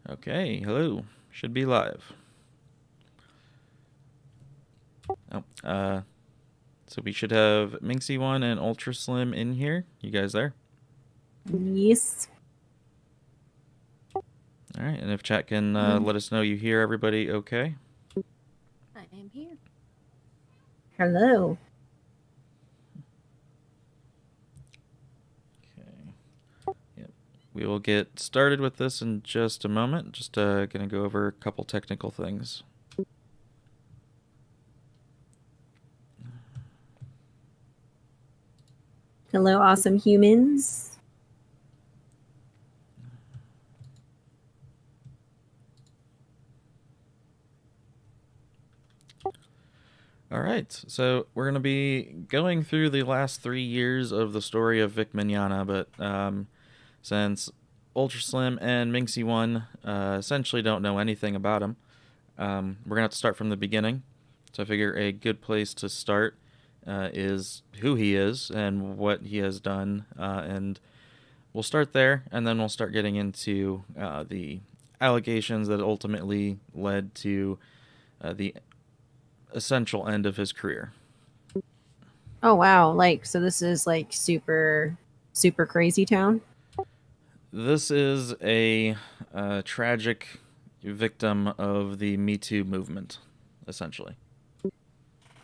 Okay, hello. Should be live. Oh, so we should have Minxie1 and Ultra Slim in here. You guys there? Yes. All right, and if chat can let us know you hear everybody okay. I am here. Hello. Okay. Yep. We will get started with this in just a moment. Just going to go over a couple technical things. Hello, awesome humans. All right, so we're going to be going through the last 3 years of the story of VIc Mignogna, but since Ultra Slim and Minxie1 essentially don't know anything about him, we're going to have to start from the beginning. So I figure a good place to start is who he is and what he has done, and we'll start there, and then we'll start getting into the allegations that ultimately led to the essential end of his career. Oh wow, so this is super crazy town? This is a tragic victim of the Me Too movement, essentially.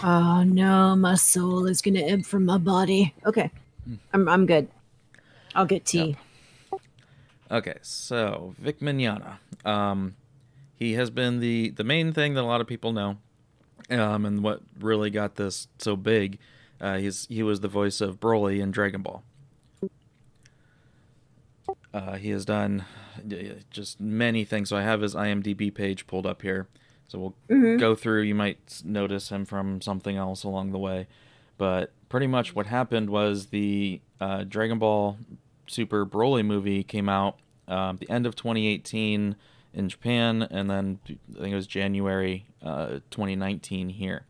Oh no, my soul is gonna ebb from my body. Okay. I'm good. I'll get tea. Yep. Okay, so VIc Mignogna. He has been the main thing that a lot of people know. And what really got this so big, he was the voice of Broly in Dragon Ball. He has done just many things. So I have his IMDb page pulled up here. So we'll go through. You might notice him from something else along the way. But pretty much what happened was the Dragon Ball Super Broly movie came out the end of 2018 in Japan, and then I think it was January 2019 here.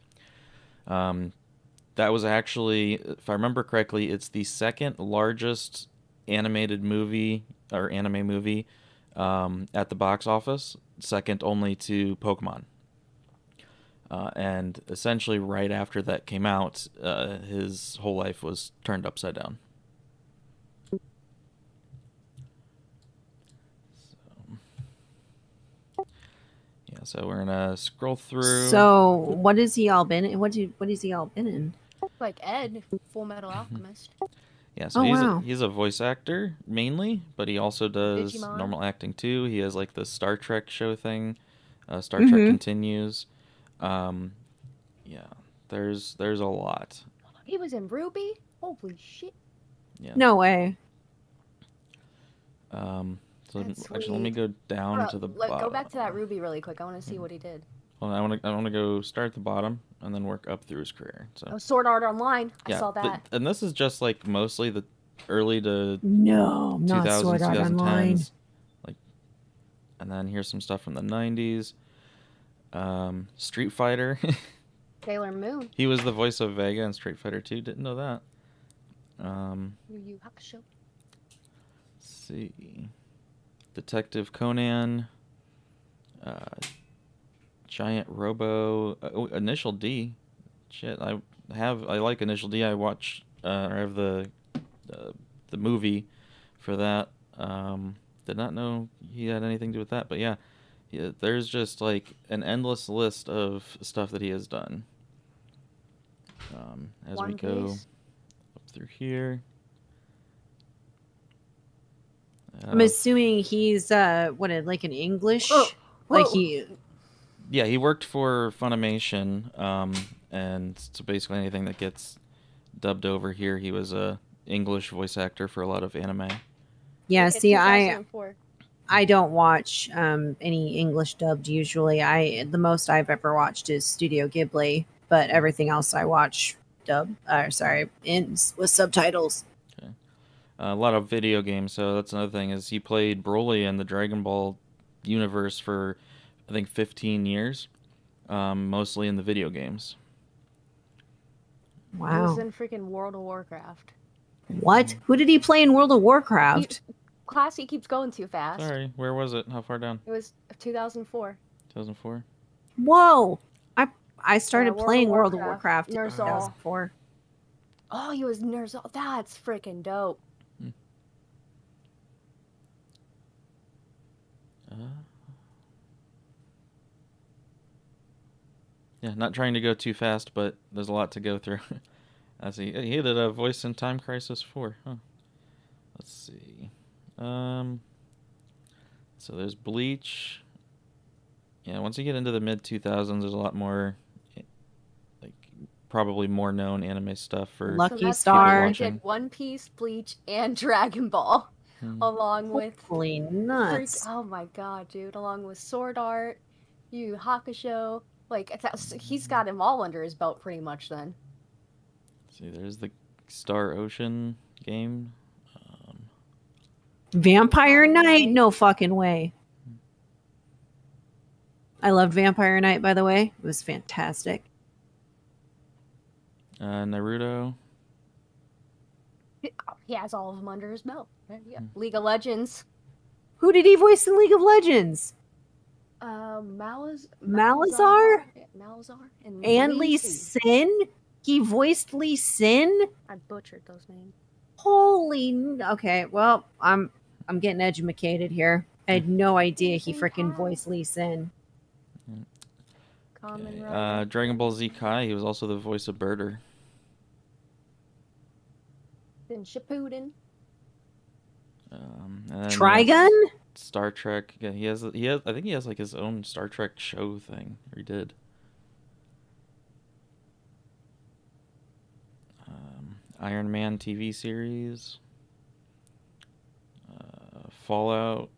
That was actually, if I remember correctly, it's the second largest animated movie or anime movie at the box office, second only to Pokemon. And essentially right after that came out, his whole life was turned upside down. So we're gonna scroll through. So what has he all been in? What is he all been in? Like Ed, Full Metal Alchemist. Yeah, so he's a voice actor mainly, but he also does Digimon. Normal acting too. He has like the Star Trek show thing, Star Trek Continues. Yeah, there's a lot. He was in Ruby. Holy shit! Yeah. No way. So actually, let me go down to the bottom. Go back to that Ruby really quick. I want to see what he did. Well, I want to go start at the bottom and then work up through his career. So Sword Art Online. I saw that. And this is just like mostly the early to no, not 2000s, Sword Art 2010s. Online. Like, and then here's some stuff from the 90s. Street Fighter. Sailor Moon. He was the voice of Vega in Street Fighter 2. Didn't know that. Yu Hakusho. Let's see. Detective Conan. Giant Robo. Initial D. Shit, I like Initial D. I watch or have the movie for that. Did not know he had anything to do with that, but yeah, there's just like an endless list of stuff that he has done. As we go up through here. I'm assuming he's like an English Yeah, he worked for Funimation, and so basically anything that gets dubbed over here, he was a English voice actor for a lot of anime. Yeah, see, I don't watch any English dubbed usually. The most I've ever watched is Studio Ghibli, but everything else I watch with subtitles. Okay. A lot of video games, so that's another thing, is he played Broly in the Dragon Ball universe for, I think, 15 years, mostly in the video games. Wow. He was in freaking World of Warcraft. What? Who did he play in World of Warcraft? Classy keeps going too fast. Sorry, where was it? How far down? It was 2004. 2004. Whoa! I started World of playing World of Warcraft, Warcraft in Ner'zhul. 2004. Oh, he was Ner'zhul. That's freaking dope. Yeah, not trying to go too fast, but there's a lot to go through. I see. He did a voice in Time Crisis 4. Huh. Let's see. So there's Bleach. Yeah, once you get into the mid 2000s, there's a lot more, like, probably more known anime stuff for Lucky Star. He did One Piece, Bleach, and Dragon Ball, along with. Holy nuts! Oh my god, dude! Along with Sword Art, Yu Yu Hakusho. Like, he's got them all under his belt pretty much then. See, there's the Star Ocean game. Vampire Knight? No fucking way. I loved Vampire Knight, by the way. It was fantastic. Naruto. He has all of them under his belt. Yeah. League of Legends. Who did he voice in League of Legends? Malazar? And Lee Sin? He voiced Lee Sin? I butchered those names. Holy... Okay, well, I'm getting educated here. I had no idea he freaking voiced Lee Sin. Dragon Ball Z Kai, he was also the voice of Birder. Then Shippuden. Trigun? Star Trek. Yeah, he has. I think he has like his own Star Trek show thing. Or he did. Iron Man TV series. Fallout.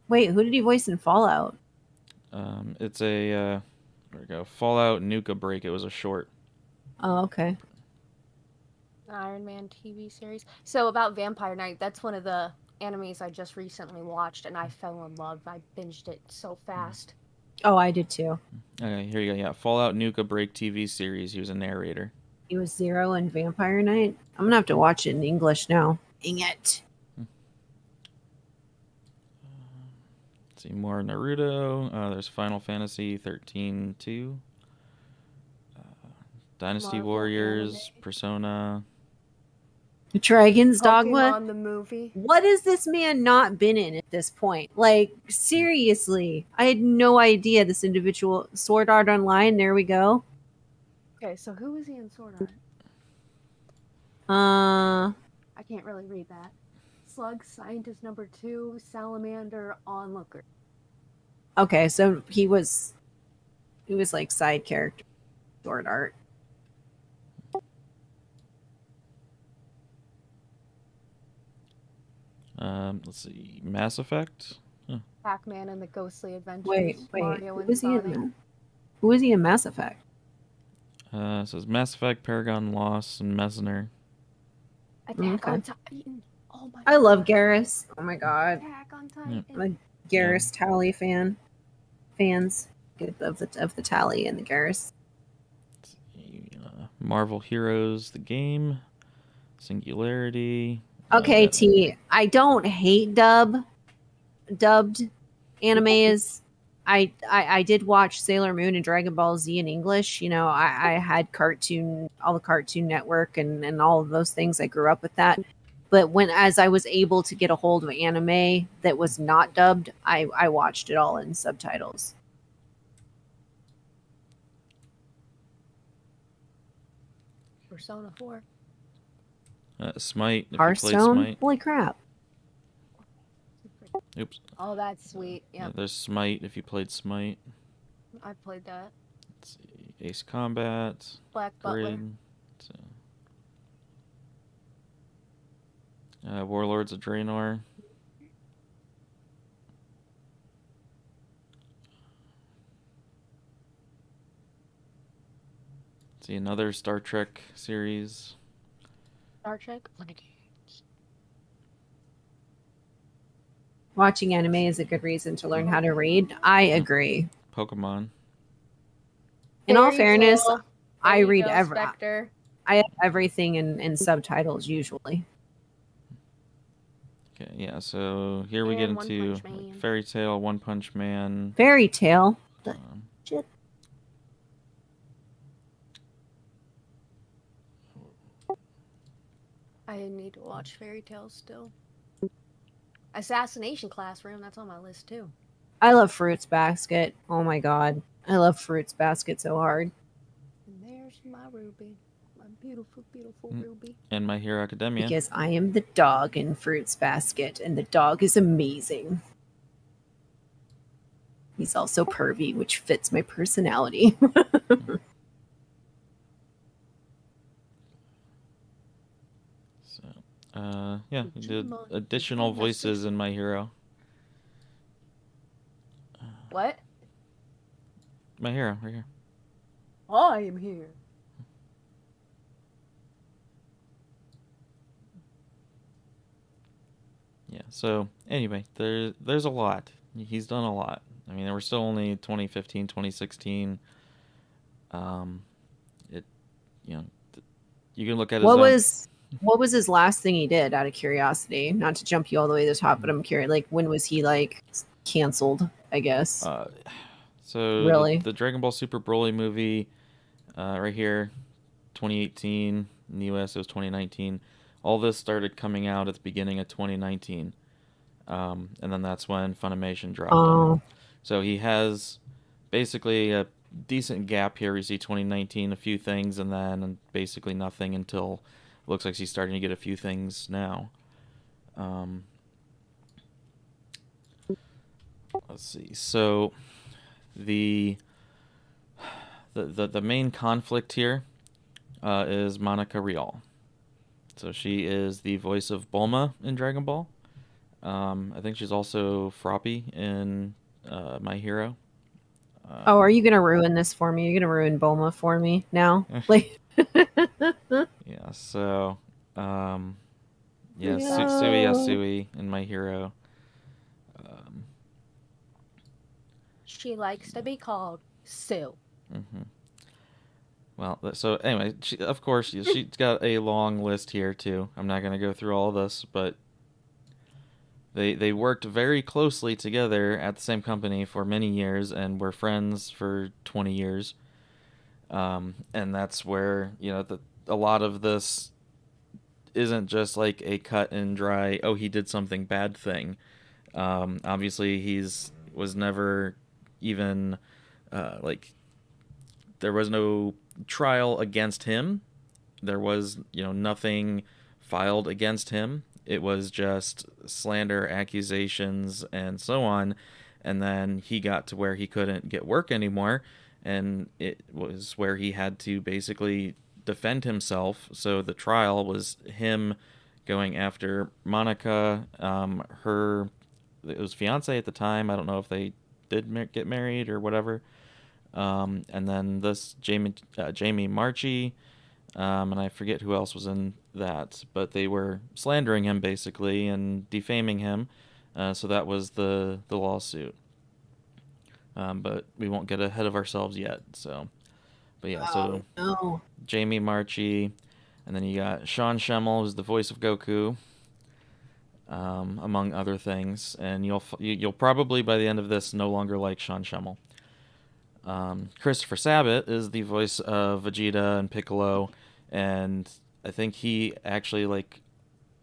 Wait, who did he voice in Fallout? It's a there we go. Fallout Nuka Break. It was a short. Oh, okay. Iron Man TV series. So about Vampire Knight, that's one of the animes I just recently watched, and I fell in love. I binged it so fast. Oh, I did too. Okay, here you go. Yeah, Fallout Nuka Break TV series. He was a narrator. He was Zero in Vampire Knight. I'm gonna have to watch it in English now. Dang it. See more Naruto. There's Final Fantasy 13-2. Dynasty Marvel Warriors, anime. Persona. Dragon's Dogma. Pokemon the movie. What has this man not been in at this point? Like, seriously. I had no idea this individual. Sword Art Online, there we go. Okay, so who is he in Sword Art? I can't really read that. Slug, Scientist number 2, Salamander, Onlooker. Okay, so he was like side character Sword Art. Let's see, Mass Effect. Pac-Man and the Ghostly Adventures. Wait, Mario who and is he Sonic. in? Who is he in Mass Effect? It says Mass Effect, Paragon Lost, and Messenger. Attack on Titan. Oh my! I love Garrus. Oh my god, Attack on Titan. I'm a Garrus Tally fans of the Tally and the Garrus. Marvel Heroes, the game. Singularity. Okay, T. I don't hate dubbed animes. I did watch Sailor Moon and Dragon Ball Z in English. You know, I had all the Cartoon Network and all of those things. I grew up with that. But as I was able to get a hold of anime that was not dubbed, I watched it all in subtitles. Persona 4. Smite. If Hearthstone? you played Smite. Holy crap. Oops. Oh, that's sweet. Yep. Yeah, there's Smite if you played Smite. I played that. Let's see. Ace Combat. Black Butler. Grid. Warlords of Draenor. See another Star Trek series. Star Trek. Watching anime is a good reason to learn how to read. I agree. Pokemon. In all fairness, Tale. I There you read go, Spectre. I have everything in subtitles usually. Okay, yeah, so here we get And One into Punch Man. Fairy Tail, One Punch Man. Fairy Tale. The Um, shit. I need to watch Fairy Tales still. Assassination Classroom, that's on my list too. I love Fruits Basket. Oh my god. I love Fruits Basket so hard. And there's my Ruby. My beautiful, beautiful Mm. Ruby. and My Hero Academia. Because I am the dog in Fruits Basket, and the dog is amazing. He's also pervy, which fits my personality. So, yeah, he did Digimon, additional Digimon voices Masters. in My Hero. What? My Hero, right here. I am here. Yeah, so anyway, there's a lot. He's done a lot. I mean, we're still only 2015, 2016. It, you know, you can look at his What was his last thing he did, out of curiosity? Not to jump you all the way to the top, but I'm curious, like, when was he, like, canceled, I guess? So Really? the Dragon Ball Super Broly movie, right here, 2018. In the US, it was 2019. All this started coming out at the beginning of 2019. And then that's when Funimation dropped him. Oh, So he has basically a decent gap here. We see 2019, a few things, and then basically nothing until it looks like he's starting to get a few things now. Let's see. So the main conflict here is Monica Rial. So she is the voice of Bulma in Dragon Ball. I think she's also Froppy in My Hero. oh, are you gonna ruin this for me? You're gonna ruin Bulma for me now? Like, Yeah, so yeah, No. Sui Yasui in My Hero. She likes to be called Sue. Mm-hmm. Well, so anyway, of course, she's got a long list here too. I'm not going to go through all of this, but they worked very closely together at the same company for many years and were friends for 20 years. And that's where, a lot of this isn't just like a cut and dry, oh, he did something bad thing. Obviously, was never even like, there was no trial against him. There was, nothing filed against him. It was just slander, accusations, and so on. And then he got to where he couldn't get work anymore, and it was where he had to basically defend himself. So the trial was him going after Monica, it was fiance at the time. I don't know if they did get married or whatever. And then this Jamie Marchi, and I forget who else was in that, but they were slandering him basically and defaming him. So that was the lawsuit. But we won't get ahead of ourselves yet. So, but yeah, so no. Jamie Marchi, and then you got Sean Schemmel, who's the voice of Goku, among other things. And you'll probably by the end of this no longer like Sean Schemmel. Christopher Sabat is the voice of Vegeta and Piccolo, and I think he actually like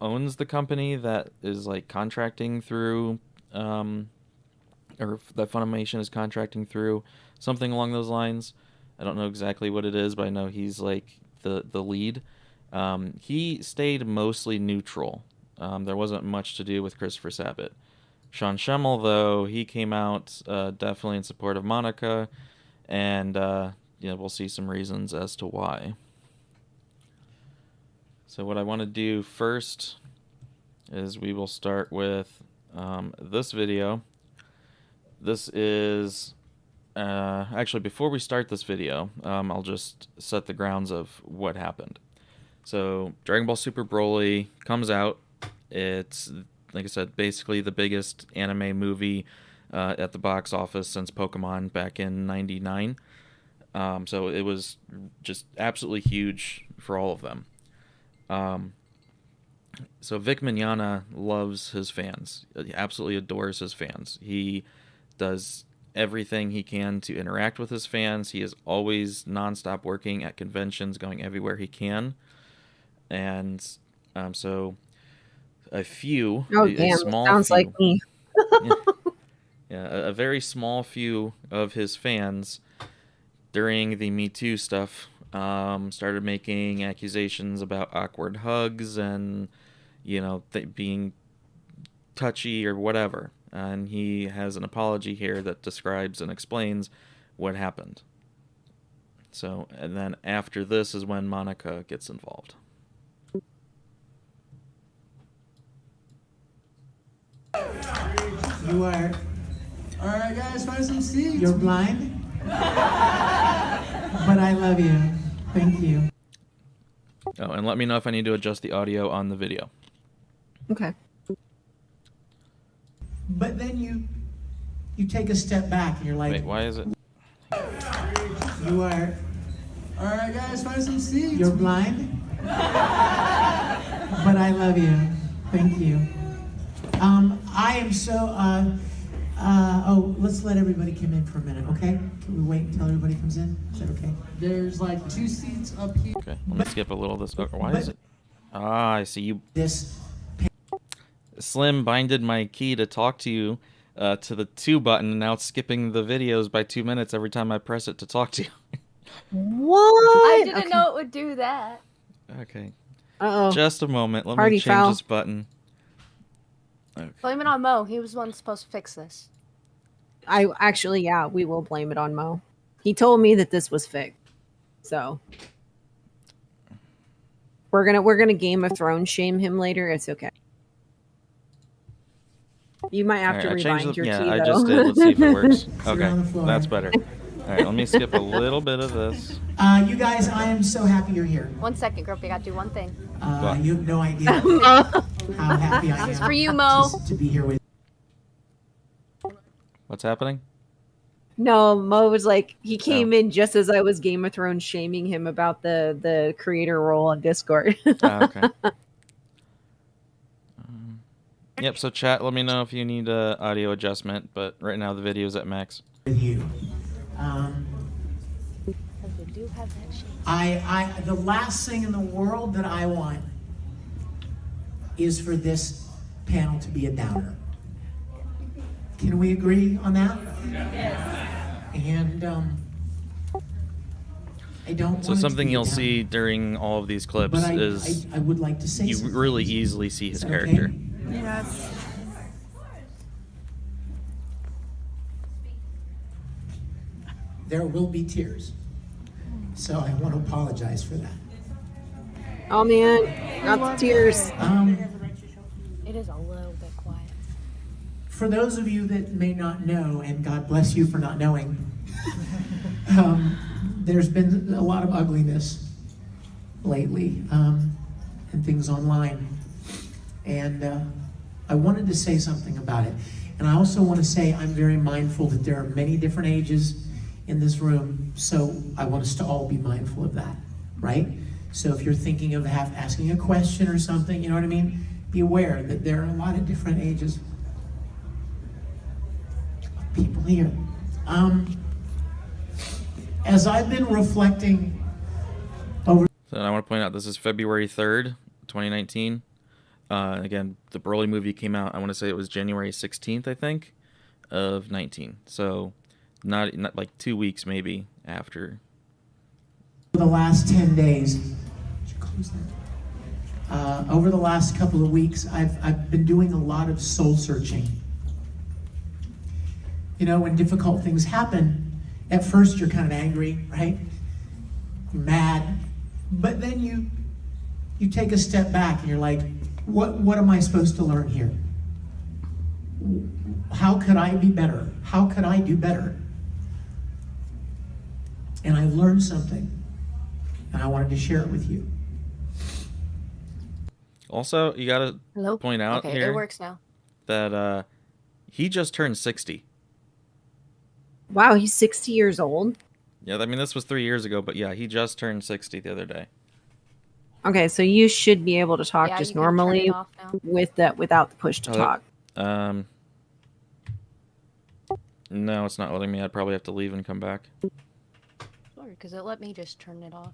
owns the company that is like contracting through, or that Funimation is contracting through, something along those lines. I don't know exactly what it is, but I know he's like the lead. He stayed mostly neutral. There wasn't much to do with Christopher Sabat. Sean Schemmel, though, he came out definitely in support of Monica, and we'll see some reasons as to why. So what I want to do first is we will start with this video. This is actually, before we start this video, I'll just set the grounds of what happened. So Dragon Ball Super Broly comes out. It's, like I said, basically the biggest anime movie at the box office since Pokemon back in '99. So it was just absolutely huge for all of them. So Vic Mignogna loves his fans. He absolutely adores his fans. He does everything he can to interact with his fans. He is always nonstop working at conventions, going everywhere he can. And so Oh, a damn. small Sounds like few, me. yeah, yeah, a very small few of his fans during the Me Too stuff started making accusations about awkward hugs and, being touchy or whatever. And he has an apology here that describes and explains what happened. So, and then after this is when Monica gets involved. You are. All right, guys, find some seats. You're blind? But I love you. Thank you. Oh, and let me know if I need to adjust the audio on the video. Okay. But then you take a step back and you're like, Wait, why is it? you are. All right, guys, find some seats. You're blind? But I love you. Thank you. I am so, let's let everybody come in for a minute, okay? Can we wait until everybody comes in? Is that okay? There's like 2 seats up here. Okay, let me skip a little of this. Oh, why is it? Ah, I see you. This, Slim binded my key to talk to you to the 2 button, and now it's skipping the videos by 2 minutes every time I press it to talk to you. What? I didn't Okay. know it would do that. Okay, Uh-oh. just a moment. Let Party me change foul. this button. Okay. Blame it on Mo. He was the one supposed to fix this. We will blame it on Mo. He told me that this was fixed. So we're gonna Game of Thrones shame him later. It's okay. You might have to Alright, I changed rewind your yeah, key, I though. just did. Let's see if it works. Sit Okay, on the floor. that's better. All right, let me skip a little bit of this. you guys, I am so happy you're here. 1 second, Grumpy. I gotta do one thing. What? You have no idea how happy I am. This is for you, Mo. To be here with What's happening? No, Mo was like, he came in just as I was Game of Thrones shaming him about the creator role on Discord. Oh, okay. Yep, so chat, let me know if you need audio adjustment, but right now the video's at max. you. Because we do have that shit. The last thing in the world that I want is for this panel to be a downer. Can we agree on that? Yes. And I don't want So it to something be a you'll downer. see during all of these clips But is I would like to say you something. really easily see his Is that okay? character. Yes. There will be tears. So I want to apologize for that. Oh man, not the tears. It is a little bit quiet. For those of you that may not know, and God bless you for not knowing, there's been a lot of ugliness lately, and things online. And I wanted to say something about it. And I also want to say I'm very mindful that there are many different ages in this room, so I want us to all be mindful of that, right? So if you're thinking of asking a question or something, you know what I mean? Be aware that there are a lot of different ages of people here. As I've been reflecting over So I want to point out this is February 3rd, 2019. Again, the Broly movie came out, I want to say it was January 16th, I think, of 19. So not like 2 weeks maybe after. the last 10 days, over the last couple of weeks, I've been doing a lot of soul searching. You know, when difficult things happen, at first you're kind of angry, right? You're mad, but then you take a step back and you're like, what am I supposed to learn here? How could I be better? How could I do better? And I learned something, and I wanted to share it with you. Also, you got to Hello? point out Okay, here it works now. that he just turned 60. Wow, he's 60 years old. Yeah, I mean, this was 3 years ago, but yeah, he just turned 60 the other day. Okay, so you should be able to talk Yeah, just you can turn normally it off now. with that without the push to Oh, talk. No, it's not letting me. I'd probably have to leave and come back. Sure, because it let me just turn it off.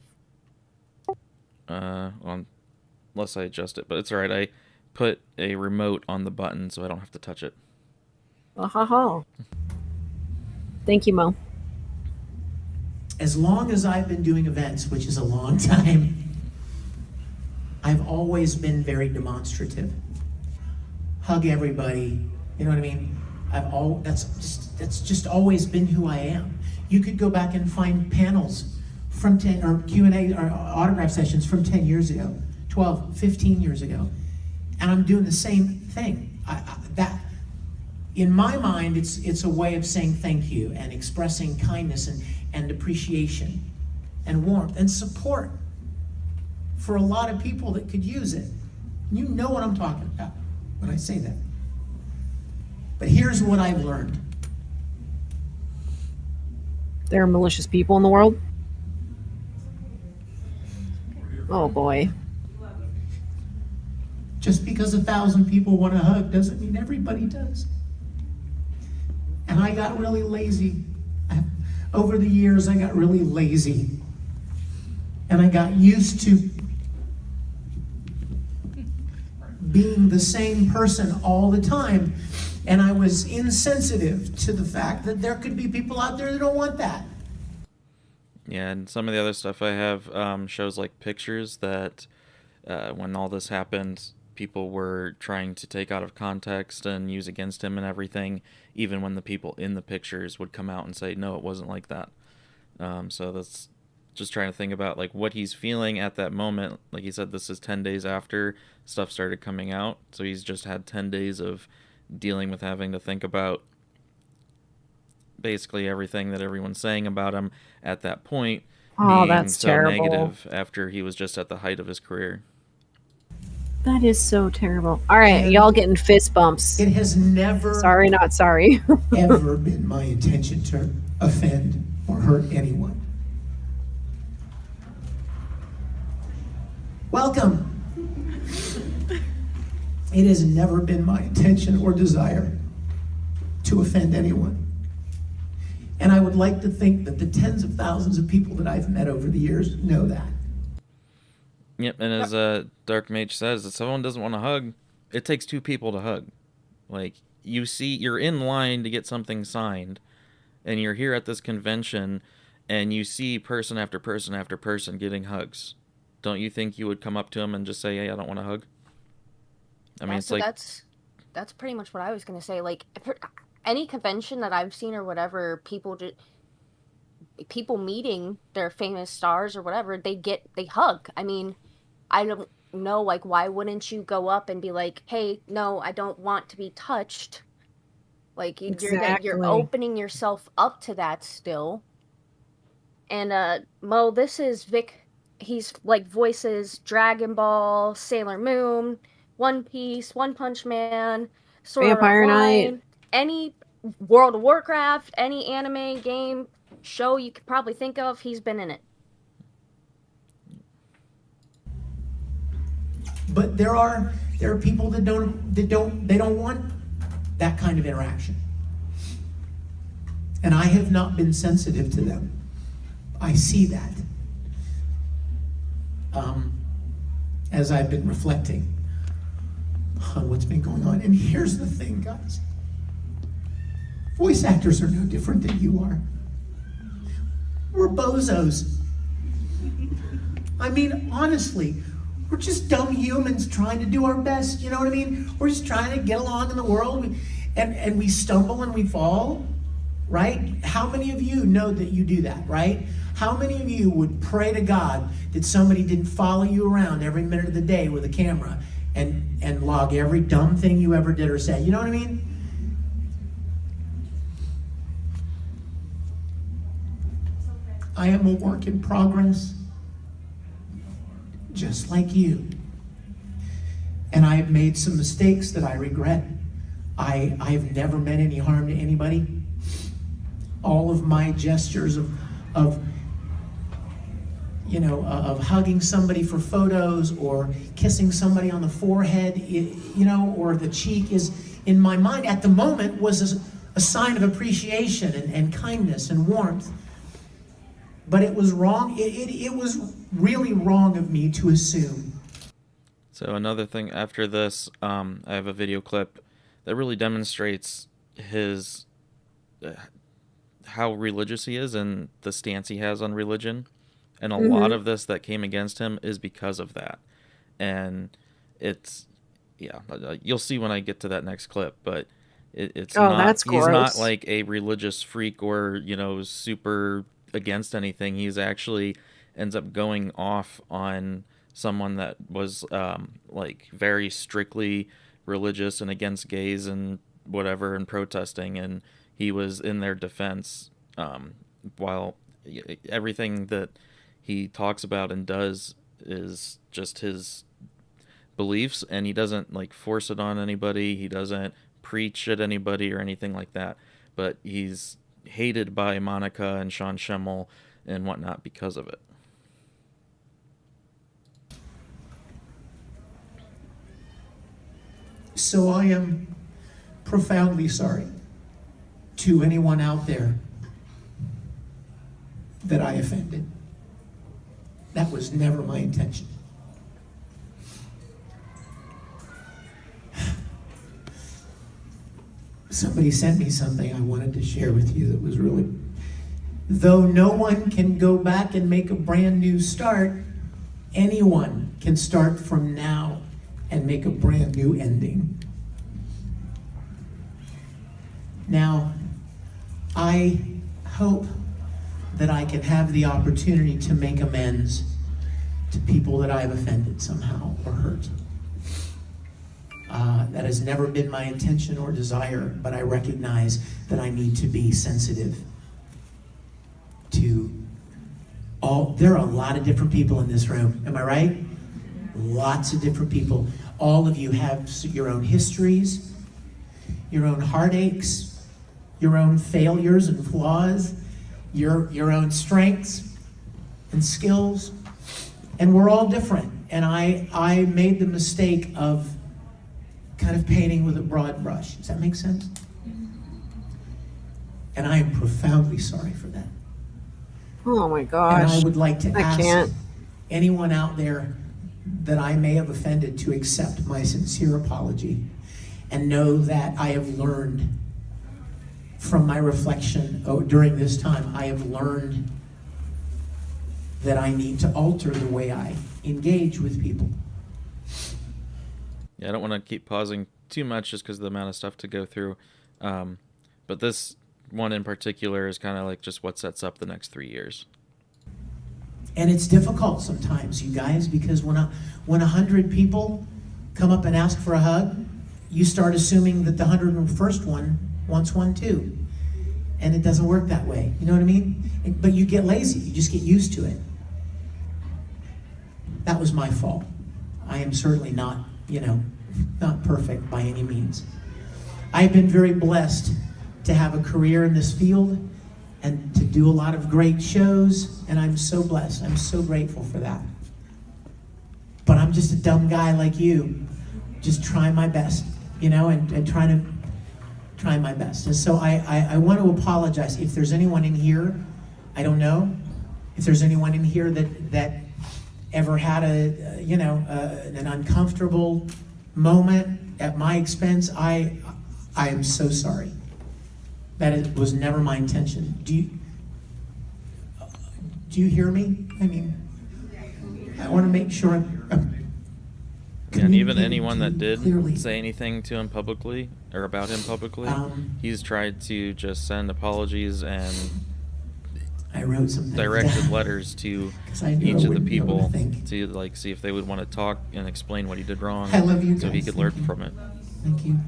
Unless I adjust it, but it's alright. I put a remote on the button so I don't have to touch it. Ha. Thank you, Mo. As long as I've been doing events, which is a long time, I've always been very demonstrative. Hug everybody, you know what I mean? That's just always been who I am. You could go back and find panels from 10 or Q&A or autograph sessions from 10 years ago, 12, 15 years ago. And I'm doing the same thing. That in my mind, it's a way of saying thank you and expressing kindness and appreciation and warmth and support for a lot of people that could use it. You know what I'm talking about when I say that. But here's what I've learned. There are malicious people in the world. Oh boy. Just because 1,000 people want a hug doesn't mean everybody does. And I got really lazy. Over the years, I got really lazy. And I got used to being the same person all the time. And I was insensitive to the fact that there could be people out there that don't want that. Yeah, and some of the other stuff I have shows like pictures that when all this happened, people were trying to take out of context and use against him and everything, even when the people in the pictures would come out and say, no, it wasn't like that. So that's just trying to think about like what he's feeling at that moment. Like he said, this is 10 days after stuff started coming out. So he's just had 10 days of dealing with having to think about basically everything that everyone's saying about him at that point. Oh, being that's so terrible. negative after he was just at the height of his career. That is so terrible. All right, And y'all getting fist bumps. It has never, Sorry, not sorry. ever been my intention to offend or hurt anyone. Welcome. It has never been my intention or desire to offend anyone. And I would like to think that the tens of thousands of people that I've met over the years know that. Yep, and as Dark Mage says, if someone doesn't want to hug, it takes two people to hug. Like, you're in line to get something signed, and you're here at this convention, and you see person after person after person getting hugs. Don't you think you would come up to them and just say, hey, I don't want to hug? I mean, Yeah, it's so like... that's pretty much what I was gonna say. Like, any convention that I've seen or whatever, people meeting their famous stars or whatever, they hug. I mean, I don't know, like, why wouldn't you go up and be like, hey, no, I don't want to be touched? Like, Exactly. you're opening yourself up to that still. And Mo, this is Vic. He's like voices Dragon Ball, Sailor Moon, One Piece, One Punch Man, Sword Art Vampire Knight. Online, any World of Warcraft, any anime game show you could probably think of, he's been in it. But there are people that don't want that kind of interaction. And I have not been sensitive to them. I see that. As I've been reflecting on what's been going on. And here's the thing, guys. Voice actors are no different than you are. We're bozos. I mean, honestly, we're just dumb humans trying to do our best, you know what I mean? We're just trying to get along in the world, and we stumble and we fall, right? How many of you know that you do that, right? How many of you would pray to God that somebody didn't follow you around every minute of the day with a camera and log every dumb thing you ever did or said? You know what I mean? I am a work in progress, just like you. And I have made some mistakes that I regret. I have never meant any harm to anybody. All of my gestures of of hugging somebody for photos or kissing somebody on the forehead, or the cheek is, in my mind at the moment, was a sign of appreciation and kindness and warmth. But it was wrong. It was really wrong of me to assume. So another thing after this, I have a video clip that really demonstrates his how religious he is and the stance he has on religion. And a lot of this that came against him is because of that. And it's, you'll see when I get to that next clip, but it's not, that's he's not gross. like a religious freak or, super against anything. He's actually ends up going off on someone that was very strictly religious and against gays and whatever and protesting, and he was in their defense, while everything that he talks about and does is just his beliefs, and he doesn't force it on anybody. He doesn't preach at anybody or anything like that, but he's hated by Monica and Sean Schemmel and whatnot because of it. So I am profoundly sorry to anyone out there that I offended. That was never my intention. Somebody sent me something I wanted to share with you that was really, though no one can go back and make a brand new start, anyone can start from now and make a brand new ending. Now, I hope that I can have the opportunity to make amends to people that I have offended somehow or hurt. That has never been my intention or desire, but I recognize that I need to be sensitive to all. There are a lot of different people in this room, am I right? Lots of different people. All of you have your own histories, your own heartaches, your own failures and flaws, your own strengths and skills, and we're all different. And I made the mistake of kind of painting with a broad brush. Does that make sense? And I am profoundly sorry for that. Oh my And gosh. I would like to I ask can't. anyone out there that I may have offended to accept my sincere apology and know that I have learned from my reflection during this time, I have learned that I need to alter the way I engage with people. Yeah, I don't want to keep pausing too much just because of the amount of stuff to go through. But this one in particular is kind of like just what sets up the next 3 years. And it's difficult sometimes, you guys, because when 100 people come up and ask for a hug, you start assuming that the 101st one wants one too. And it doesn't work that way. You know what I mean? But you get lazy. You just get used to it. That was my fault. I am certainly not, not perfect by any means. I've been very blessed to have a career in this field and to do a lot of great shows, and I'm so blessed. I'm so grateful for that. But I'm just a dumb guy like you, just trying my best, and trying my best. And so I want to apologize if there's anyone in here, I don't know, if there's anyone in here that ever had an uncomfortable moment at my expense. I am so sorry. That was never my intention. Do you hear me? I mean, I want to make sure I'm And even communicating anyone to that you did clearly. say anything to him publicly or about him publicly, He's he's tried to just send apologies and I wrote some things directed down. letters to 'Cause I knew I each of the wouldn't be able to people think. to see if they would want to talk and explain what he did wrong, I love you so he guys. could learn Thank you. from it. Thank you.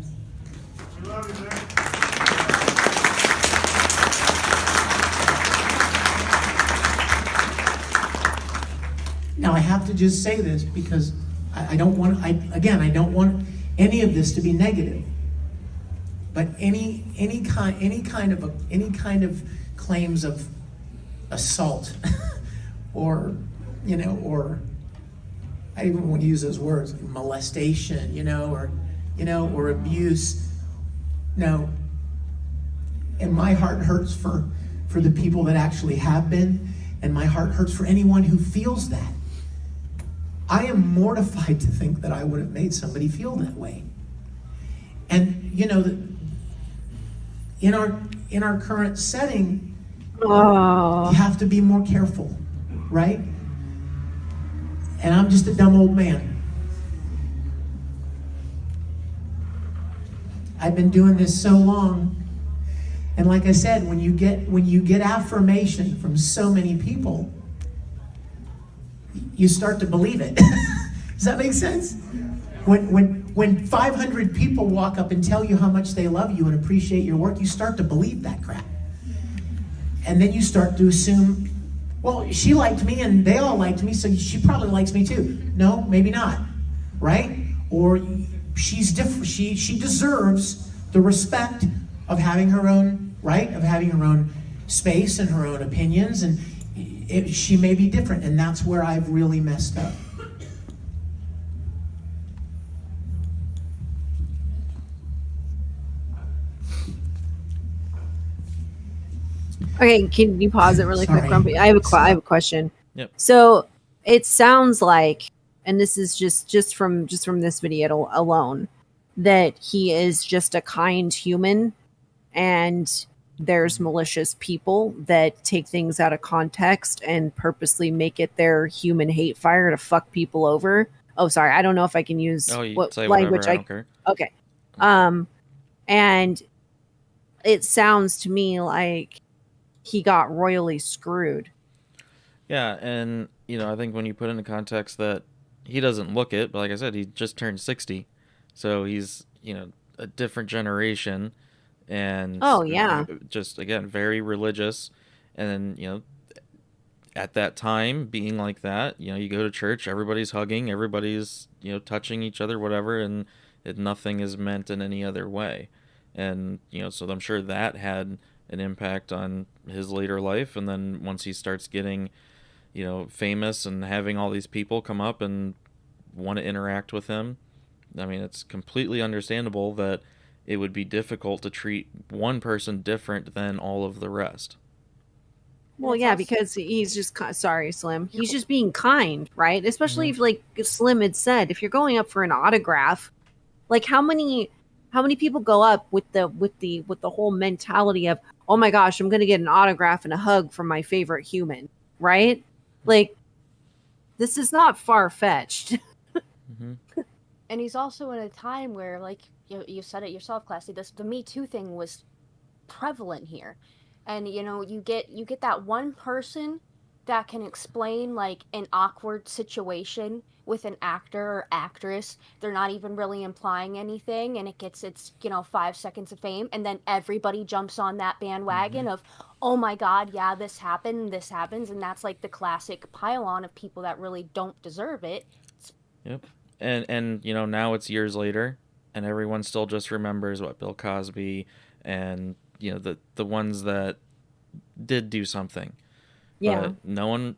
Now I have to just say this because I don't want any of this to be negative. But any kind of claims of assault or or I even want to use those words, molestation, or abuse. No. And my heart hurts for the people that actually have been, and my heart hurts for anyone who feels that. I am mortified to think that I would have made somebody feel that way. And in our current setting, you have to be more careful, right? And I'm just a dumb old man. I've been doing this so long, and like I said, when you get affirmation from so many people, you start to believe it. Does that make sense? When 500 people walk up and tell you how much they love you and appreciate your work, you start to believe that crap. And then you start to assume, well, she liked me and they all liked me, so she probably likes me too. No, maybe not, right? Or she's different. She deserves the respect of having her own, right? Of having her own space and her own opinions, and she may be different, and that's where I've really messed up. Okay, can you pause it really quick, Sorry. Grumpy? I have a question. Yep. So it sounds like, and this is just from this video alone, that he is just a kind human, and there's malicious people that take things out of context and purposely make it their human hate fire to fuck people over. Oh, sorry, I don't know if I can use what say language. whatever, I don't care. Okay. And it sounds to me like he got royally screwed. Yeah, and I think when you put into context that he doesn't look it, but like I said, he just turned 60, so he's a different generation, and just again very religious, and then at that time being like that, you go to church, everybody's hugging, everybody's touching each other, whatever, and nothing is meant in any other way, and so I'm sure that had an impact on his later life. And then once he starts getting famous and having all these people come up and want to interact with him, I mean, it's completely understandable that it would be difficult to treat one person different than all of the rest. Well, yeah, because he's just sorry, Slim. He's just being kind, right? Especially if, like Slim had said, if you're going up for an autograph, like how many people go up with the whole mentality of, oh my gosh, I'm going to get an autograph and a hug from my favorite human, right? Like, this is not far-fetched. And he's also in a time where, like you said it yourself, Classy, the Me Too thing was prevalent here. And, you get that one person that can explain, like, an awkward situation with an actor or actress. They're not even really implying anything, and it gets its 5 seconds of fame, and then everybody jumps on that bandwagon of, oh my god, yeah, this happens, and that's like the classic pile-on of people that really don't deserve it. Yep. And now it's years later, and everyone still just remembers what Bill Cosby and the ones that did do something. Yeah. But no one,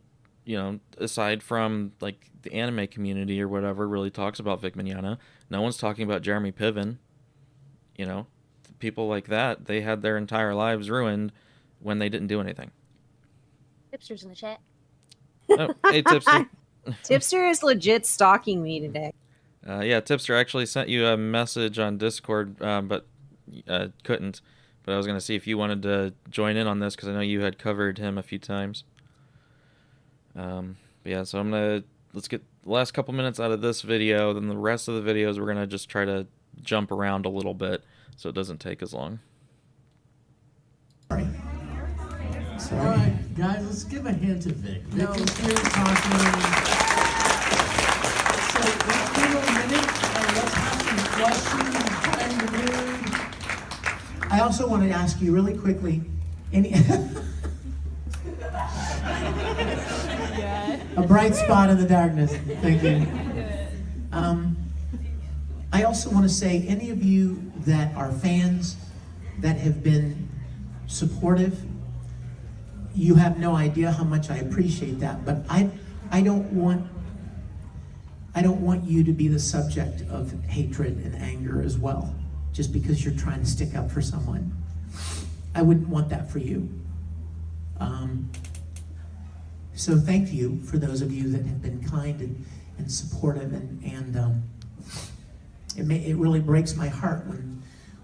aside from like the anime community or whatever, really talks about Vic Mignogna. No one's talking about Jeremy Piven. People like that, they had their entire lives ruined when they didn't do anything. Tipsters in the chat. Oh, hey, Tipster. Tipster is legit stalking me today. Yeah, Tipster actually sent you a message on Discord, but couldn't. But I was going to see if you wanted to join in on this, because I know you had covered him a few times. But yeah, so let's get the last couple minutes out of this video, then the rest of the videos we're going to just try to jump around a little bit so it doesn't take as long. Sorry. All right, guys, let's give a hand to Vic. Vic is here talking. So let's give him a minute and let's have some questions. Find the mood. I also want to ask you really quickly, a bright spot in the darkness. Thank you. I also want to say, any of you that are fans that have been supportive, you have no idea how much I appreciate that. But I don't want you to be the subject of hatred and anger as well, just because you're trying to stick up for someone. I wouldn't want that for you. So thank you for those of you that have been kind and supportive, and it really breaks my heart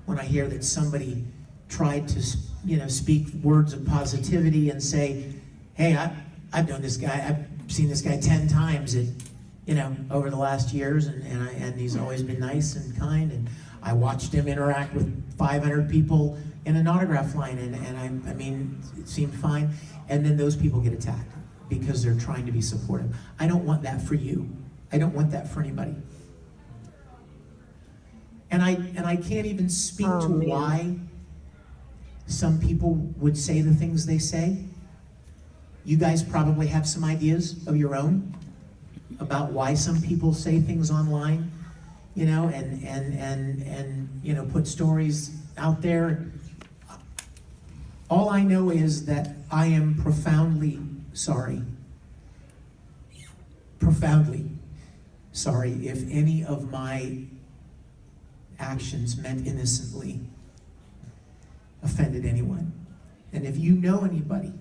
when I hear that somebody tried to speak words of positivity and say, hey, I've known this guy, I've seen this guy 10 times over the last years, and he's always been nice and kind, and I watched him interact with 500 people in an autograph line, and I mean, it seemed fine. And then those people get attacked because they're trying to be supportive. I don't want that for you. I don't want that for anybody. And I can't even speak to why some people would say the things they say. You guys probably have some ideas of your own about why some people say things online, and put stories out there. All I know is that I am profoundly sorry if any of my actions meant innocently offended anyone. And if you know anybody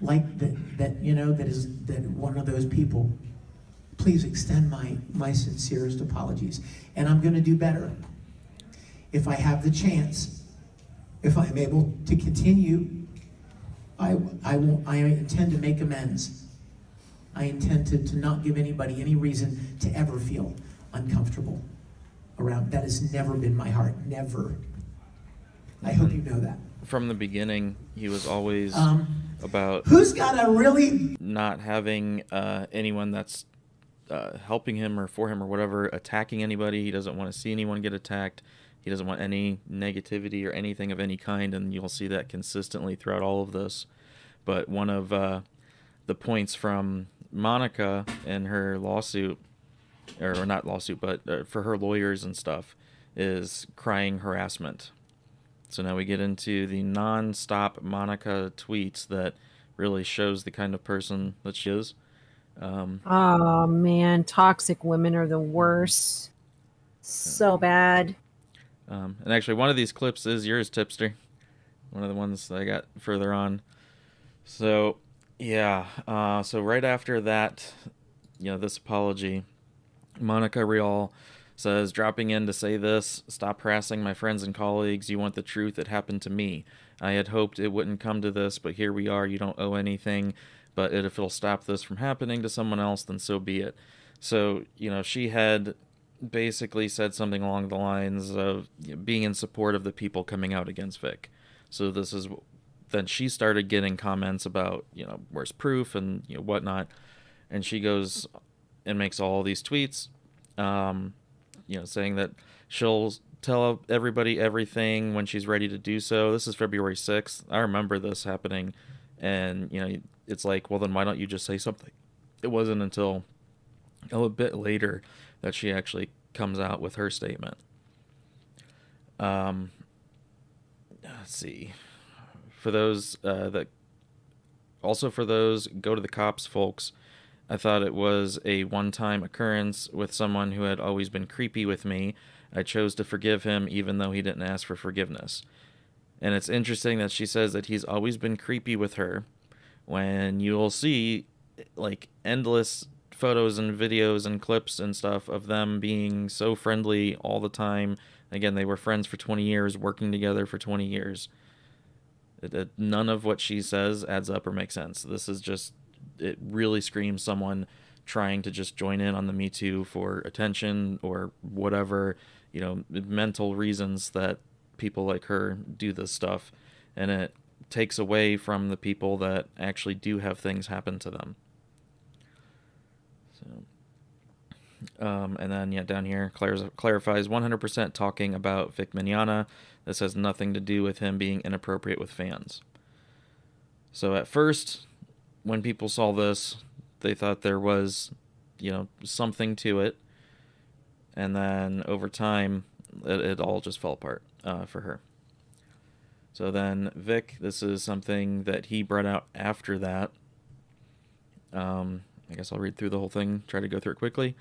like that is one of those people, please extend my sincerest apologies. And I'm going to do better. If I have the chance, if I'm able to continue, I intend to make amends. I intend to not give anybody any reason to ever feel uncomfortable around. That has never been my heart. Never. I hope you know that. From the beginning, he was always about who's got a really not having anyone that's helping him or for him or whatever attacking anybody. He doesn't want to see anyone get attacked. He doesn't want any negativity or anything of any kind, and you'll see that consistently throughout all of this. But one of the points from Monica in her lawsuit, or not lawsuit, but for her lawyers and stuff, is crying harassment. So now we get into the non-stop Monica tweets that really shows the kind of person that she is. Oh man, toxic women are the worst. So bad. And actually, one of these clips is yours, Tipster. One of the ones that I got further on. So, yeah. So right after that, this apology, Monica Rial says, dropping in to say this: stop harassing my friends and colleagues. You want the truth? It happened to me. I had hoped it wouldn't come to this, but here we are. You don't owe anything, but if it'll stop this from happening to someone else, then so be it. So, she had basically said something along the lines of being in support of the people coming out against Vic. So this is then she started getting comments about, where's proof and whatnot, and she goes and makes all these tweets, saying that she'll tell everybody everything when she's ready to do so. This is February 6th. I remember this happening, and it's like, well, then why don't you just say something? It wasn't until a bit later that she actually comes out with her statement. Let's see. For those for those go to the cops folks, I thought it was a one-time occurrence with someone who had always been creepy with me. I chose to forgive him even though he didn't ask for forgiveness. And it's interesting that she says that he's always been creepy with her, when you'll see like endless photos and videos and clips and stuff of them being so friendly all the time. Again, they were friends for 20 years, working together for 20 years. None of what she says adds up or makes sense. This is just, it really screams someone trying to just join in on the Me Too for attention or whatever, mental reasons that people like her do this stuff. And it takes away from the people that actually do have things happen to them. And then, down here, clarifies 100% talking about Vic Mignogna. This has nothing to do with him being inappropriate with fans. So at first, when people saw this, they thought there was, something to it. And then over time, it all just fell apart for her. So then Vic, this is something that he brought out after that. I guess I'll read through the whole thing, try to go through it quickly.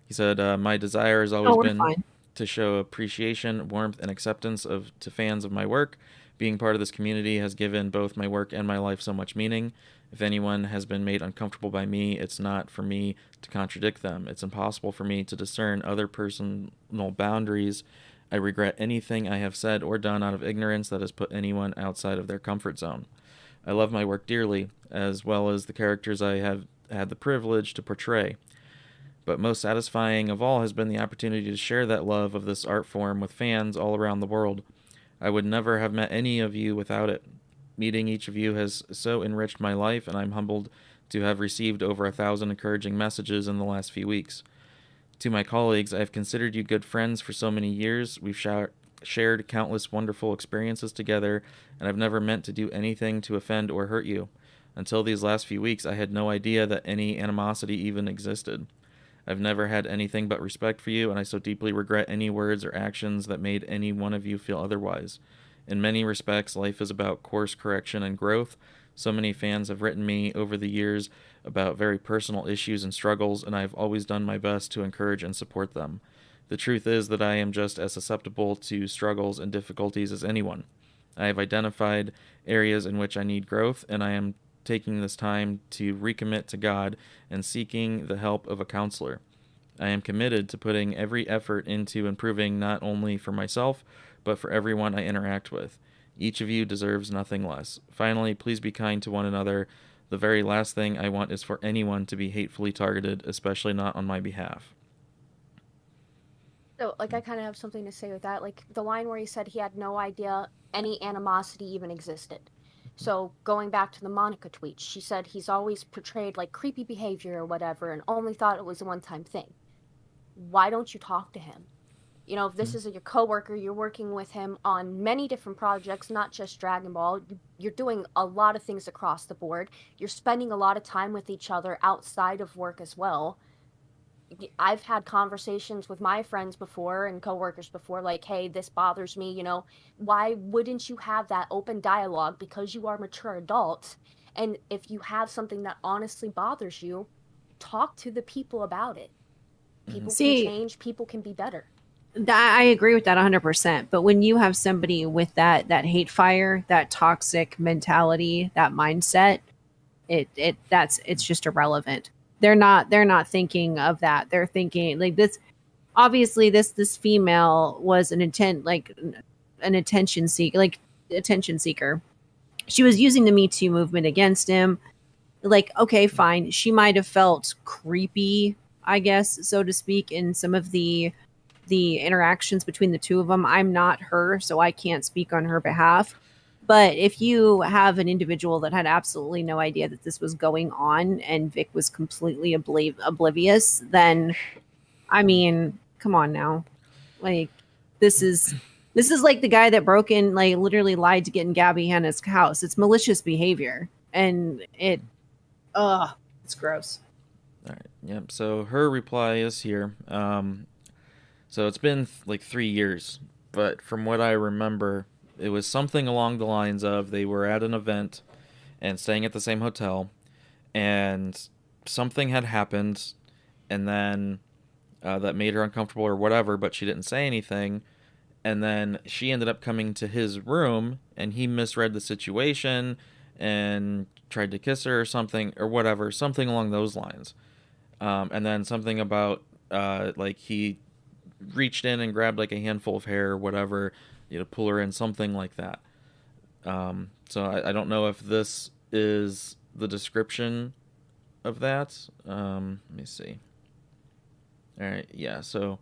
He said, my desire has always Oh, we're been fine. to show appreciation, warmth, and acceptance to fans of my work. Being part of this community has given both my work and my life so much meaning. If anyone has been made uncomfortable by me, it's not for me to contradict them. It's impossible for me to discern other personal boundaries. I regret anything I have said or done out of ignorance that has put anyone outside of their comfort zone. I love my work dearly, as well as the characters I have had the privilege to portray. But most satisfying of all has been the opportunity to share that love of this art form with fans all around the world. I would never have met any of you without it. Meeting each of you has so enriched my life, and I'm humbled to have received over 1,000 encouraging messages in the last few weeks. To my colleagues, I have considered you good friends for so many years. We've shared countless wonderful experiences together, and I've never meant to do anything to offend or hurt you. Until these last few weeks, I had no idea that any animosity even existed. I've never had anything but respect for you, and I so deeply regret any words or actions that made any one of you feel otherwise. In many respects, life is about course correction and growth. So many fans have written me over the years about very personal issues and struggles, and I have always done my best to encourage and support them. The truth is that I am just as susceptible to struggles and difficulties as anyone. I have identified areas in which I need growth, and I am taking this time to recommit to God and seeking the help of a counselor. I am committed to putting every effort into improving not only for myself, but for everyone I interact with. Each of you deserves nothing less. Finally, please be kind to one another. The very last thing I want is for anyone to be hatefully targeted, especially not on my behalf. So, like, I kind of have something to say with that. Like, the line where he said he had no idea any animosity even existed. So, going back to the Monica tweet, she said he's always portrayed like creepy behavior or whatever and only thought it was a one-time thing. Why don't you talk to him? You know, if this is your coworker, you're working with him on many different projects, not just Dragon Ball. You're doing a lot of things across the board. You're spending a lot of time with each other outside of work as well. I've had conversations with my friends before and coworkers before, like, hey, this bothers me, you know, why wouldn't you have that open dialogue? Because you are mature adults. And if you have something that honestly bothers you, talk to the people about it. People can change, people can be better. I agree with that 100%. But when you have somebody with that hate fire, that toxic mentality, that mindset, it's just irrelevant. They're not thinking of that. They're thinking like this. Obviously, this female was an attention seeker. She was using the Me Too movement against him. Like, okay, fine. She might have felt creepy, I guess, so to speak, in some of the interactions between the two of them. I'm not her, so I can't speak on her behalf. But if you have an individual that had absolutely no idea that this was going on and Vic was completely oblivious, then, I mean, come on now. Like, this is like the guy that literally lied to get in Gabby Hanna's house. It's malicious behavior. And it's gross. All right. Yep. So her reply is here. So it's been like 3 years, but from what I remember, it was something along the lines of they were at an event and staying at the same hotel, and something had happened, and then that made her uncomfortable or whatever, but she didn't say anything. And then she ended up coming to his room, and he misread the situation and tried to kiss her or something or whatever, something along those lines. And then something about like he reached in and grabbed like a handful of hair or whatever, you know, pull her in, something like that. So I don't know if this is the description of that. Let me see. All right, yeah. So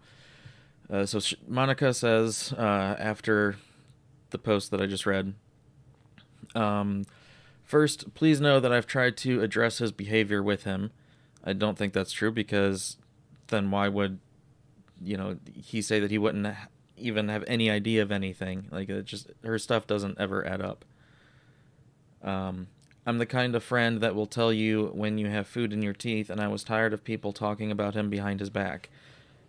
Monica says after the post that I just read, first, please know that I've tried to address his behavior with him. I don't think that's true, because then why would, you know, he say that he wouldn't even have any idea of anything? Like, it just, her stuff doesn't ever add up. I'm the kind of friend that will tell you when you have food in your teeth, and I was tired of people talking about him behind his back.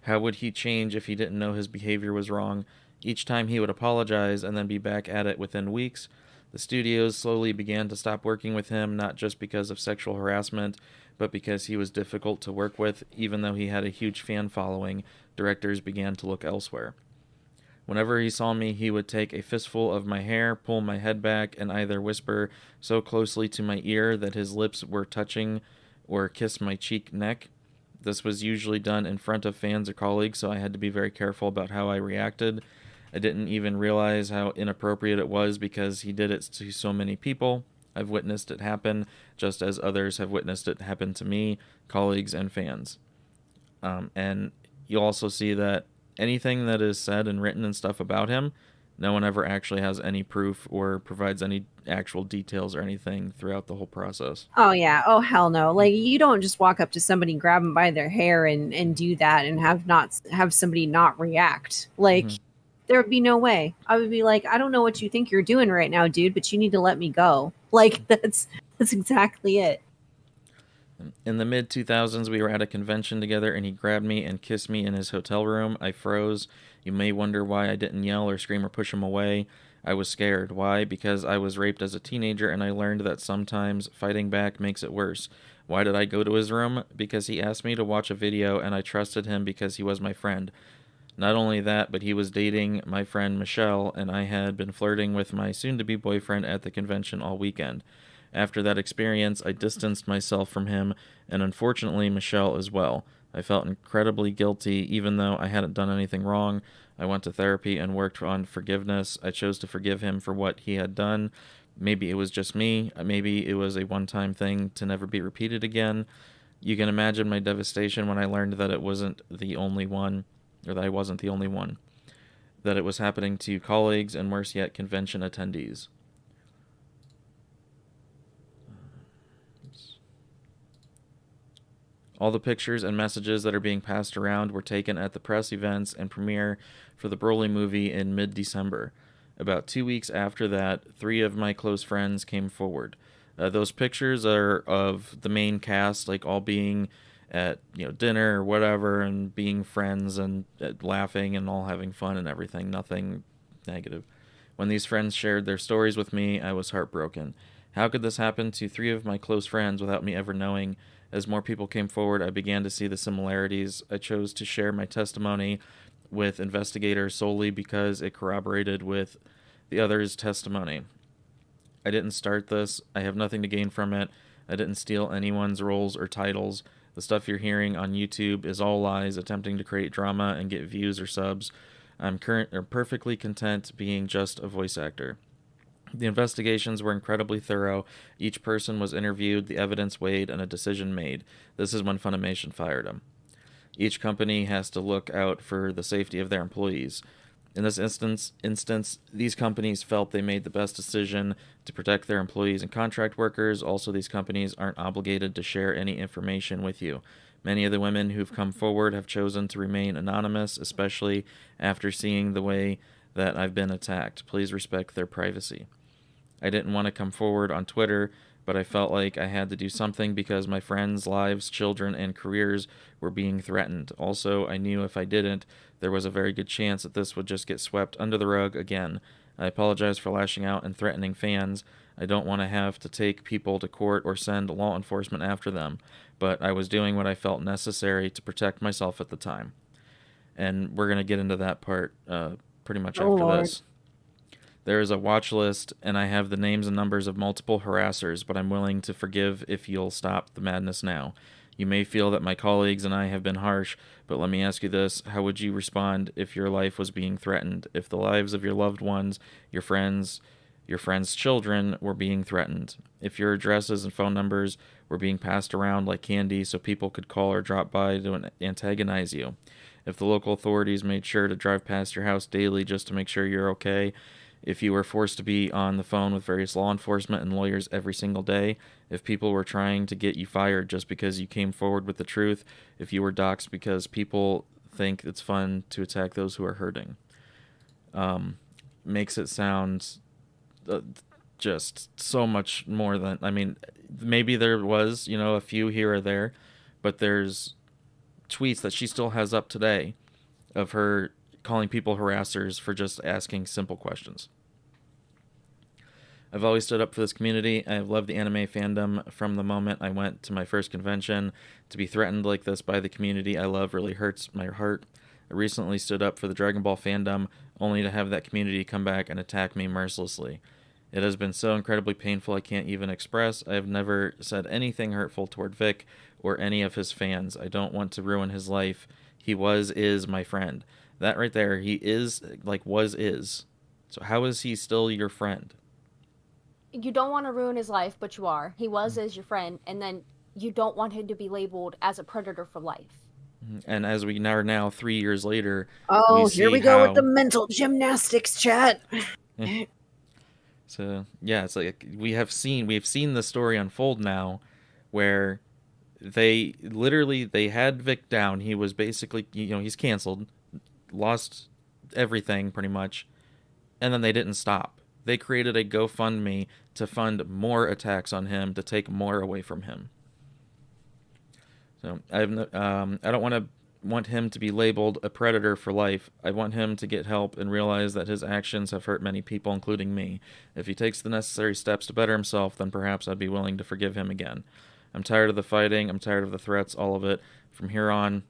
How would he change if he didn't know his behavior was wrong? Each time he would apologize and then be back at it within weeks. The studios slowly began to stop working with him, not just because of sexual harassment, but because he was difficult to work with. Even though he had a huge fan following, directors began to look elsewhere. Whenever he saw me, he would take a fistful of my hair, pull my head back, and either whisper so closely to my ear that his lips were touching or kiss my cheek neck. This was usually done in front of fans or colleagues, so I had to be very careful about how I reacted. I didn't even realize how inappropriate it was because he did it to so many people. I've witnessed it happen, just as others have witnessed it happen to me, colleagues, and fans. And you'll also see that anything that is said and written and stuff about him, no one ever actually has any proof or provides any actual details or anything throughout the whole process. Oh yeah. Oh hell no. Like you don't just walk up to somebody, grab them by their hair and do that and have somebody not react. Like there would be no way. I would be like, I don't know what you think you're doing right now, dude, but you need to let me go. Like that's exactly it. In the mid-2000s, we were at a convention together, and he grabbed me and kissed me in his hotel room. I froze. You may wonder why I didn't yell or scream or push him away. I was scared. Why? Because I was raped as a teenager, and I learned that sometimes fighting back makes it worse. Why did I go to his room? Because he asked me to watch a video, and I trusted him because he was my friend. Not only that, but he was dating my friend Michelle, and I had been flirting with my soon-to-be boyfriend at the convention all weekend. After that experience, I distanced myself from him, and unfortunately Michelle as well. I felt incredibly guilty, even though I hadn't done anything wrong. I went to therapy and worked on forgiveness. I chose to forgive him for what he had done. Maybe it was just me. Maybe it was a one-time thing to never be repeated again. You can imagine my devastation when I learned that it wasn't the only one, or that I wasn't the only one. That it was happening to colleagues and worse yet, convention attendees. All the pictures and messages that are being passed around were taken at the press events and premiere for the Broly movie in mid-December. About 2 weeks after that, 3 of my close friends came forward. Those pictures are of the main cast, like all being at dinner or whatever, and being friends and laughing and all having fun and everything. Nothing negative. When these friends shared their stories with me, I was heartbroken. How could this happen to 3 of my close friends without me ever knowing? As more people came forward, I began to see the similarities. I chose to share my testimony with investigators solely because it corroborated with the others' testimony. I didn't start this. I have nothing to gain from it. I didn't steal anyone's roles or titles. The stuff you're hearing on YouTube is all lies, attempting to create drama and get views or subs. I'm perfectly content being just a voice actor. The investigations were incredibly thorough. Each person was interviewed, the evidence weighed, and a decision made. This is when Funimation fired him. Each company has to look out for the safety of their employees. In this instance, these companies felt they made the best decision to protect their employees and contract workers. Also, these companies aren't obligated to share any information with you. Many of the women who've come forward have chosen to remain anonymous, especially after seeing the way that I've been attacked. Please respect their privacy. I didn't want to come forward on Twitter, but I felt like I had to do something because my friends' lives, children, and careers were being threatened. Also, I knew if I didn't, there was a very good chance that this would just get swept under the rug again. I apologize for lashing out and threatening fans. I don't want to have to take people to court or send law enforcement after them, but I was doing what I felt necessary to protect myself at the time. And we're going to get into that part pretty much after Lord. this. There is a watch list, and I have the names and numbers of multiple harassers, but I'm willing to forgive if you'll stop the madness now. You may feel that my colleagues and I have been harsh, but let me ask you this. How would you respond if your life was being threatened? If the lives of your loved ones, your friends' children were being threatened? If your addresses and phone numbers were being passed around like candy so people could call or drop by to antagonize you? If the local authorities made sure to drive past your house daily just to make sure you're okay? If you were forced to be on the phone with various law enforcement and lawyers every single day, if people were trying to get you fired just because you came forward with the truth, if you were doxxed because people think it's fun to attack those who are hurting. Makes it sound just so much more than, I mean, maybe there was, a few here or there, but there's tweets that she still has up today of her calling people harassers for just asking simple questions. I've always stood up for this community. I've loved the anime fandom from the moment I went to my first convention. To be threatened like this by the community I love really hurts my heart. I recently stood up for the Dragon Ball fandom, only to have that community come back and attack me mercilessly. It has been so incredibly painful I can't even express. I have never said anything hurtful toward Vic or any of his fans. I don't want to ruin his life. He is my friend. That right there, he is, is. So how is he still your friend? You don't want to ruin his life, but you are. He is your friend, and then you don't want him to be labeled as a predator for life. And as we are now 3 years later, here we go with the mental gymnastics chat. So yeah, it's like we've seen the story unfold now, where they had Vic down. He was basically, he's canceled, lost everything pretty much, and then they didn't stop. They created a GoFundMe to fund more attacks on him, to take more away from him. So I don't want him to be labeled a predator for life. I want him to get help and realize that his actions have hurt many people, including me. If he takes the necessary steps to better himself, then perhaps I'd be willing to forgive him again. I'm tired of the fighting. I'm tired of the threats, all of it. From here on,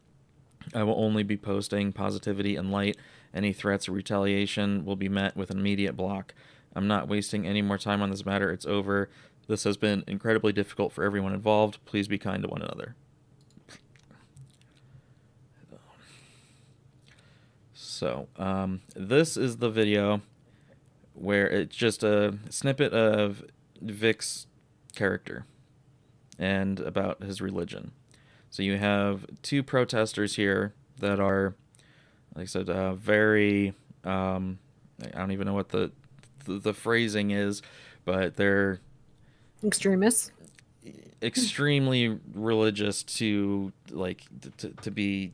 I will only be posting positivity and light. Any threats or retaliation will be met with an immediate block. I'm not wasting any more time on this matter. It's over. This has been incredibly difficult for everyone involved. Please be kind to one another. So, this is the video where it's just a snippet of Vic's character and about his religion. So you have two protesters here that are, like I said, very, I don't even know what the phrasing is, but they're extremists, extremely religious to be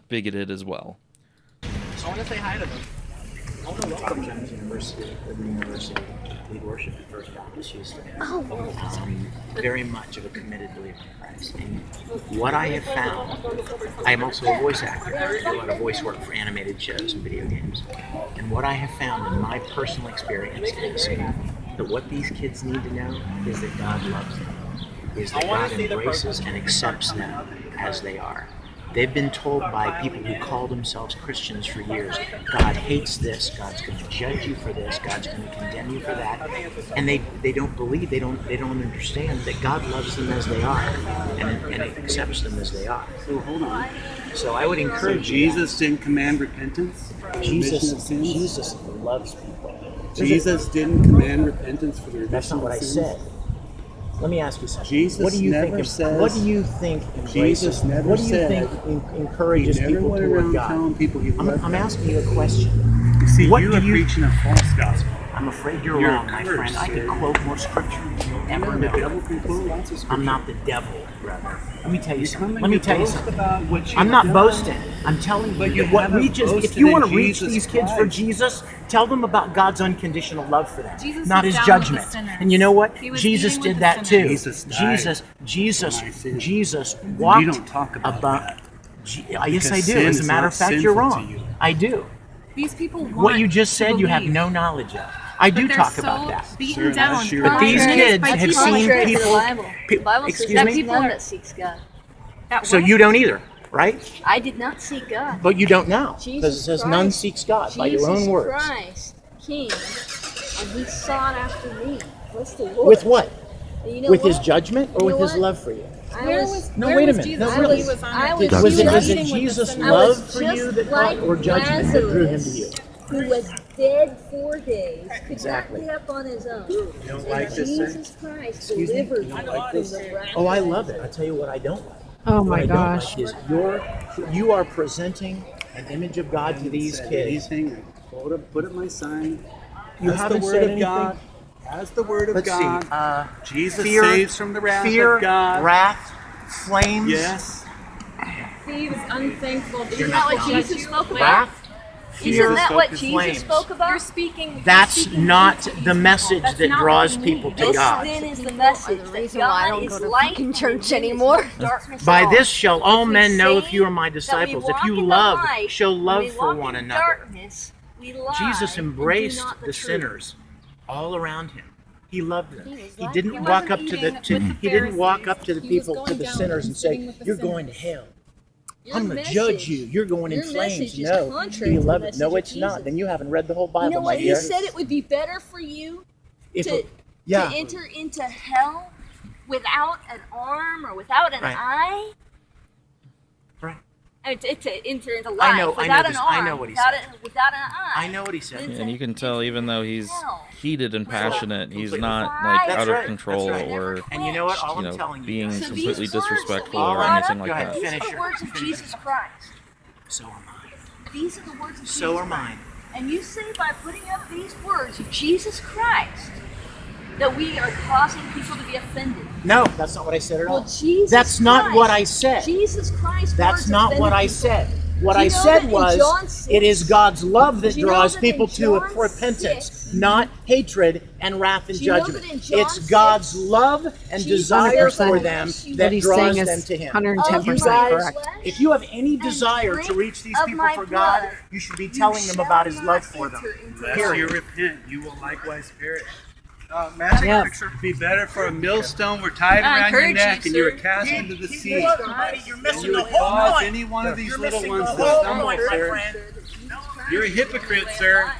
bigoted as well. I want to say hi to them. I want to welcome them to the university. Lead worship at First Baptist Houston. Very much of a committed believer in Christ. And what I have found, I am also a voice actor. I do a lot of voice work for animated shows and video games. And what I have found in my personal experience is that what these kids need to know is that God loves them, is that God embraces and accepts them as they are. They've been told by people who call themselves Christians for years, God hates this, God's going to judge you for this, God's going to condemn you for that. And they don't believe, they don't understand that God loves them as they are and accepts them as they are. So hold on. So I would encourage Jesus didn't command repentance? Jesus loves people. Jesus didn't command repentance for the remission of sins? That's not what I said. Let me ask you something. Jesus what do you never think? says. What do you think embraces? Jesus never what do you said. think encourages He never people went toward around God? telling people he loved I'm them. asking you a question. You see, What you do are preaching a false gospel. I'm afraid you're You're wrong, my cursed, friend. I could sir. quote more scripture than you'll ever The know. devil can quote lots of scripture. I'm not the devil, brother. Let me tell you You something. come and Let me you tell you boast something. about what you've I'm not done. boasting. I'm telling But you you what haven't reaches. If boasted you in want to reach Jesus these kids for Christ. Jesus, tell them about God's unconditional love for them, Jesus not was His down with the judgment. sinners. And you know what? He was Jesus eating did with that the too. sinners. Jesus died for my sins. Jesus You walked don't talk about that. Yes, I Because do. sin As a is matter not of fact, you're sinful to wrong. you. I do. These people want What you just to said, you have believe, no knowledge of. I but do they're talk so about that. beaten Sure, down. that's your- But these by kids have people seen that- people. The Bible says Excuse that me? none that seeks God. that So what? you don't either, right? I did not seek God. But you don't now, because it Jesus says none Christ- seeks God by your own Jesus words. Christ came and he sought after me. What's the Lord? With what? And you know With what? His judgment or You know with His what? love for you? Where was No, where wait a was minute. Jesus No, when really. he was on I earth? was He Was it was eating eating with the Jesus' sinners. love for just you that like or judgment that drew Him to you? who was dead 4 days, could Exactly. not get up on his own. You don't like And this, sir? Jesus Christ Excuse me? delivered You me don't like from this? the wrath. Oh, I love it. I tell you what I don't like. Oh What my I gosh. don't like is you are presenting an image of God to these Said kids. anything, put up my sign. You As haven't the word said of anything. God. As the word of Let's God. see. Jesus Fear, saves from the wrath fear, of God. wrath, flames. Yes. Thieves, unthankful. You're Isn't not that what wrong. Jesus spoke about? Wrath, fear, Isn't that what focus, Jesus flames. spoke about? You're speaking. That's you're speaking not into these the message people. That's that not draws what you people need. to This God. then is the message the that reason why I God don't is go to light fucking and church there is anymore. no darkness By at all. this shall all If we men know if say you are my that we disciples, if walk you in the love, light, show when love we for walk one in another. darkness, we lie Jesus and do embraced not the truth. sinners all around Him. He loved them. He was He like didn't them. walk He up to wasn't the eating with the he didn't walk up to the Pharisees. He was people, to going the down sinners, and and say, sitting with the "You're sinners." going to hell. Your I'm going to message- judge you. You're going in your flames." message is No, contrary he to the loved it. message No, of it's not. Jesus. Then you haven't read the whole Bible, You know my what? dear. He said it would be better for you If to, yeah, to enter into hell without an arm or without an Right. eye. Right. To enter into life I know without an this. arm, I know what he without, said. without an eye. I know what he said. And you can tell, even though he's Hell. heated and passionate, he's not Right. like That's out right. of control That's right. or And you know what? All you I'm know telling you being guys. So completely these words that disrespectful we or brought anything up, Go like ahead, that. These finish are the your- words of finish Jesus Christ. So am I. These are the words of So Jesus are Christ. mine. And you say by putting up these words of Jesus Christ that we are causing people to be offended. No, that's not what I said at all. Well, Jesus That's not Christ, what I said. Jesus Christ. That's not what I said. What Do you I know said that in was, John 6 it is God's love that Do you know draws that in people to John repentance, 6 not hatred and wrath and Do you know judgment. that in John It's 6 God's love and Jesus desire said, for "I them wish you that What he's draws saying them is to Him. 110% You guys, correct. if you have any and desire to drink reach these of people my for God, blood, you should be you telling them shall about His not love for them. enter into Unless Period. you repent, you will likewise perish. Magic Yeah. picture would be better for a millstone were tied I around your encourage neck you, and you were sir. cast into the sea. You're And missing you the would whole cause point. any one of these You're little missing ones the to whole stumble, point, my sir. friend. You're a hypocrite, sir.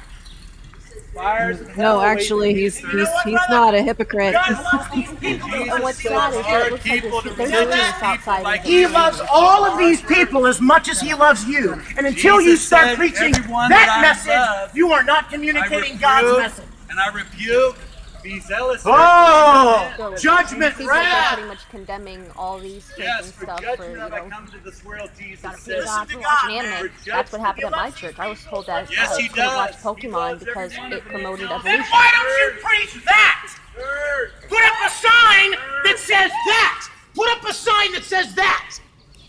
Fires of hell No, await actually, you, he's sir. he's not a hypocrite. God loves these people. And what's Jesus sad is sends it hard looks like people they're to doing religious this people outside like of He you. loves all of these people as much as He loves you. And until you Jesus start said, preaching "Everyone that that I message, love, you are not I communicating God's rebuke message. and I rebuke. Be zealous. Oh, So judgment, people are wrath. pretty much condemning all these kids Yes, and for stuff for, judgment you have I know, come to this world, Jesus gotta says. fear God for to watching God, anime. man. That's what happened He at my loves church. I was told that Yes, I he couldn't watch does. He Pokemon loves because every one it of them. promoted Then evolution. why don't you preach that? Sir, Put up a sign that says that. Put up a sign that says that.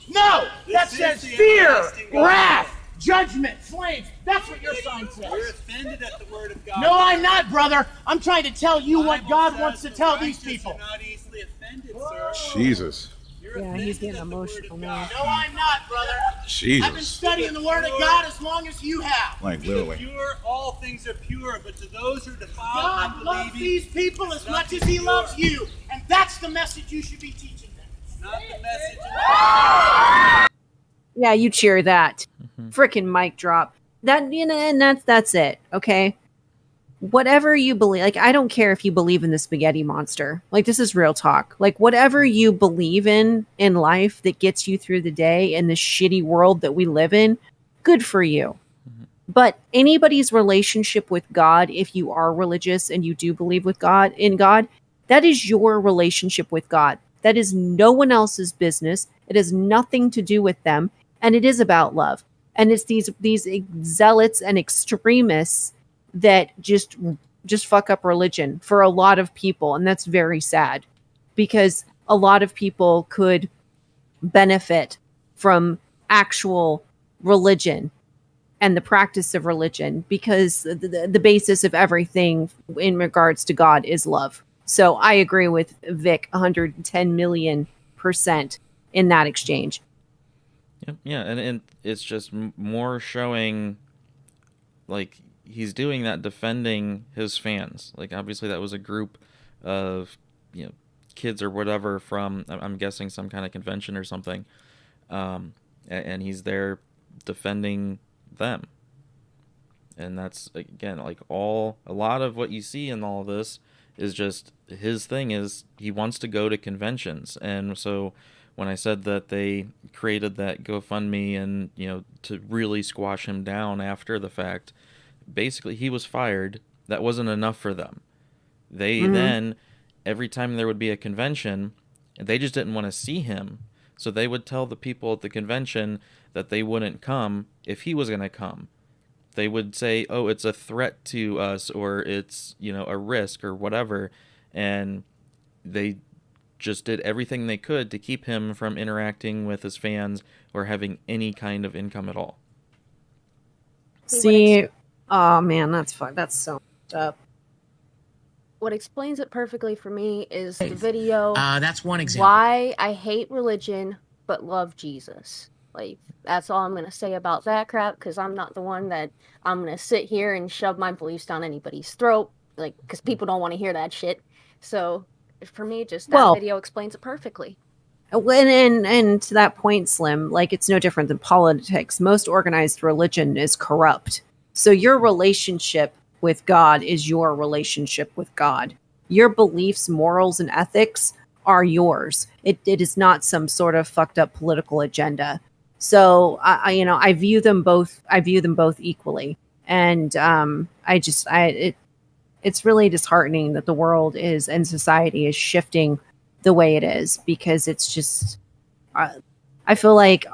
No, that This is says the fear, everlasting gospel. wrath, judgment, flames. That's what your sign You're says. offended at the word of God. No, I'm not, brother. I'm trying to tell you what Bible God says wants to the tell these righteous people. are not easily offended, sir. Jesus. You're Yeah, offended he's getting at the word of emotional God. now. No, I'm not, brother. I've been Jesus. studying the Word of God as long as you have. Like To the literally. pure, all things are pure, but to those who are defiled God and loves unbelieving, these people as much as He loves you, and that's the message you should be teaching them. not the message. Yeah, you cheer that. Frickin' mic drop. That, you know, and that's it. Okay. Whatever you believe, like, I don't care if you believe in the spaghetti monster. Like, this is real talk. Like, whatever you believe in life that gets you through the day in the shitty world that we live in, good for you. But anybody's relationship with God, if you are religious and you do believe with God, in God, that is your relationship with God. That is no one else's business. It has nothing to do with them, and it is about love. And it's these zealots and extremists that just fuck up religion for a lot of people, and that's very sad because a lot of people could benefit from actual religion and the practice of religion, because the basis of everything in regards to God is love. So I agree with Vic 110 million% in that exchange. Yeah, and it's just more showing, like, he's doing that defending his fans. Like, obviously that was a group of, you know, kids or whatever from, I'm guessing, some kind of convention or something, and he's there defending them. And that's, again, like, a lot of what you see in all of this is just, his thing is he wants to go to conventions. And so when I said that they created that GoFundMe and, you know, to really squash him down after the fact, basically he was fired. That wasn't enough for them. They then, every time there would be a convention, they just didn't want to see him. So they would tell the people at the convention that they wouldn't come if he was going to come. They would say, oh, it's a threat to us, or it's, you know, a risk or whatever. And they just did everything they could to keep him from interacting with his fans or having any kind of income at all. See, oh man, that's fun. That's so messed up. What explains it perfectly for me is the video That's one example. Why I Hate Religion But Love Jesus. Like, that's all I'm going to say about that crap, because I'm not the one that I'm going to sit here and shove my beliefs down anybody's throat. like, because people don't want to hear that shit. So for me, just that Well- video explains it perfectly. And to that point, Slim, like it's no different than politics. Most organized religion is corrupt. So your relationship with God is your relationship with God. Your beliefs, morals, and ethics are yours. It is not some sort of fucked up political agenda. So I view them both. I view them both equally. And it's really disheartening that the world is and society is shifting the way it is, because it's just I feel like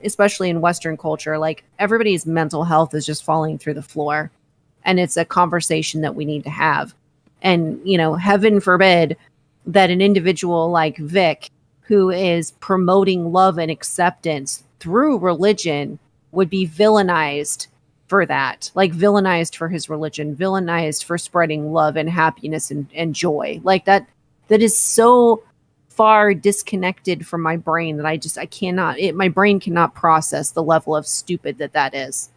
especially in Western culture, like everybody's mental health is just falling through the floor, and it's a conversation that we need to have. And heaven forbid that an individual like Vic, who is promoting love and acceptance through religion, would be villainized for that, like villainized for his religion, villainized for spreading love and happiness and joy. Like that is so far disconnected from my brain that I cannot, my brain cannot process the level of stupid that is.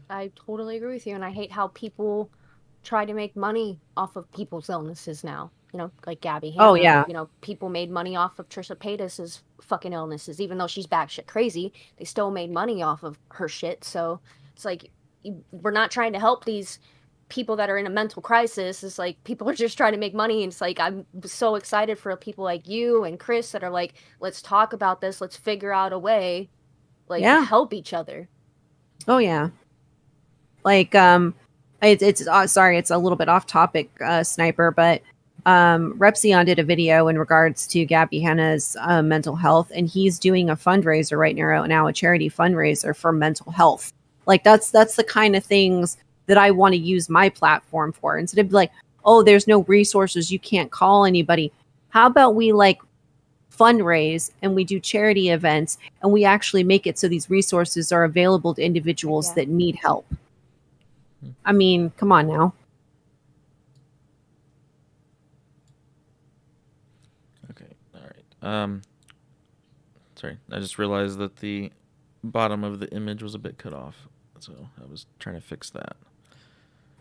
I totally agree with you, and I hate how people try to make money off of people's illnesses now. Like Gabby Hanna. Oh, yeah. People made money off of Trisha Paytas's fucking illnesses, even though she's batshit crazy. They still made money off of her shit. So it's like, we're not trying to help these people that are in a mental crisis. It's like people are just trying to make money, and it's like I'm so excited for people like you and Chris that are like, let's talk about this, let's figure out a way, like, to help each other. Oh yeah. Like it's sorry, it's a little bit off topic, Sniper, but Repsion did a video in regards to Gabby Hanna's mental health, and he's doing a fundraiser right now, a charity fundraiser for mental health. Like that's the kind of things that I want to use my platform for. Instead of like, oh, there's no resources, you can't call anybody. How about we like fundraise and we do charity events and we actually make it so these resources are available to individuals that need help? I mean, come on now. Okay, all right. Sorry, I just realized that the bottom of the image was a bit cut off, so I was trying to fix that.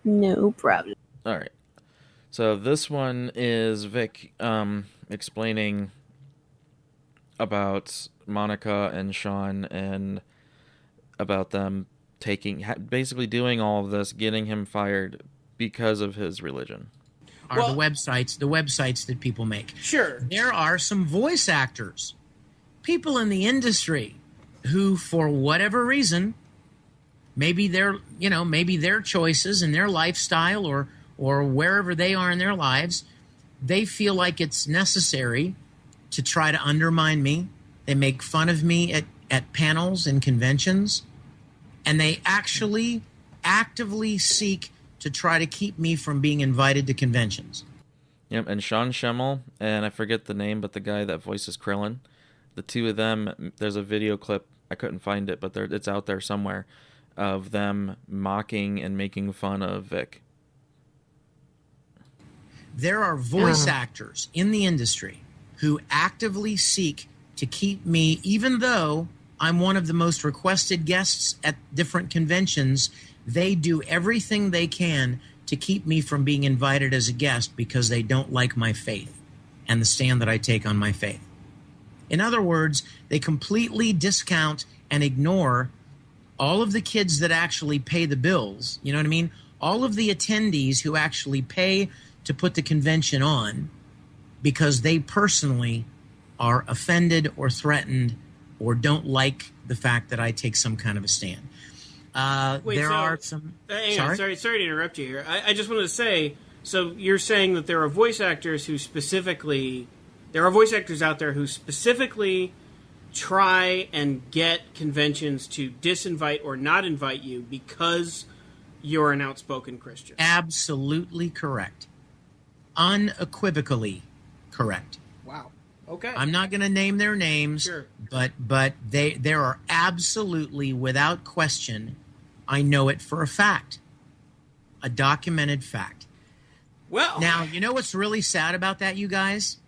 No problem. All right. So this one is Vic explaining about Monica and Sean and about them basically doing all of this, getting him fired because of his religion. Are the websites that people make. Sure. There are some voice actors, people in the industry who, for whatever reason, maybe their choices and their lifestyle or wherever they are in their lives, they feel like it's necessary to try to undermine me. They make fun of me at panels and conventions, and they actually actively seek to try to keep me from being invited to conventions. Yep, and Sean Schemmel, and I forget the name, but the guy that voices Krillin, the two of them, there's a video clip, I couldn't find it, but it's out there somewhere, of them mocking and making fun of Vic. There are voice actors in the industry who actively seek to keep me, even though I'm one of the most requested guests at different conventions, they do everything they can to keep me from being invited as a guest because they don't like my faith and the stand that I take on my faith. In other words, they completely discount and ignore all of the kids that actually pay the bills. You know what I mean? All of the attendees who actually pay to put the convention on because they personally are offended or threatened or don't like the fact that I take some kind of a stand. Sorry to interrupt you here. I just wanted to say, so you're saying that there are voice actors out there who specifically try and get conventions to disinvite or not invite you because you're an outspoken Christian. Absolutely correct. Unequivocally correct. Wow. Okay. I'm not going to name their names, sure, but there are absolutely, without question, I know it for a fact, a documented fact. Well, now, you know what's really sad about that, you guys?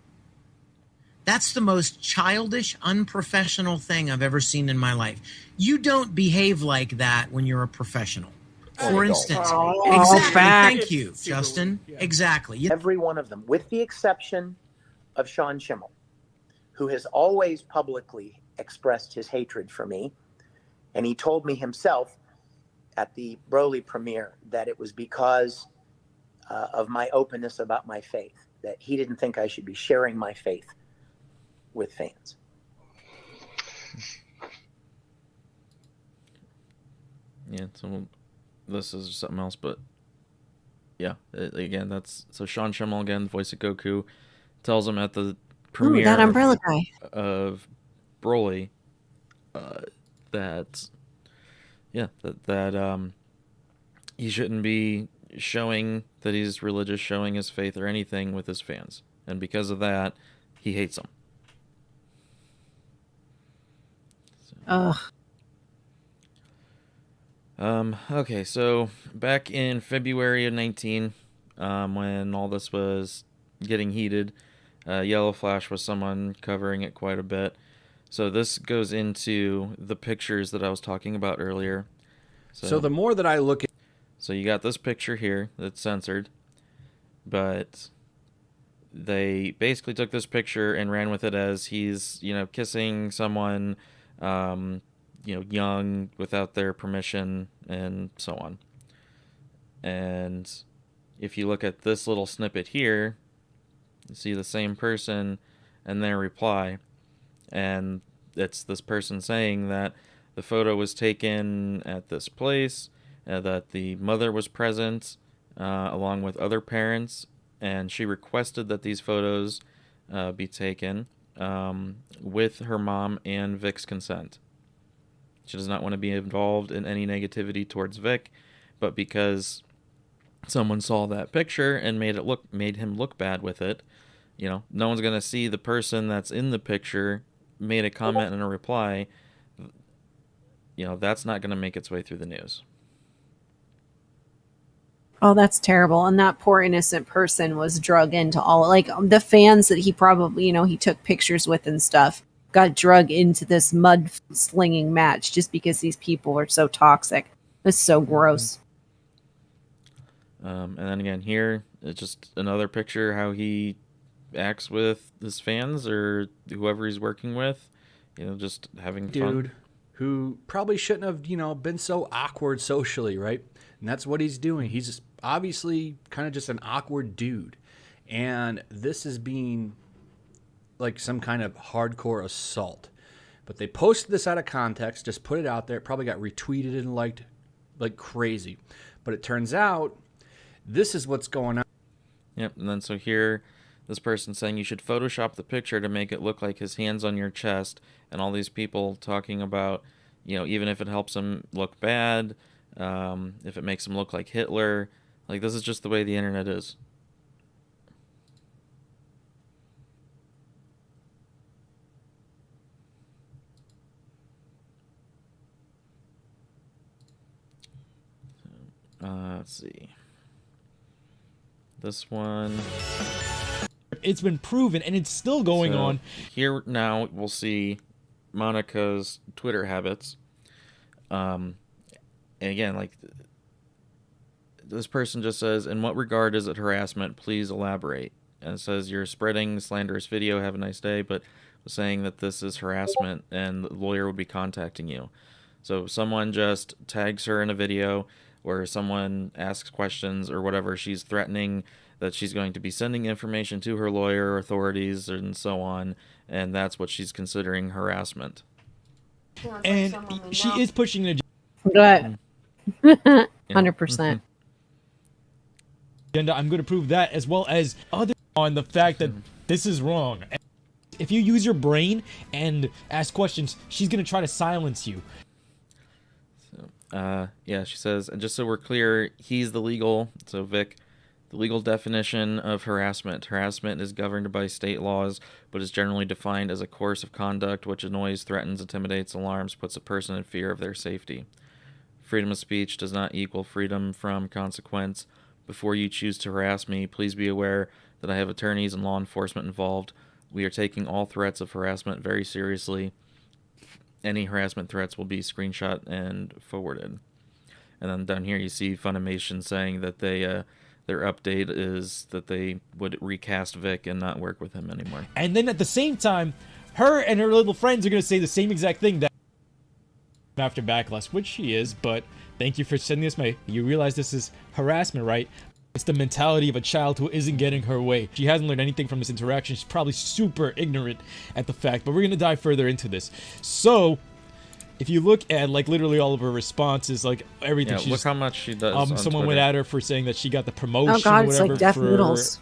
That's the most childish, unprofessional thing I've ever seen in my life. You don't behave like that when you're a professional. For adult. instance, Oh, exactly. back. Thank you, Super Justin. weird, yeah. Exactly. Every one of them, with the exception of Sean Schimmel, who has always publicly expressed his hatred for me. And he told me himself at the Broly premiere that it was because of my openness about my faith, that he didn't think I should be sharing my faith with fans. Yeah, so this is something else, but yeah, again, that's so Sean Schimmel again, voice of Goku, tells him at the Ooh, premiere that umbrella guy. of Broly that he shouldn't be showing that he's religious, showing his faith or anything with his fans, and because of that, he hates them. Ugh. Okay, so back in February of 19, when all this was getting heated, Yellow Flash was someone covering it quite a bit. So this goes into the pictures that I was talking about earlier. So the more that I look at... So you got this picture here that's censored, but they basically took this picture and ran with it as he's, kissing someone, young without their permission and so on. And if you look at this little snippet here, you see the same person and their reply. And it's this person saying that the photo was taken at this place, that the mother was present along with other parents, and she requested that these photos be taken with her mom and Vic's consent. She does not want to be involved in any negativity towards Vic, but because someone saw that picture and made him look bad with it, no one's going to see the person that's in the picture made a comment and a reply. That's not going to make its way through the news. Oh, that's terrible. And that poor innocent person was drug into all, like, the fans that he probably, he took pictures with and stuff, got drug into this mud slinging match just because these people are so toxic. It's so gross. And then again, here, it's just another picture how he acts with his fans or whoever he's working with, just having fun. Dude who probably shouldn't have, been so awkward socially, right? And that's what he's doing. He's obviously kind of just an awkward dude. And this is being like some kind of hardcore assault. But they posted this out of context, just put it out there. It probably got retweeted and liked like crazy. But it turns out this is what's going on. Yep, and then so here, this person saying you should Photoshop the picture to make it look like his hands on your chest, and all these people talking about, even if it helps him look bad, if it makes him look like Hitler, like this is just the way the internet is. Let's see. This one. It's been proven, and it's still going on. Here now we'll see Monica's Twitter habits. And again, like this person just says, "In what regard is it harassment? Please elaborate." And it says, "You're spreading slanderous video. Have a nice day." But was saying that this is harassment, and the lawyer would be contacting you. So someone just tags her in a video, where someone asks questions or whatever, she's threatening that she's going to be sending information to her lawyer or authorities and so on, and that's what she's considering harassment. And she is pushing the Good. 100%. agenda. I'm going to prove that, as well as other on the fact that this is wrong. If you use your brain and ask questions, she's going to try to silence you. Yeah, she says, and just so we're clear, he's the legal, so Vic, the legal definition of harassment. Harassment is governed by state laws, but is generally defined as a course of conduct which annoys, threatens, intimidates, alarms, puts a person in fear of their safety. Freedom of speech does not equal freedom from consequence. Before you choose to harass me, please be aware that I have attorneys and law enforcement involved. We are taking all threats of harassment very seriously. Any harassment threats will be screenshot and forwarded. And then down here you see Funimation saying that their update is that they would recast Vic and not work with him anymore. And then at the same time, her and her little friends are going to say the same exact thing that after Backlash, which she is, but thank you for sending this mail. You realize this is harassment, right? It's the mentality of a child who isn't getting her way. She hasn't learned anything from this interaction. She's probably super ignorant at the fact, but we're going to dive further into this. So, if you look at, like, literally all of her responses, like, everything Look how much she does on someone Twitter. went at her for saying that she got the promotion Oh God, or it's whatever like Deaf for Noodles.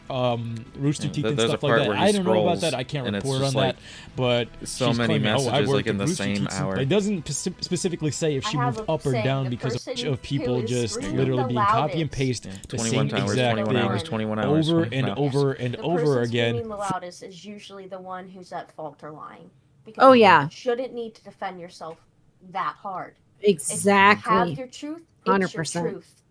Rooster Teeth and there's a stuff part like where that. he I don't know about scrolls, that. I can't and it's report just on like that. But so she's many claiming, I messages, worked like, in at the Rooster same Teeth. hour. It doesn't specifically say if she moved up or down because of people just literally being copy and paste the 21 same hours, exact 21 thing hours, 21 hours, over 21 and hours. over and The over person again. screaming the loudest is usually the one who's at fault or lying. Because Oh, yeah. you shouldn't need to defend yourself that hard. Exactly. If you have your truth, it's your 100%. truth.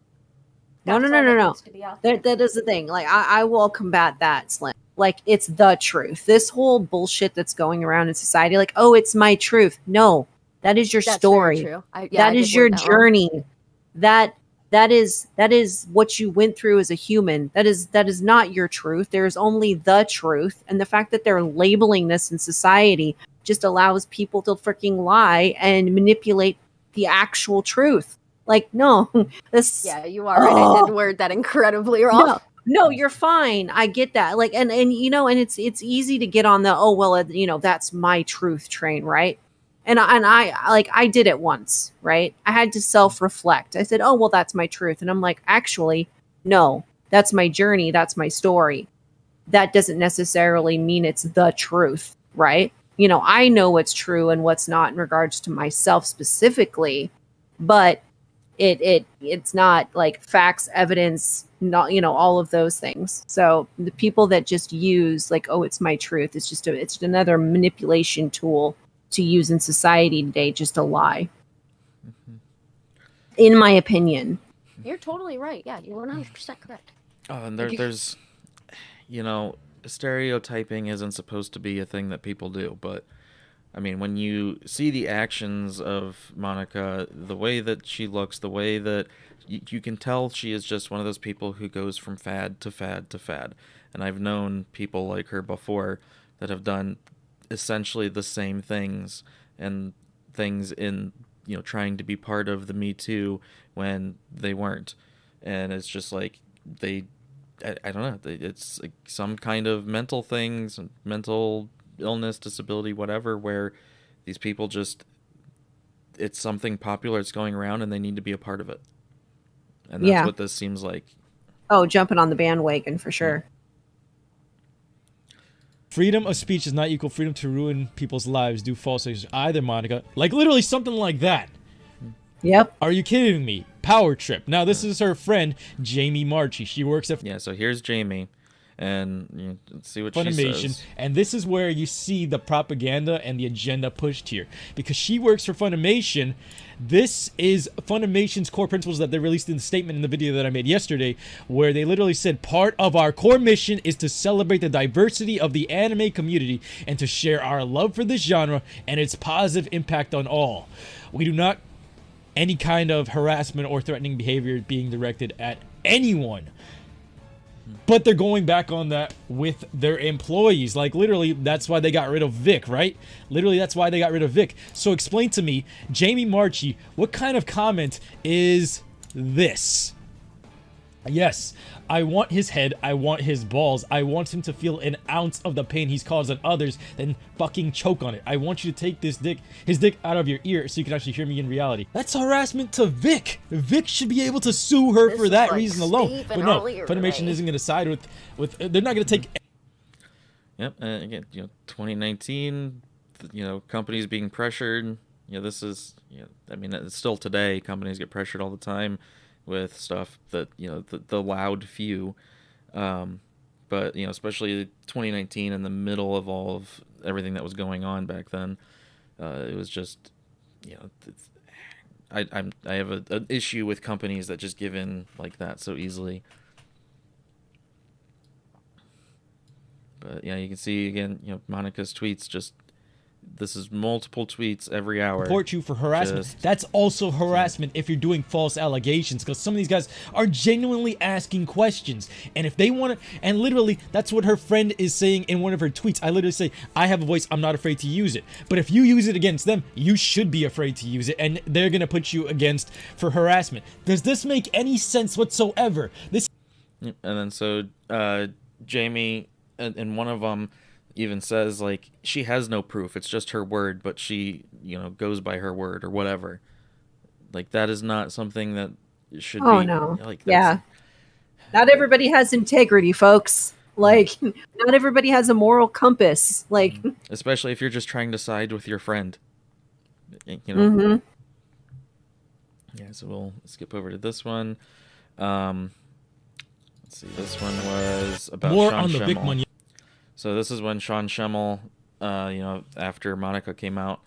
No, That's no, all no, that no, needs to be out there. That is the thing. Like, I will combat that, Slim. Like, it's the truth. This whole bullshit that's going around in society, like, oh, it's my truth. No, that is your That's story. very true. I That did is your word that wrong. journey. That is what you went through as a human. That is not your truth. There is only the truth. And the fact that they're labeling this in society just allows people to freaking lie and manipulate the actual truth. Like, no, this. Yeah, you are right. I did word that incredibly wrong. No, you're fine. I get that. Like, and you know, and it's easy to get on the, oh well, you know, that's my truth train, right? And I did it once, right? I had to self-reflect. I said, oh well, that's my truth, and I'm like, actually, no, that's my journey, that's my story. That doesn't necessarily mean it's the truth, right? You know, I know what's true and what's not in regards to myself specifically, but it's not like facts, evidence, not, you know, all of those things. So the people that just use like, oh, it's my truth, it's just another manipulation tool to use in society today, just a lie. In my opinion. You're totally right. Yeah, you're 100% correct. Oh, and there's, you know, stereotyping isn't supposed to be a thing that people do, but I mean, when you see the actions of Monica, the way that she looks, the way that you can tell she is just one of those people who goes from fad to fad to fad. And I've known people like her before that have done essentially the same things and things in, you know, trying to be part of the Me Too when they weren't. And it's just like I don't know, it's like some kind of mental things, mental illness, disability, whatever, where these people just, it's something popular, it's going around, and they need to be a part of it. And that's what this seems like. Oh, jumping on the bandwagon for sure. Freedom of speech is not equal freedom to ruin people's lives, do false accusations. Either, Monica. Like, literally something like that. Yep. Are you kidding me? Power trip. Now, this is her friend, Jamie Marchi. She works at... Yeah, so here's Jamie. And you know, let's see what she Funimation, says. and this is where you see the propaganda and the agenda pushed here. Because she works for Funimation, this is Funimation's core principles that they released in the statement in the video that I made yesterday, where they literally said, part of our core mission is to celebrate the diversity of the anime community and to share our love for this genre and its positive impact on all. We do not any kind of harassment or threatening behavior being directed at anyone. But they're going back on that with their employees. Like, literally, that's why they got rid of Vic, right? Literally, that's why they got rid of Vic. So explain to me, Jamie Marchi, what kind of comment is this? Yes, I want his head, I want his balls, I want him to feel an ounce of the pain he's caused on others, then fucking choke on it. I want you to take his dick out of your ear so you can actually hear me in reality. That's harassment to Vic. Vic should be able to sue her for that reason alone. But no, Funimation isn't going to side with they're not going to take... Yep, again, you know, 2019, you know, companies being pressured, you know, this is, you know, I mean, it's still today, companies get pressured all the time with stuff that, you know, the loud few, but, you know, especially 2019 in the middle of all of everything that was going on back then, it was just, you know, I have an issue with companies that just give in like that so easily. But yeah, you can see again, you know, Monica's tweets just This is multiple tweets every hour. Report you for harassment. That's also harassment if you're doing false allegations, because some of these guys are genuinely asking questions. And if they want to, and literally, that's what her friend is saying in one of her tweets. I literally say, I have a voice, I'm not afraid to use it. But if you use it against them, you should be afraid to use it, and they're going to put you against for harassment. Does this make any sense whatsoever? This. And then so Jamie, in one of them, even says like she has no proof, it's just her word, but she, you know, goes by her word or whatever. Like that is not something that should be. Oh no. Like yeah. Not everybody has integrity, folks. Like not everybody has a moral compass. Like especially if you're just trying to side with your friend. You know. Mm-hmm. Yeah, so we'll skip over to this one. Let's see, this one was about more Sean on the Schemmel. VIc Mignogna. So this is when Sean Schemmel, you know, after Monica came out,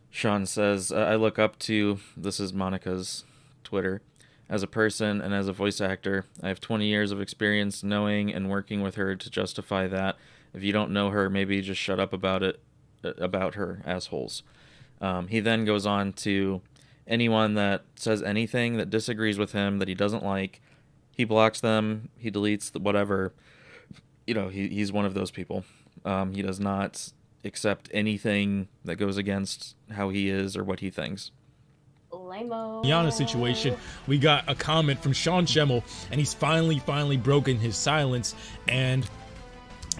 Sean says, I look up to, this is Monica's Twitter, as a person and as a voice actor. I have 20 years of experience knowing and working with her to justify that. If you don't know her, maybe just shut up about it, about her, assholes. He then goes on to anyone that says anything that disagrees with him, that he doesn't like, he blocks them, he deletes whatever. You know, he's one of those people. He does not accept anything that goes against how he is or what he thinks. Mignogna situation, we got a comment from Sean Schemmel, and he's finally broken his silence, and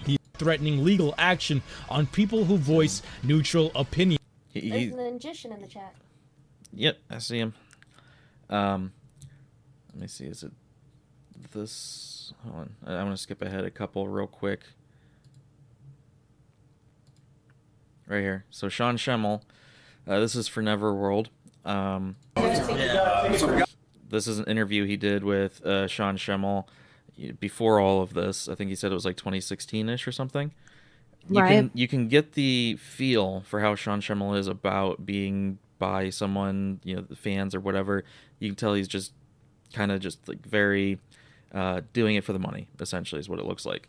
he's threatening legal action on people who voice neutral opinion. There's an magician in the chat. Yep, I see him. Let me see, is it this? Hold on, I'm going to skip ahead a couple real quick. Right here. So Sean Schemmel, this is for Neverworld. This is an interview he did with Sean Schemmel before all of this. I think he said it was like 2016-ish or something. You can get the feel for how Sean Schemmel is about being by someone, you know, the fans or whatever. You can tell he's just kind of just like very doing it for the money, essentially, is what it looks like.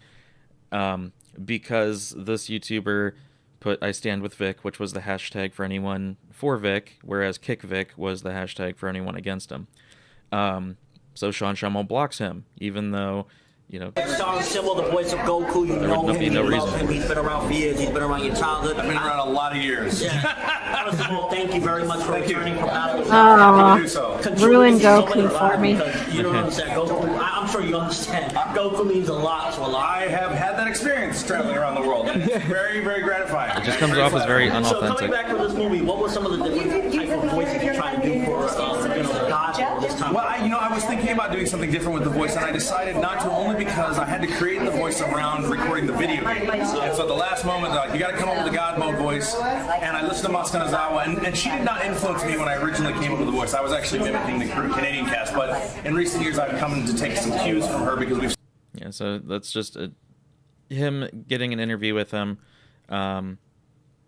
Because this YouTuber put I stand with Vic, which was the hashtag for anyone for Vic, whereas Kick Vic was the hashtag for anyone against him. So Sean Schemmel blocks him, even though, you know, Sean Schemmel, the voice of Goku, you know him, you love him, he's been around for years, he's been around your childhood. I've been around a lot of years. Yeah. First of all, thank you very much for returning from battle. Ruin Goku for me. You don't understand Goku. I'm sure you understand. Goku means a lot to a lot. I have had that experience traveling around the world. It's very, very gratifying. It just comes off as very unauthentic. So coming back to this movie, what were some of the different type of voices you tried to do for God this time? Well, I was thinking about doing something different with the voice, and I decided not to, only because I had to create the voice around recording the video. And so at the last moment, they're like, you got to come up with a God mode voice. And I listened to Maskanazawa, and she did not influence me when I originally came up with the voice. I was actually mimicking the Canadian cast, but in recent years, I've come to take some cues from her because we've. Yeah, so that's just him getting an interview with him, and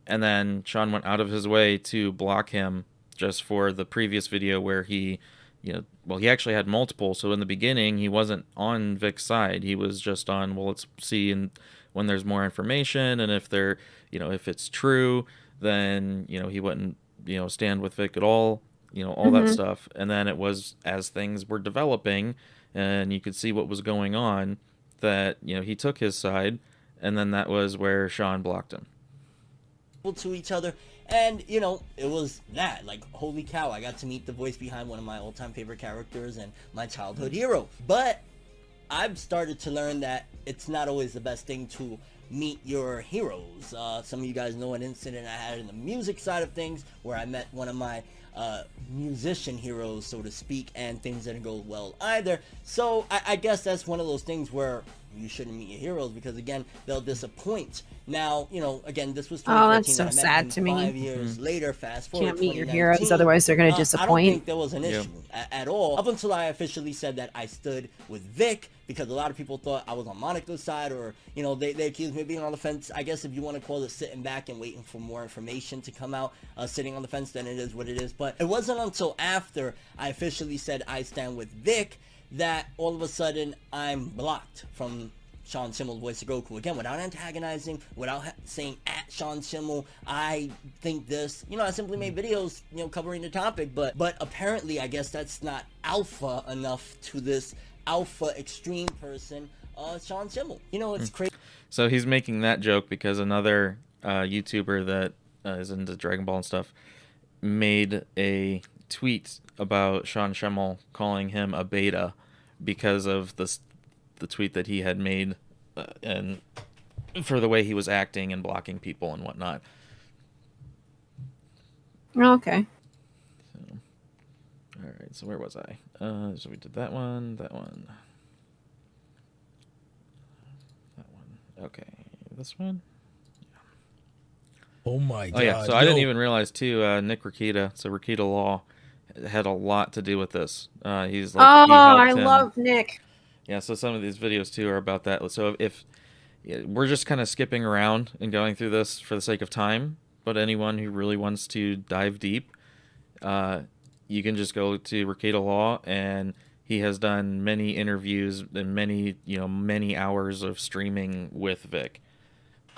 then Sean went out of his way to block him just for the previous video where he, you know, well, he actually had multiple. So in the beginning, he wasn't on Vic's side. He was just on, well, let's see, and when there's more information, and if they're, you know, if it's true, then, you know, he wouldn't, you know, stand with Vic at all, you know, all that stuff. And then it was as things were developing and you could see what was going on that, you know, he took his side, and then that was where Sean blocked him. To each other, and you know, it was that, like, holy cow, I got to meet the voice behind one of my all-time favorite characters and my childhood hero. But I've started to learn that it's not always the best thing to meet your heroes. Some of you guys know an incident I had in the music side of things where I met one of my musician heroes, so to speak, and things didn't go well either. So I guess that's one of those things where you shouldn't meet your heroes, because again, they'll disappoint. Now, you know, again, this was 2014. Oh, that's so sad to me. 5 years later, fast forward, can't meet your heroes, otherwise they're going to disappoint. I don't think there was an issue at all, up until I officially said that I stood with Vic, because a lot of people thought I was on Monica's side, or, you know, they accused me of being on the fence. I guess if you want to call it sitting back and waiting for more information to come out, sitting on the fence, then it is what it is. But it wasn't until after I officially said I stand with Vic that all of a sudden I'm blocked from Sean Schimmel's voice of Goku. Again, without antagonizing, without saying at Sean Schimmel, I think this. You know, I simply made videos, you know, covering the topic, but apparently, I guess that's not alpha enough to this alpha extreme person, Sean Schimmel. You know, it's crazy. So he's making that joke because another YouTuber that is into Dragon Ball and stuff made a tweet about Sean Schimmel calling him a beta because of the tweet that he had made and for the way he was acting and blocking people and whatnot. Okay. So, all right. So where was I? So we did that one. Okay, this one. Oh my god. Oh yeah, so I didn't even realize too. Nick Rikita, so Rikita Law, had a lot to do with this. He's like, I love Nick. Yeah, so some of these videos too are about that. So if we're just kind of skipping around and going through this for the sake of time, but anyone who really wants to dive deep, you can just go to Rikita Law, and he has done many interviews and many hours of streaming with Vic.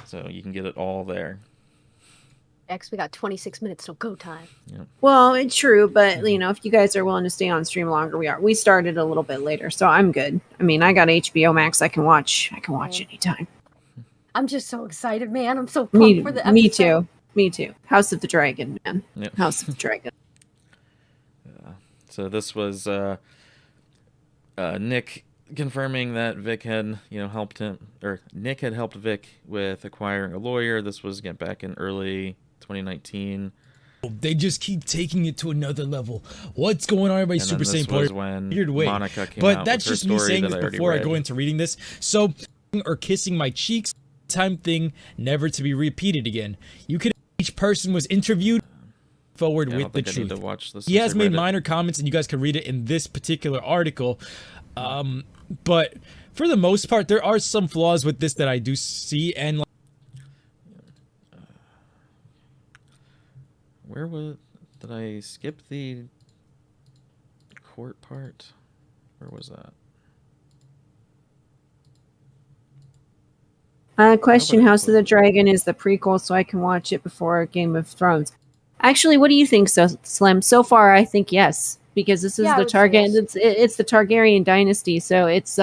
So you can get it all there. X, we got 26 minutes till go time. Yeah. Well, it's true, but if you guys are willing to stay on stream longer, we are. We started a little bit later, so I'm good. I mean, I got HBO Max. I can watch anytime. I'm just so excited, man. I'm so pumped for the episode. Me too. House of the Dragon, man. Yep. House of the Dragon. So this was Nick confirming that Vic had helped him, or Nick had helped Vic with acquiring a lawyer. This was back in early 2019. They just keep taking it to another level. What's going on, everybody? Super Saiyan Party. Weird way. Monica came but out that's with her just me story saying that this I already before I read. go into reading this. So, or kissing my cheeks, time thing, never to be repeated again. You could. Each person was interviewed forward with the truth. He has made minor comments, and you guys can read it in this particular article. But for the most part, there are some flaws with this that I do see, and did I skip the court part? Where was that? Question: House of the Dragon is the prequel, so I can watch it before Game of Thrones. Actually, what do you think, Slim? So far, I think yes, because this is the Targaryen. It's the Targaryen dynasty, so it's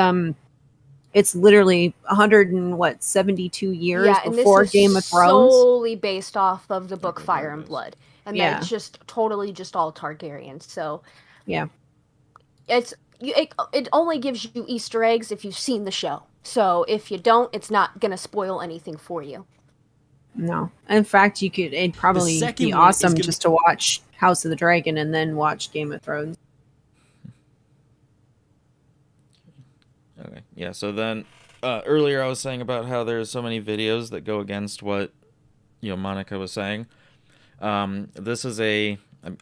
literally 172 years before Game of Thrones. Solely based off of the book Fire and Blood, and then it's just totally just all Targaryens. So yeah, it only gives you Easter eggs if you've seen the show. So if you don't, it's not gonna spoil anything for you. No, in fact, it'd probably be awesome just to watch House of the Dragon and then watch Game of Thrones. Okay, yeah. So then earlier I was saying about how there's so many videos that go against what Monica was saying. This is I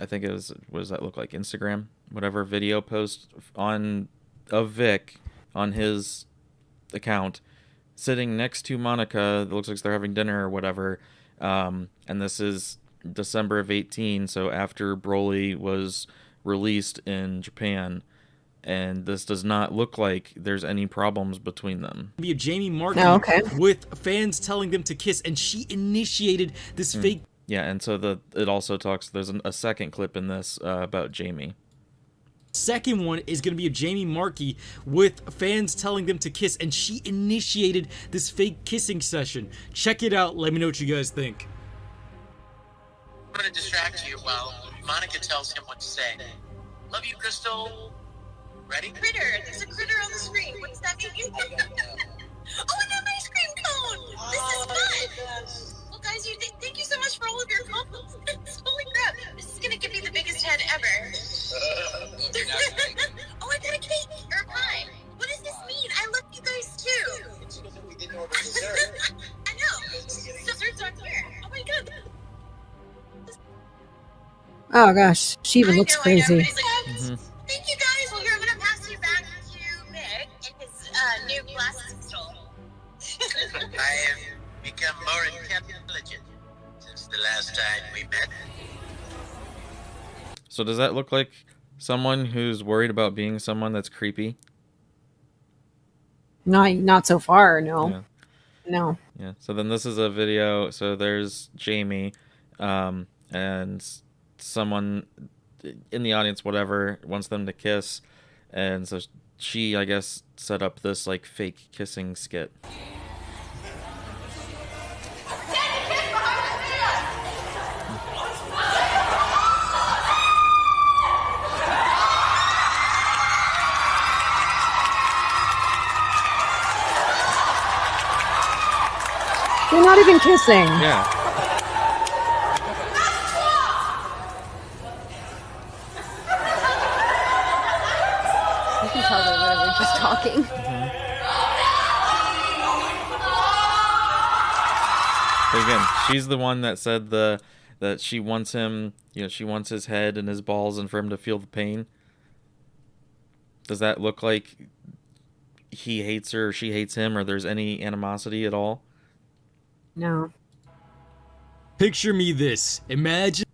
think it was, what does that look like? Instagram, whatever, video post of Vic on his account, sitting next to Monica. It looks like they're having dinner or whatever. And this is December of 2018, so after Broly was released in Japan. And this does not look like there's any problems between them. Be a Jamie Markey with fans telling them to kiss, and she initiated this fake. Yeah, and so it also talks. There's a second clip in this about Jamie. Second one is going to be a Jamie Markey with fans telling them to kiss, and she initiated this fake kissing session. Check it out. Let me know what you guys think. I'm going to distract you while Monica tells him what to say. Love you, Crystal. Ready? Critter. There's a critter on the screen. What does that mean? Oh, I got an ice cream cone. This is fun. Well, guys, thank you so much for all of your compliments. Holy crap. This is going to give me the biggest head ever. Oh, I got a cake or a pie. What does this mean? I love you guys too. We didn't order dessert. I know. Dessert's on here. Oh my god. Oh gosh, she even looks crazy. Thank you guys. Well, here, I'm gonna pass you back to Mick and his new glasses install. I have become more intelligent since the last time we met. So does that look like someone who's worried about being someone that's creepy? Not so far, no. Yeah. No. Yeah. So then this is a video. So there's Jamie, and someone in the audience, whatever, wants them to kiss, and so she, I guess, set up this like fake kissing skit. They're not even kissing. Yeah. You can tell they're literally just talking. But again, she's the one that said that she wants him, she wants his head and his balls and for him to feel the pain. Does that look like he hates her or she hates him, or there's any animosity at all? No. Picture me this. Imagine.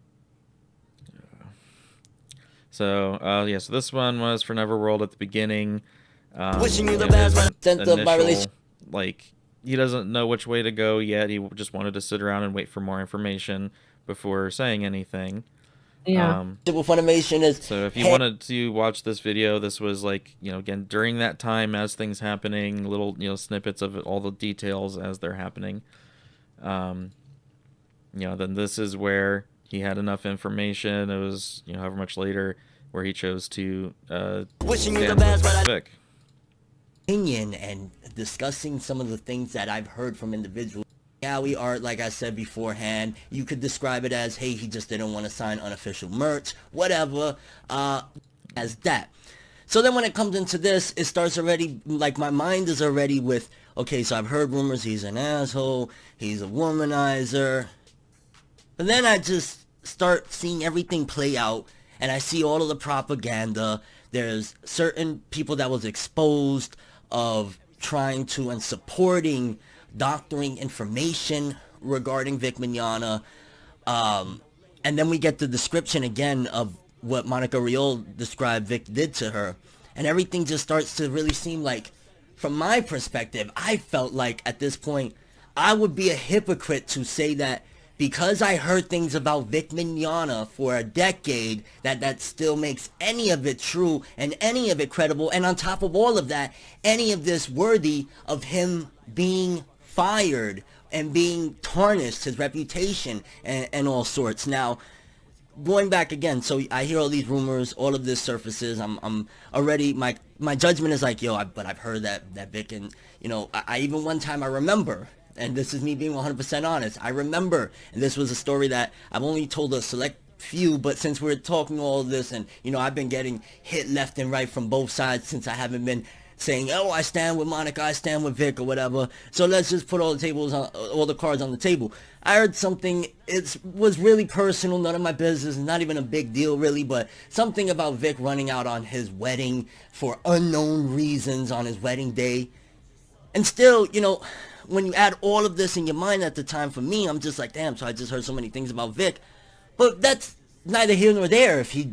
So, so this one was for Neverworld at the beginning. Wishing you the best, his sense of my relation. Like, he doesn't know which way to go yet. He just wanted to sit around and wait for more information before saying anything. Yeah. Funimation is. So if you wanted to watch this video, this was like, again, during that time as things happening, little, snippets of all the details as they're happening. Then this is where he had enough information. It was, however much later, where he chose to Wishing you the stand best, with but Vic. Opinion and discussing some of the things that I've heard from individuals. Yaoi art, like I said beforehand, you could describe it as, hey, he just didn't want to sign unofficial merch, whatever, as that. So then when it comes into this, it starts already, like my mind is already with, okay, so I've heard rumors he's an asshole, he's a womanizer. But then I just start seeing everything play out, and I see all of the propaganda. There's certain people that was exposed of trying to and supporting doctoring information regarding VIc Mignogna. And then we get the description again of what Monica Riol described Vic did to her. And everything just starts to really seem like, from my perspective, I felt like at this point, I would be a hypocrite to say that because I heard things about VIc Mignogna for a decade, that still makes any of it true and any of it credible. And on top of all of that, any of this worthy of him being fired and being tarnished, his reputation and all sorts. Now, going back again, so I hear all these rumors, all of this surfaces. I'm already, my judgment is like, but I've heard that Vic, and I even one time I remember, and this is me being 100% honest, I remember, and this was a story that I've only told a select few, but since we're talking all this, and I've been getting hit left and right from both sides since I haven't been saying, oh, I stand with Monica, I stand with Vic, or whatever. So let's just put all the cards on the table. I heard something, it was really personal, none of my business, not even a big deal really, but something about Vic running out on his wedding for unknown reasons on his wedding day. And still, when you add all of this in your mind at the time, for me, I'm just like, damn, so I just heard so many things about Vic. But that's neither here nor there if he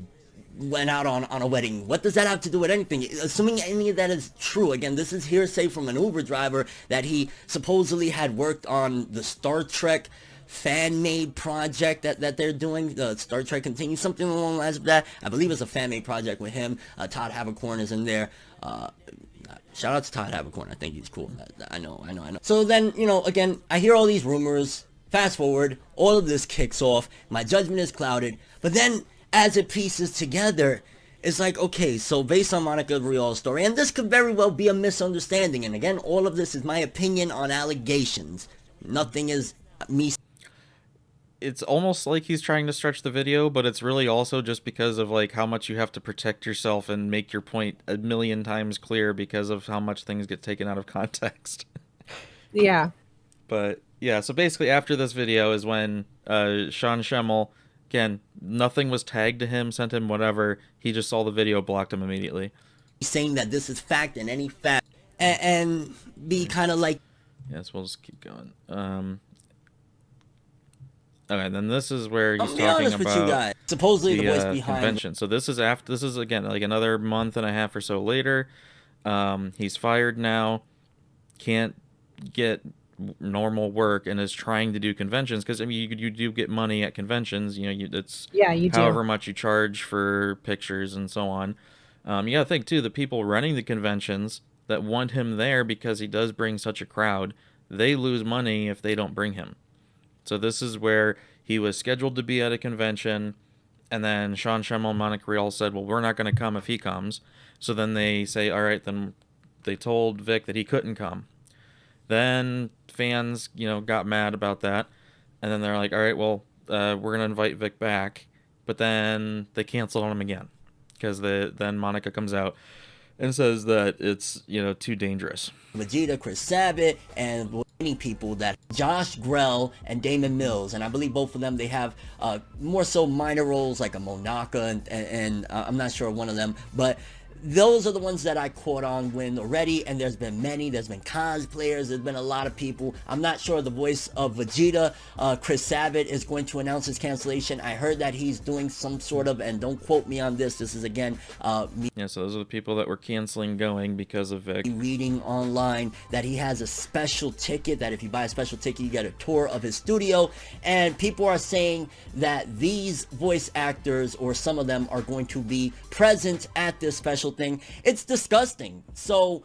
went out on a wedding. What does that have to do with anything? Assuming any of that is true, again, this is hearsay from an Uber driver that he supposedly had worked on the Star Trek fan-made project that they're doing, the Star Trek Continues, something along the lines of that. I believe it's a fan-made project with him. Todd Havercorn is in there. Shout out to Todd Havercorn. I think he's cool. I know. So then, again, I hear all these rumors. Fast forward, all of this kicks off. My judgment is clouded. But then, as it pieces together, it's like, okay, so based on Monica Riol's story, and this could very well be a misunderstanding, and again, all of this is my opinion on allegations. Nothing is me. It's almost like he's trying to stretch the video, but it's really also just because of like how much you have to protect yourself and make your point a million times clear because of how much things get taken out of context. Yeah. But yeah, so basically after this video is when Sean Schemmel, again, nothing was tagged to him, sent him whatever. He just saw the video, blocked him immediately. Saying that this is fact and any fact, and be kind of like... Yes, we'll just keep going. Okay, then this is where he's talking about supposedly the voice behind convention. So this is again like another month and a half or so later. He's fired now. can't get normal work and is trying to do conventions, because I mean you do get money at conventions, you know, it's you do. however much you charge for pictures and so on. You gotta think too, the people running the conventions that want him there because he does bring such a crowd, they lose money if they don't bring him. So this is where he was scheduled to be at a convention, and then Sean Schemmel and Monica Rial said, well, we're not going to come if he comes. So then they say, all right, then they told Vic that he couldn't come. Then fans, you know, got mad about that, and then they're like, all right, well, we're going to invite Vic back. But then they canceled on him again, because then Monica comes out and says that it's, you know, too dangerous. Vegeta, Chris Sabat, and many people that Josh Grell and Damon Mills, and I believe both of them, they have more so minor roles like a Monaka and I'm not sure one of them, but those are the ones that I caught on when already, and there's been many. There's been cosplayers, there's been a lot of people. I'm not sure the voice of Vegeta, Chris Sabat, is going to announce his cancellation. I heard that he's doing some sort of, and don't quote me on this is again me. Yeah, so those are the people that were canceling going because of Vic. Reading online that he has a special ticket, that if you buy a special ticket you get a tour of his studio, and people are saying that these voice actors, or some of them, are going to be present at this special thing. It's disgusting. So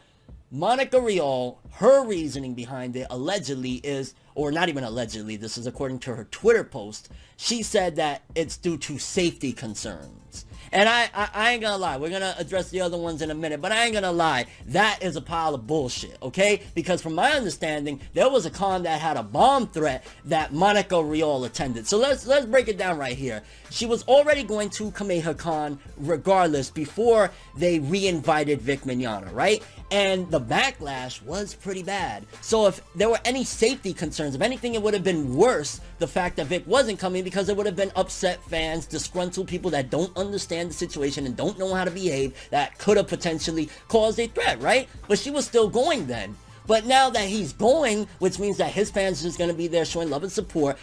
Monica Rial, her reasoning behind it allegedly is, or not even allegedly, this is according to her Twitter post, she said that it's due to safety concerns. And I ain't gonna lie, we're gonna address the other ones in a minute, but I ain't gonna lie, that is a pile of bullshit, okay? Because from my understanding, there was a con that had a bomb threat that Monica Rial attended. So let's break it down right here. She was already going to Kameha Con regardless before they re-invited Vic Mignogna, right? And the backlash was pretty bad. So if there were any safety concerns, if anything, it would have been worse, the fact that Vic wasn't coming, because it would have been upset fans, disgruntled people that don't understand the situation and don't know how to behave, that could have potentially caused a threat, right? But she was still going then. But now that he's going, which means that his fans are just going to be there showing love and support,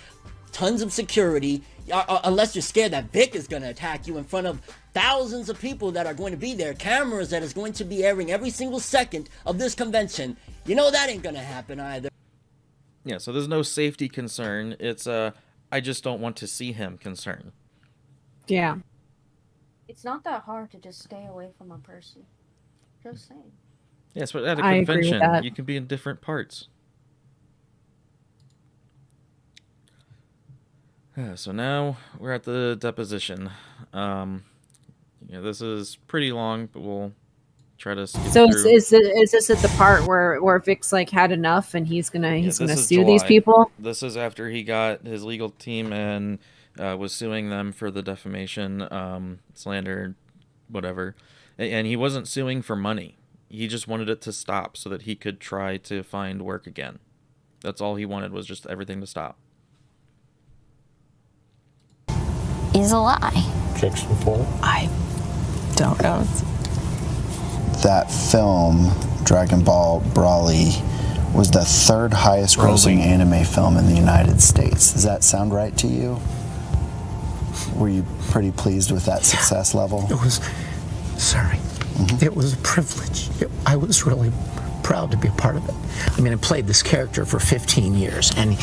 tons of security, unless you're scared that Vic is going to attack you in front of thousands of people that are going to be there, cameras that is going to be airing every single second of this convention, you know that ain't going to happen either. Yeah, so there's no safety concern. It's I just don't want to see him concern. Yeah. It's not that hard to just stay away from a person. Just saying. Yes, but at a I agree with convention, that. you can be in different parts. So now we're at the deposition. Yeah, this is pretty long, but we'll try to skip So through. is this at the part where Vic's like had enough and he's gonna This is sue these July. people? This is after he got his legal team and was suing them for the defamation, slander, whatever. And he wasn't suing for money. He just wanted it to stop so that he could try to find work again. That's all he wanted, was just everything to stop. Is a lie. Objection for? I don't know. That film, Dragon Ball Brawly, was the third highest grossing anime film in the United States. Does that sound right to you? Were you pretty pleased with that success level? It was, it was a privilege. I was really proud to be a part of it. I mean, I played this character for 15 years, and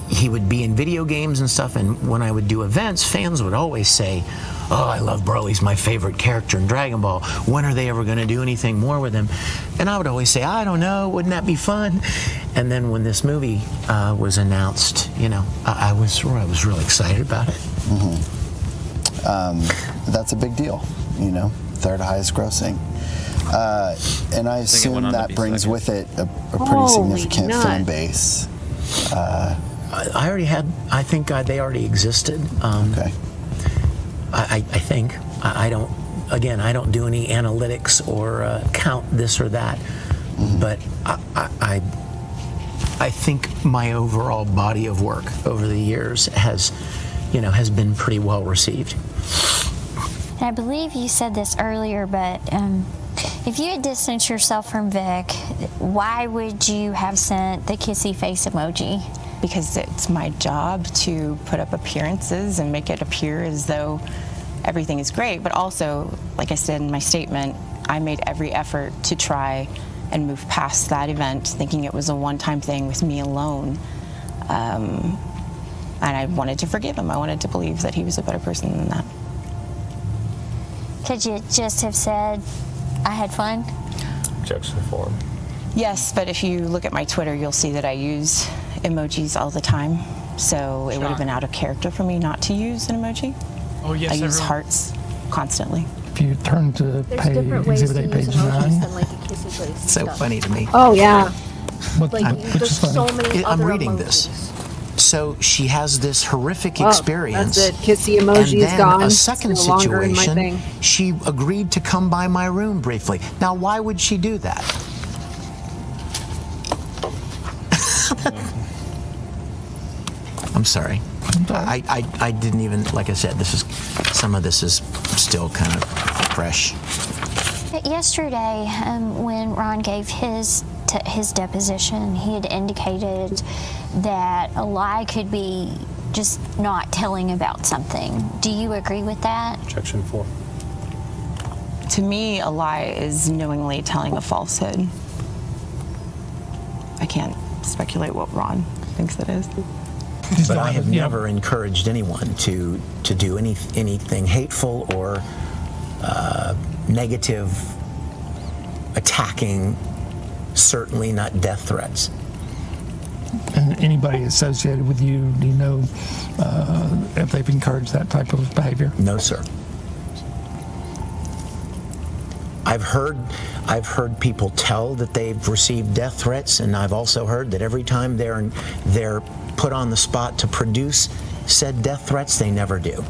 he would be in video games and stuff, and when I would do events, fans would always say, "Oh, I love Broly's my favorite character in Dragon Ball. When are they ever going to do anything more with him?" And I would always say, "I don't know, wouldn't that be fun?" And then when this movie was announced, you know, I was really excited about it. That's a big deal, you know, third highest grossing. And I assume that brings with it a pretty significant fan base. I already had, I think they already existed. Okay. I think. I don't, again, I don't do any analytics or count this or that, but I think my overall body of work over the years has been pretty well received. And I believe you said this earlier, but if you had distanced yourself from Vic, why would you have sent the kissy face emoji? Because it's my job to put up appearances and make it appear as though everything is great. But also, like I said in my statement, I made every effort to try and move past that event, thinking it was a one-time thing with me alone. And I wanted to forgive him. I wanted to believe that he was a better person than that. Could you just have said, I had fun? Objection form. Yes, but if you look at my Twitter, you'll see that I use emojis all the time. So it would have been out of character for me not to use an emoji. Oh, yes, I use everyone. hearts constantly. If you turn to Exhibit 8, page 9. Than, like, a kissy face So stuff. funny to me. Oh, yeah. There's so many I'm other reading emojis. this. So she has this horrific Oh, experience. that's it. Kissy emoji and is then gone. a second It's no longer in my situation, thing. she agreed to come by my room briefly. Now, why would she do that? I'm sorry. I didn't even, like I said, some of this is still kind of fresh. Yesterday, when Ron gave his deposition, he had indicated that a lie could be just not telling about something. Do you agree with that? Objection 4. To me, a lie is knowingly telling a falsehood. I can't speculate what Ron thinks it is. But I have never encouraged anyone to do anything hateful or negative, attacking, certainly not death threats. And anybody associated with you, do you know if they've encouraged that type of behavior? No, sir. I've heard people tell that they've received death threats, and I've also heard that every time they're put on the spot to produce said death threats, they never do.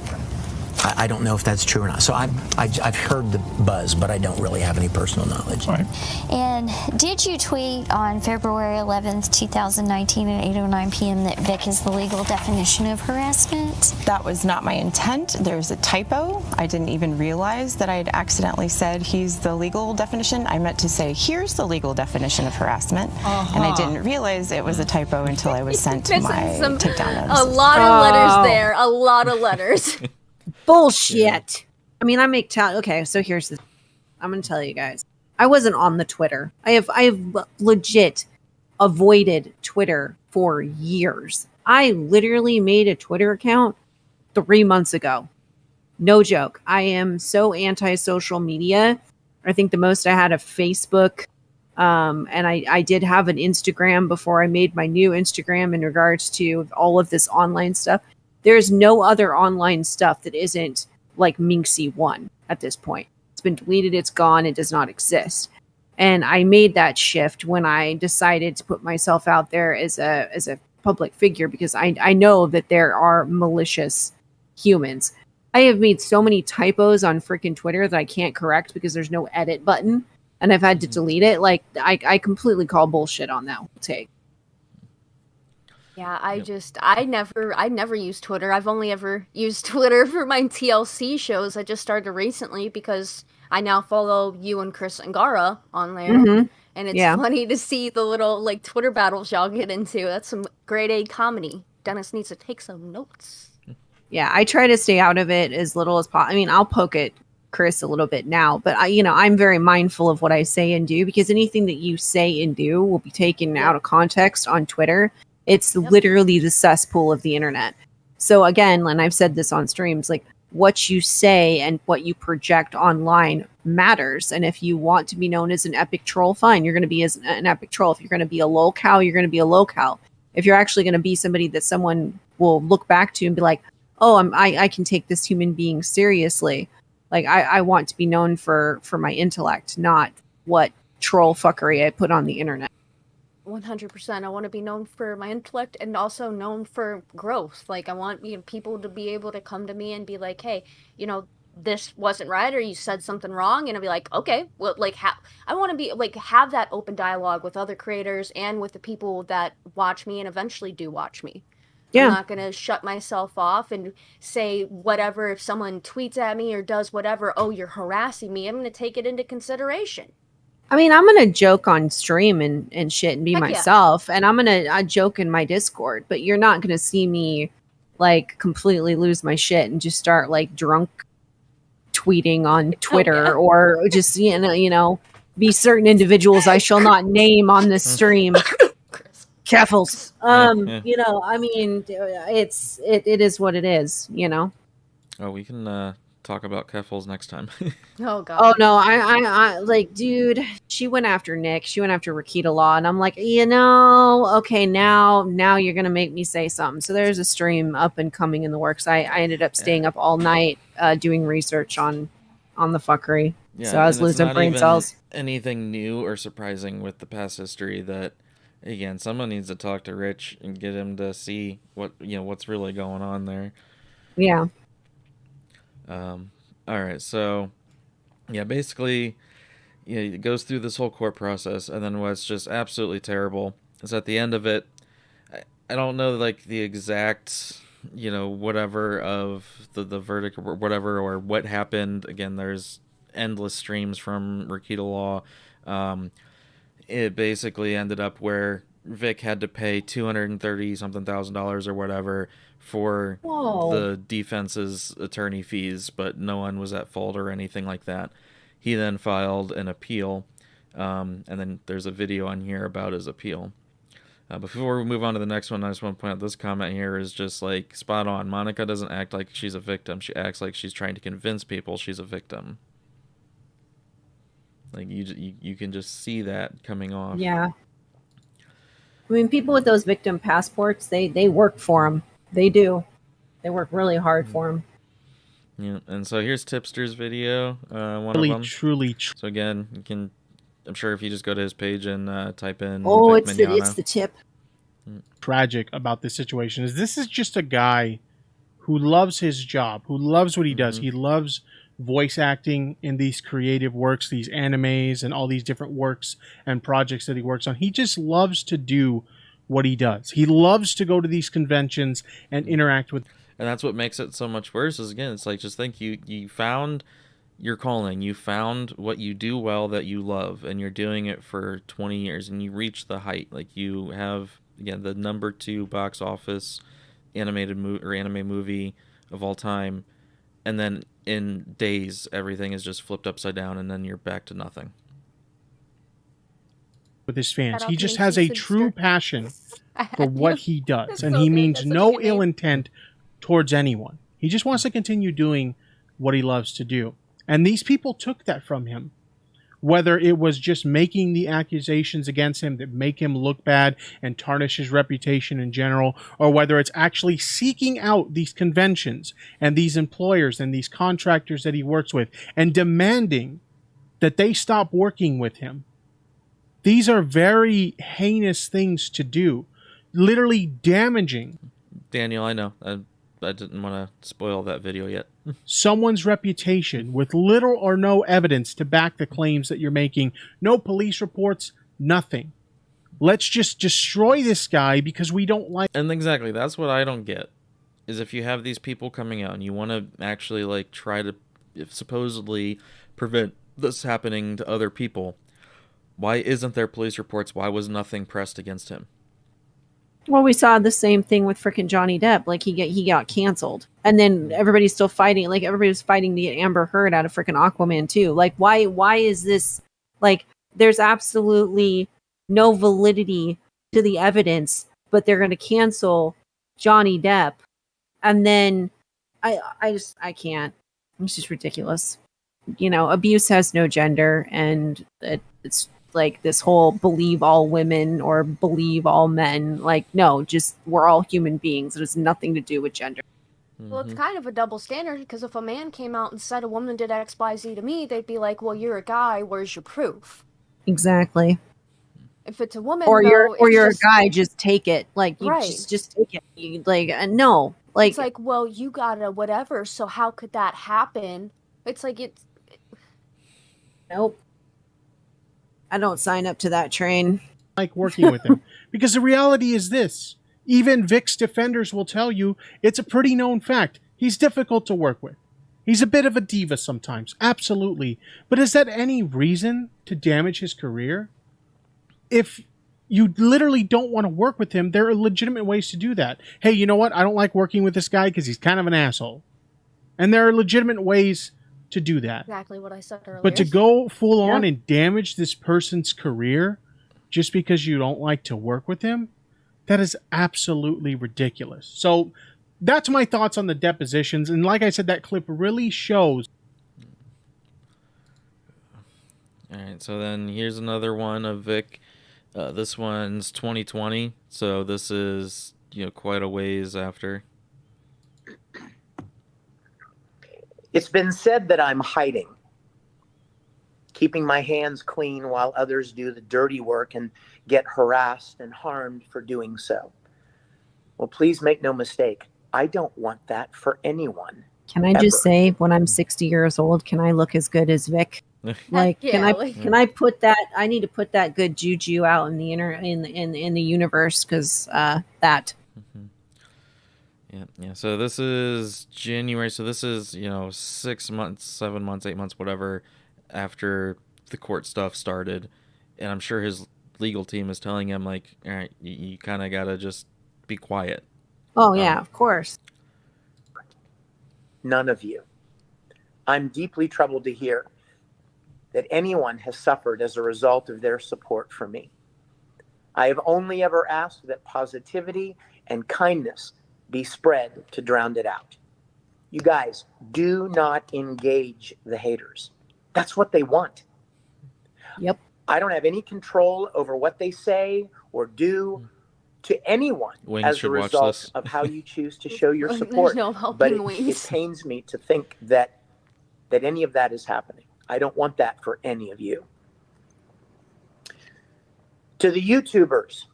I don't know if that's true or not. So I've heard the buzz, but I don't really have any personal knowledge. Right. And did you tweet on February 11th, 2019 at 8:09 p.m. that Vic is the legal definition of harassment? That was not my intent. There's a typo. I didn't even realize that I had accidentally said he's the legal definition. I meant to say, here's the legal definition of harassment. And I didn't realize it was a typo until I was sent my takedown notice. A lot of letters there. A lot of letters. Bullshit. I mean, I make okay, so here's the I'm gonna tell you guys. I wasn't on the Twitter. I have legit avoided Twitter for years. I literally made a Twitter account 3 months ago. No joke. I am so anti-social media. I think the most I had a Facebook. And I did have an Instagram before I made my new Instagram in regards to all of this online stuff. There's no other online stuff that isn't like Minxie 1 at this point. It's been deleted. It's gone. It does not exist. And I made that shift when I decided to put myself out there as a public figure, because I know that there are malicious humans. I have made so many typos on freaking Twitter that I can't correct because there's no edit button, and I've had to delete it. Like I completely call bullshit on that whole take. Yeah, I never used Twitter. I've only ever used Twitter for my TLC shows. I just started recently because I now follow you and Chris Angara on there. Mm-hmm. And it's funny to see the little like Twitter battles y'all get into. That's some grade A comedy. Dennis needs to take some notes. Yeah, I try to stay out of it as little as possible. I mean, I'll poke at Chris a little bit now, but I'm very mindful of what I say and do, because anything that you say and do will be taken out of context on Twitter. It's literally the cesspool of the internet. So again, and I've said this on streams, like what you say and what you project online matters. And if you want to be known as an epic troll, fine, you're going to be as an epic troll. If you're going to be a lol cow, you're going to be a lol cow. If you're actually going to be somebody that someone will look back to and be like, oh, I can take this human being seriously. Like I want to be known for my intellect, not what troll fuckery I put on the internet. 100%. I want to be known for my intellect and also known for growth. Like I want people to be able to come to me and be like, hey, this wasn't right, or you said something wrong, and I'll be like, okay, well, like I want to be like have that open dialogue with other creators and with the people that watch me and eventually do watch me. Yeah. I'm not going to shut myself off and say whatever. If someone tweets at me or does whatever, oh, you're harassing me, I'm going to take it into consideration. I mean, I'm going to joke on stream and shit and be Heck myself. And I'm going to joke in my Discord, but you're not going to see me like completely lose my shit and just start like drunk tweeting on Twitter or just, be certain individuals I shall not name on this stream. Keffels. Yeah. You know, I mean, it is what it is, you know. Oh, we can talk about Keffels next time. Oh god. Oh no, I like, dude, she went after Nick. She went after Rakita Law, and I'm like, you know, okay, now you're gonna make me say something. So there's a stream up and coming in the works. I ended up staying up all night doing research on the fuckery. Yeah, So I was and it's losing not brain even cells. anything new or surprising with the past history that, again, someone needs to talk to Rich and get him to see what's really going on there. Yeah. All right, so yeah, basically, it goes through this whole court process, and then what's just absolutely terrible is at the end of it, I don't know like the exact whatever of the verdict or whatever or what happened. Again, there's endless streams from Rakita Law. It basically ended up where Vic had to pay $230-something thousand or whatever for Whoa. the defense's attorney fees, but no one was at fault or anything like that. He then filed an appeal, and then there's a video on here about his appeal. Before we move on to the next one, I just want to point out this comment here is just like spot on. Monica doesn't act like she's a victim. She acts like she's trying to convince people she's a victim. Like you can just see that coming off. Yeah. I mean, people with those victim passports, they work for them. They do. They work really hard for them. Yeah, and so here's Tipster's video. One Really, of them. truly. So again, you can. I'm sure if you just go to his page and type in. Oh, Vic it's Mignogna. the tip. Tragic about this situation is this is just a guy who loves his job, who loves what he does. He loves voice acting in these creative works, these animes and all these different works and projects that he works on. He just loves to do what he does. He loves to go to these conventions and interact with. And that's what makes it so much worse is, again, it's like, just think you found your calling, you found what you do well that you love, and you're doing it for 20 years, and you reach the height. Like, you have, again, the #2 box office animated anime movie of all time, and then in days, everything is just flipped upside down, and then you're back to nothing. With his fans, Shout he out just to has a Mason true Sister. passion for what he does, That's and so he good. means That's such a no good ill name. intent towards anyone. He just wants to continue doing what he loves to do, and these people took that from him. Whether it was just making the accusations against him that make him look bad and tarnish his reputation in general, or whether it's actually seeking out these conventions and these employers and these contractors that he works with and demanding that they stop working with him. These are very heinous things to do, literally damaging Daniel, I know. I didn't want to spoil that video yet. someone's reputation with little or no evidence to back the claims that you're making. No police reports, nothing. Let's just destroy this guy because we don't like. And exactly, that's what I don't get. Is if you have these people coming out and you want to actually like try to supposedly prevent this happening to other people, why isn't there police reports? Why was nothing pressed against him? Well, we saw the same thing with freaking Johnny Depp. Like he got canceled, and then everybody's still fighting. Like everybody was fighting to get Amber Heard out of freaking Aquaman too. Like why is this? Like there's absolutely no validity to the evidence, but they're going to cancel Johnny Depp, and then I can't. It's just ridiculous. You know, abuse has no gender, and it's like this whole believe all women or believe all men. Like, no, just we're all human beings. It has nothing to do with gender. Well, it's kind of a double standard because if a man came out and said a woman did X, Y, Z to me, they'd be like, "Well, you're a guy. Where's your proof?" Exactly. If it's a woman, Or though, you're it's a guy, just take it. Like you Right. just take it. You, like no. Like it's like, well, you gotta whatever. So how could that happen? It's like it's. Nope. I don't sign up to that train. Like working with him because the reality is this. Even Vic's defenders will tell you it's a pretty known fact. He's difficult to work with. He's a bit of a diva sometimes, absolutely. But is that any reason to damage his career? If you literally don't want to work with him, there are legitimate ways to do that. Hey, you know what? I don't like working with this guy because he's kind of an asshole. And there are legitimate ways to do that. Exactly what I said earlier. But to go full on and damage this person's career just because you don't like to work with him, that is absolutely ridiculous. So that's my thoughts on the depositions. And like I said, that clip really shows. All right, so then here's another one of Vic. This one's 2020, so this is, quite a ways after. It's been said that I'm hiding, keeping my hands clean while others do the dirty work and get harassed and harmed for doing so. Well, please make no mistake. I don't want that for anyone. Can I just say, when I'm 60 years old, can I look as good as Vic? Like, can I put that? I need to put that good juju out in the in the universe, because that. Yeah. So this is January. So this is 6 months, 7 months, 8 months, whatever, after the court stuff started, and I'm sure his legal team is telling him, like, all right, you kind of gotta just be quiet. Oh yeah, of course. None of you. I'm deeply troubled to hear that anyone has suffered as a result of their support for me. I have only ever asked that positivity and kindness be spread to drown it out. You guys, do not engage the haters. That's what they want. Yep. I don't have any control over what they say or do to anyone as a result of how you choose to show your support. No helping but it Wings. pains me to think that any of that is happening. I don't want that for any of you. To the YouTubers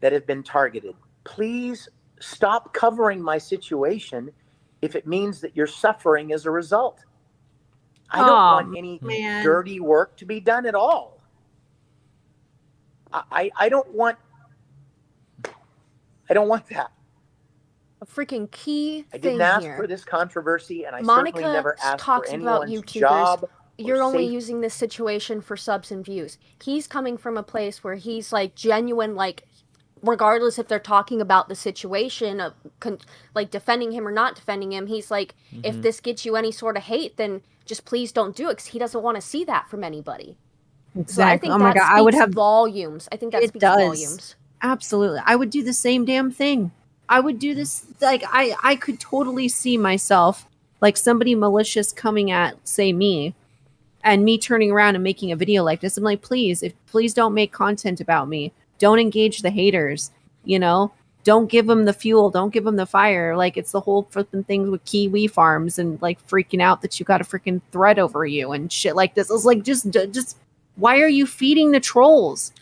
that have been targeted, please stop covering my situation if it means that you're suffering as a result. I don't want any dirty work to be done at all. I don't want that. A freaking key I thing didn't ask here. for this controversy, and I Monica certainly never asked talks for about anyone's YouTubers. job. You're only safety. using this situation for subs and views. He's coming from a place where he's like genuine, like regardless if they're talking about the situation of like defending him or not defending him, he's like, if this gets you any sort of hate, then just please don't do it, because he doesn't want to see that from anybody. Exactly. So I think oh my God, I would have volumes. I think that speaks volumes. Absolutely. I would do the same damn thing. I would do this. Like, I could totally see myself, like somebody malicious coming at, say, me, and me turning around and making a video like this. I'm like, please don't make content about me. Don't engage the haters, don't give them the fuel. Don't give them the fire. Like, it's the whole flipping thing with Kiwi farms and like freaking out that you got a freaking threat over you and shit like this. It's like, just why are you feeding the trolls?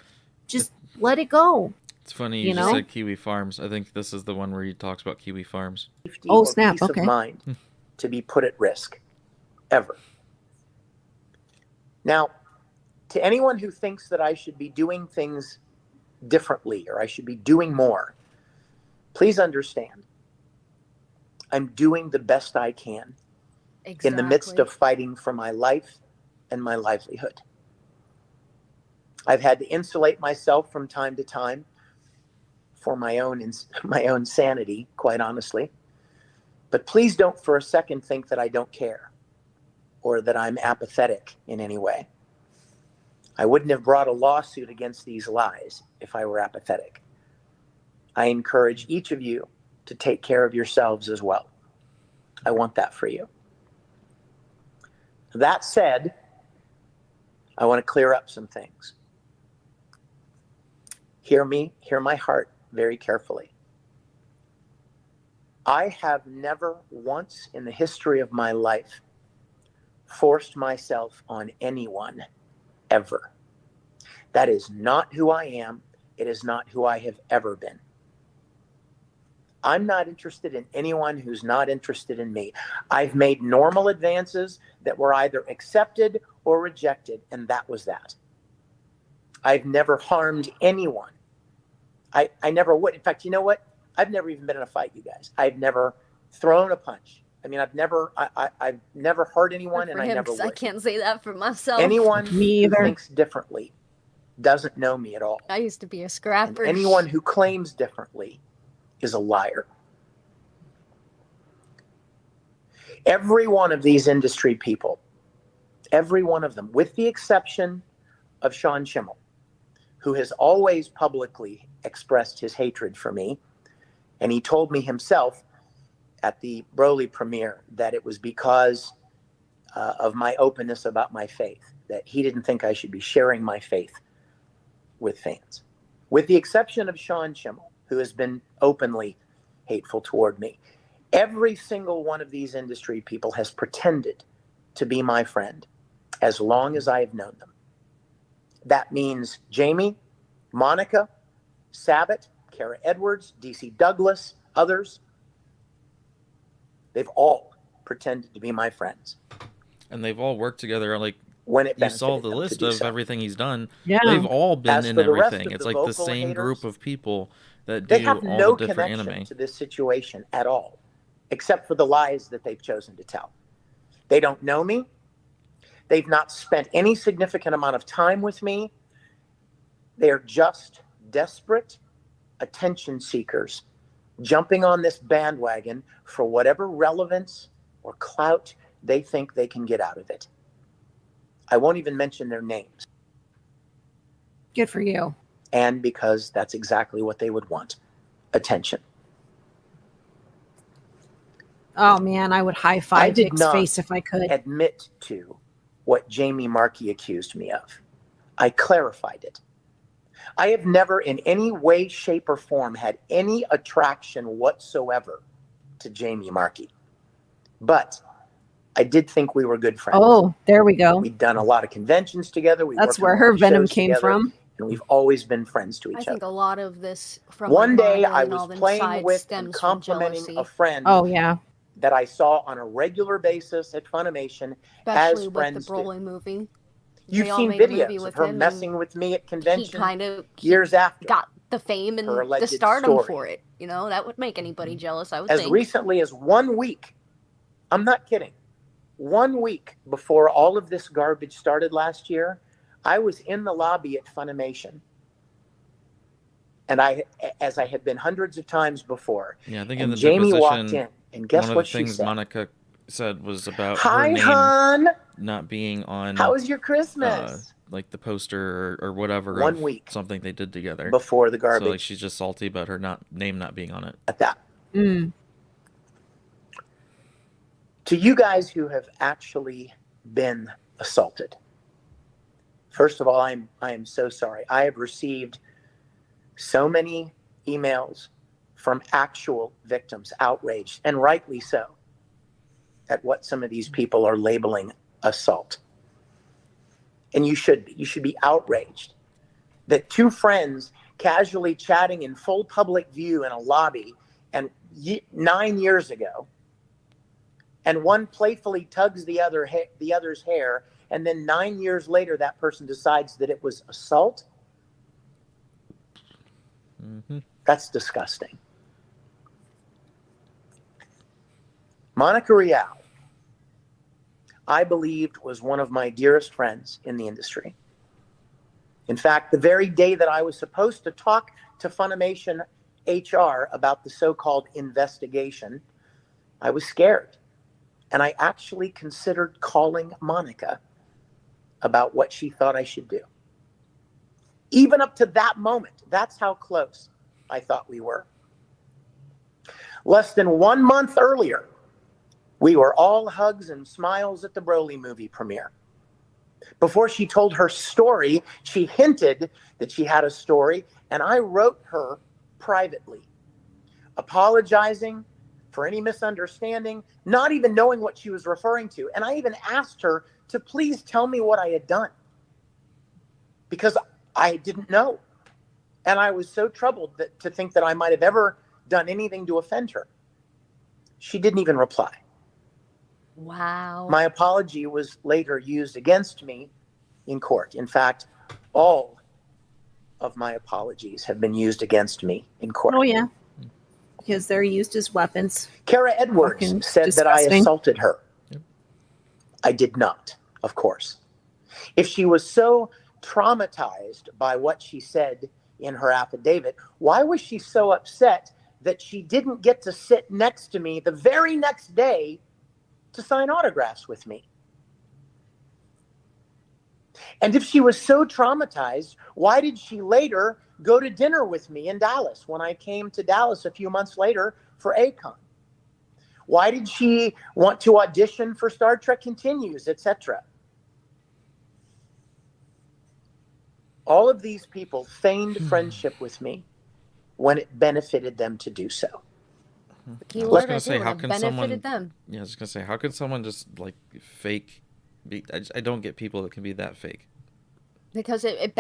Just let it go. It's funny you just said Kiwi Farms. I think this is the one where he talks about Kiwi Farms. Or peace of mind to be put at risk, ever. Now, to anyone who thinks that I should be doing things differently or I should be doing more, please understand, I'm doing the best I can in the midst of fighting for my life and my livelihood. I've had to insulate myself from time to time for my own sanity, quite honestly. But please don't for a second think that I don't care or that I'm apathetic in any way. I wouldn't have brought a lawsuit against these lies if I were apathetic. I encourage each of you to take care of yourselves as well. I want that for you. That said, I want to clear up some things. Hear my heart very carefully. I have never once in the history of my life forced myself on anyone, ever. That is not who I am. It is not who I have ever been. I'm not interested in anyone who's not interested in me. I've made normal advances that were either accepted or rejected, and that was that. I've never harmed anyone. I never would. In fact, you know what? I've never even been in a fight, you guys. I've never thrown a punch. I mean, I've never hurt anyone, and I never would. I can't say that for myself. Anyone who thinks differently doesn't know me at all. I used to be a scrapper. And anyone who claims differently is a liar. Every one of these industry people, every one of them, with the exception of Sean Schimmel, who has always publicly expressed his hatred for me, and he told me himself at the Broly premiere that it was because of my openness about my faith, that he didn't think I should be sharing my faith with fans. With the exception of Sean Schimmel, who has been openly hateful toward me, every single one of these industry people has pretended to be my friend as long as I have known them. That means Jamie, Monica, Sabat, Kara Edwards, DC Douglas, others. They've all pretended to be my friends. And they've all worked together. Like, when it you saw benefited the them to list do of so. everything he's done. Yeah. They've all been As in for the rest everything. of It's the like the vocal same haters, group of people that they do have all no the different connection anime. to this situation at all, except for the lies that they've chosen to tell. They don't know me. They've not spent any significant amount of time with me. They are just desperate attention seekers jumping on this bandwagon for whatever relevance or clout they think they can get out of it. I won't even mention their names. Good for you. And because that's exactly what they would want. Attention. Oh man, I would high I five did Vic's not face if I could. admit to what Jamie Markey accused me of. I clarified it. I have never in any way, shape, or form had any attraction whatsoever to Jamie Markey. But I did think we were good friends. Oh, there we go. We'd done a lot of conventions together. We That's worked on where a lot her of venom shows came together, from. and we've always been friends to each I other. think a lot of this from One day Monica I and all was them playing sides with and stems from complimenting jealousy. a friend Oh yeah. that I saw on a regular basis at Funimation Especially as with friends the do. Broly movie. You've They all seen made a movie videos of with her him, messing with me at he convention kind of years after. got the fame and her the alleged stardom story. for it. You know, that would make anybody jealous, I would As think. recently as 1 week, I'm not kidding, 1 week before all of this garbage started last year, I was in the lobby at Funimation. And as I had been hundreds of times before, Yeah, I think and in the Jamie deposition, walked in, and guess one of what the she things said? Monica said was about Hi, her name hon. not being on How was your Christmas? like the poster or whatever 1 of week something they did together before the So like garbage. she's just salty about her name not being on it. At that. Mm. To you guys who have actually been assaulted, first of all, I am so sorry. I have received so many emails from actual victims, outraged, and rightly so, at what some of these people are labeling assault. And you should be. You should be outraged that two friends casually chatting in full public view in a lobby and 9 years ago, and one playfully tugs the other's hair, and then 9 years later that person decides that it was assault. Mm-hmm. That's disgusting. Monica Rial, I believed, was one of my dearest friends in the industry. In fact, the very day that I was supposed to talk to Funimation HR about the so-called investigation, I was scared. And I actually considered calling Monica about what she thought I should do. Even up to that moment, that's how close I thought we were. Less than 1 month earlier, we were all hugs and smiles at the Broly movie premiere. Before she told her story, she hinted that she had a story, and I wrote her privately, apologizing for any misunderstanding, not even knowing what she was referring to. And I even asked her to please tell me what I had done, because I didn't know. And I was so troubled to think that I might have ever done anything to offend her. She didn't even reply. Wow. My apology was later used against me in court. In fact, all of my apologies have been used against me in court. Oh yeah. Because they're used as weapons. Kara Edwards Fucking said that I disgusting. assaulted her. I did not, of course. If she was so traumatized by what she said in her affidavit, why was she so upset that she didn't get to sit next to me the very next day to sign autographs with me. And if she was so traumatized, why did she later go to dinner with me in Dallas when I came to Dallas a few months later for ACON? Why did she want to audition for Star Trek Continues, etc.? All of these people feigned friendship with me when it benefited them to do so. I was gonna say, how can benefited someone? them. Yeah, I was gonna say, how can someone just like fake? I don't get people that can be that fake. Because it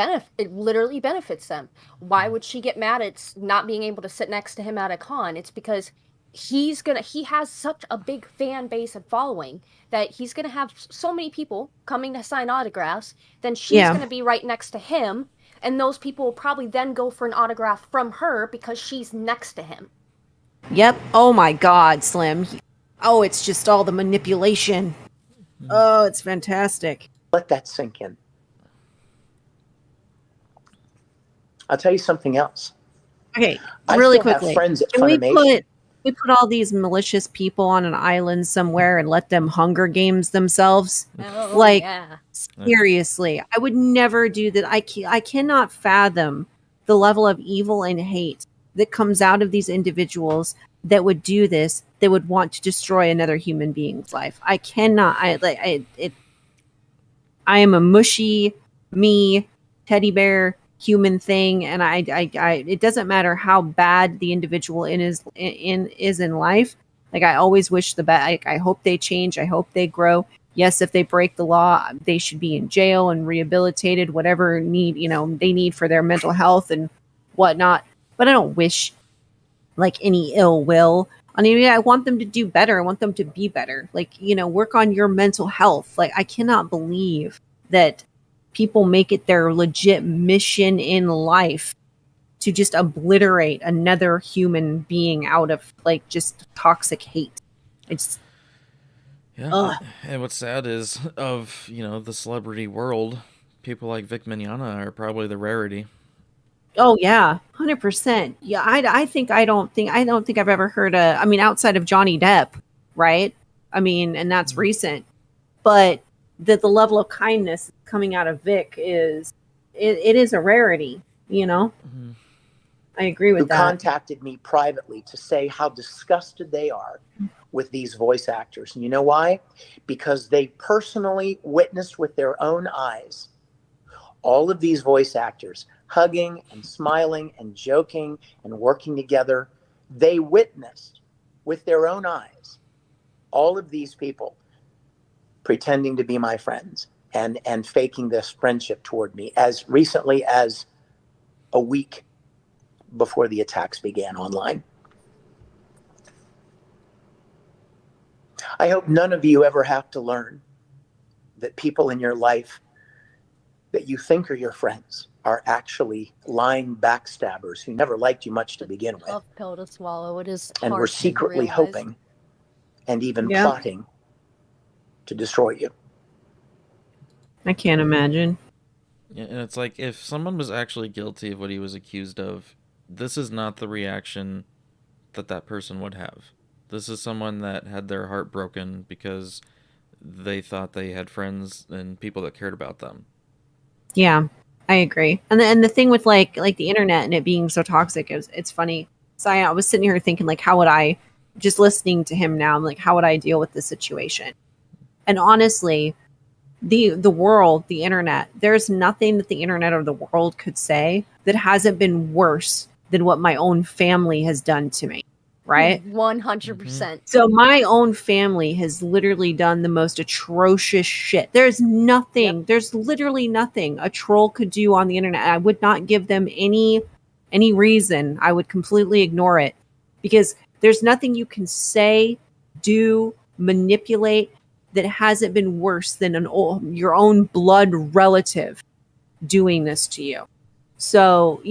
literally benefits them. Why would she get mad at not being able to sit next to him at a con? It's because he has such a big fan base and following that he's gonna have so many people coming to sign autographs. Then she's gonna be right next to him, and those people will probably then go for an autograph from her because she's next to him. Yep. Oh my God, Slim. Oh, it's just all the manipulation. Oh, it's fantastic. Let that sink in. I'll tell you something else. Okay, I really still have quickly. friends at Can we Funimation. put all these malicious people on an island somewhere and let them Hunger Games themselves? Oh, Like, yeah. seriously, I would never do that. I cannot fathom the level of evil and hate that comes out of these individuals that would do this, that would want to destroy another human being's life. I cannot. I am a mushy me teddy bear human thing, and I it doesn't matter how bad the individual is in life. Like, I always wish the best. I hope they change. I hope they grow. Yes, if they break the law, they should be in jail and rehabilitated, whatever they need for their mental health and whatnot. But I don't wish like any ill will. I mean, I want them to do better. I want them to be better. Like, work on your mental health. Like, I cannot believe that people make it their legit mission in life to just obliterate another human being out of like just toxic hate. It's And what's sad is of the celebrity world, people like Vic Mignogna are probably the rarity. Oh yeah, 100%. Yeah, I don't think I've ever heard outside of Johnny Depp, right? And that's recent. But the level of kindness coming out of Vic is it is a rarity, I agree with who that. contacted me privately to say how disgusted they are with these voice actors. And you know why? Because they personally witnessed with their own eyes all of these voice actors hugging and smiling and joking and working together. They witnessed with their own eyes all of these people pretending to be my friends and faking this friendship toward me as recently as a week before the attacks began online. I hope none of you ever have to learn that people in your life that you think are your friends are actually lying backstabbers who never liked you much to begin with. Tough pill to swallow. It is and hard were to secretly realize. hoping and even plotting to destroy you. I can't imagine. Yeah, and it's like, if someone was actually guilty of what he was accused of, this is not the reaction that person would have. This is someone that had their heart broken because they thought they had friends and people that cared about them. Yeah, I agree. And the thing with like the internet and it being so toxic, it's funny. So I was sitting here thinking, like, how would I, just listening to him now, I'm like, how would I deal with this situation? And honestly, the world, the internet, there's nothing that the internet or the world could say that hasn't been worse than what my own family has done to me, right? 100%. So my own family has literally done the most atrocious shit. There's literally nothing a troll could do on the internet. I would not give them any reason. I would completely ignore it because there's nothing you can say, do, manipulate that hasn't been worse than your own blood relative doing this to you. So,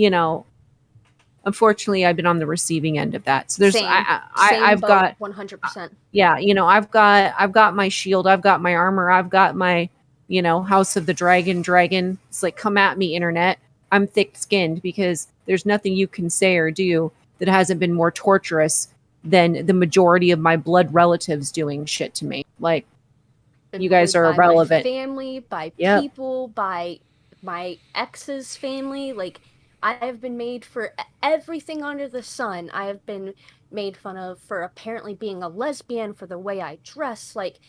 unfortunately, I've been on the receiving end of that. So there's, Same I've boat, got 100%. yeah, I've got my shield, I've got my armor, I've got my, House of the Dragon. It's like, come at me, internet. I'm thick skinned because there's nothing you can say or do that hasn't been more torturous than the majority of my blood relatives doing shit to me. Like, Been you guys bullied are by my irrelevant. family, by Yep. people, by my ex's family. Like, I have been made for everything under the sun. I have been made fun of for apparently being a lesbian, for the way I dress. Like,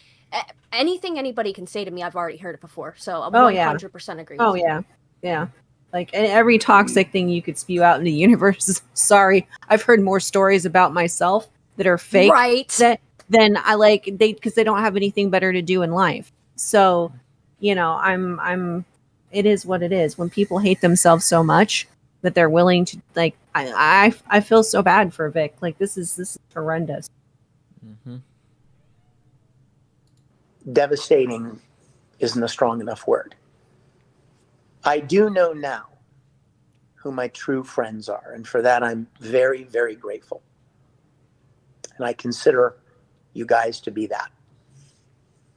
anything anybody can say to me, I've already heard it before. So I'm Oh, yeah. 100% agree Oh, with you. yeah. Like, and every toxic thing you could spew out in the universe. Sorry, I've heard more stories about myself that are fake, right? Than I like because they don't have anything better to do in life. So, you know, I'm. It is what it is. When people hate themselves so much that they're willing to, like, I feel so bad for Vic. Like, this is horrendous. Mm-hmm. Devastating isn't a strong enough word. I do know now who my true friends are, and for that I'm very, very grateful. And I consider you guys to be that.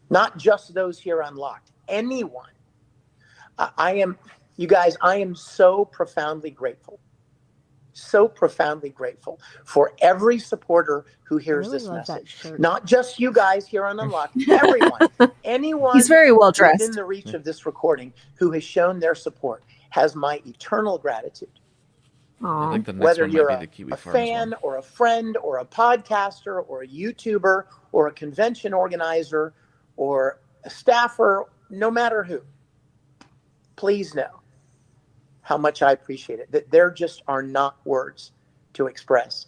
Not just those here unlocked, anyone. I am, you guys, I am so profoundly grateful for every supporter who hears really this love that message. shirt. Not just you guys here on Unlocked, everyone, anyone He's very well dressed. within the reach of this recording who has shown their support has my eternal gratitude. I think the next Whether one you're might be the Kiwi a Farms fan one. or a friend or a podcaster or a YouTuber or a convention organizer or a staffer, no matter who, please know how much I appreciate it. That there just are not words to express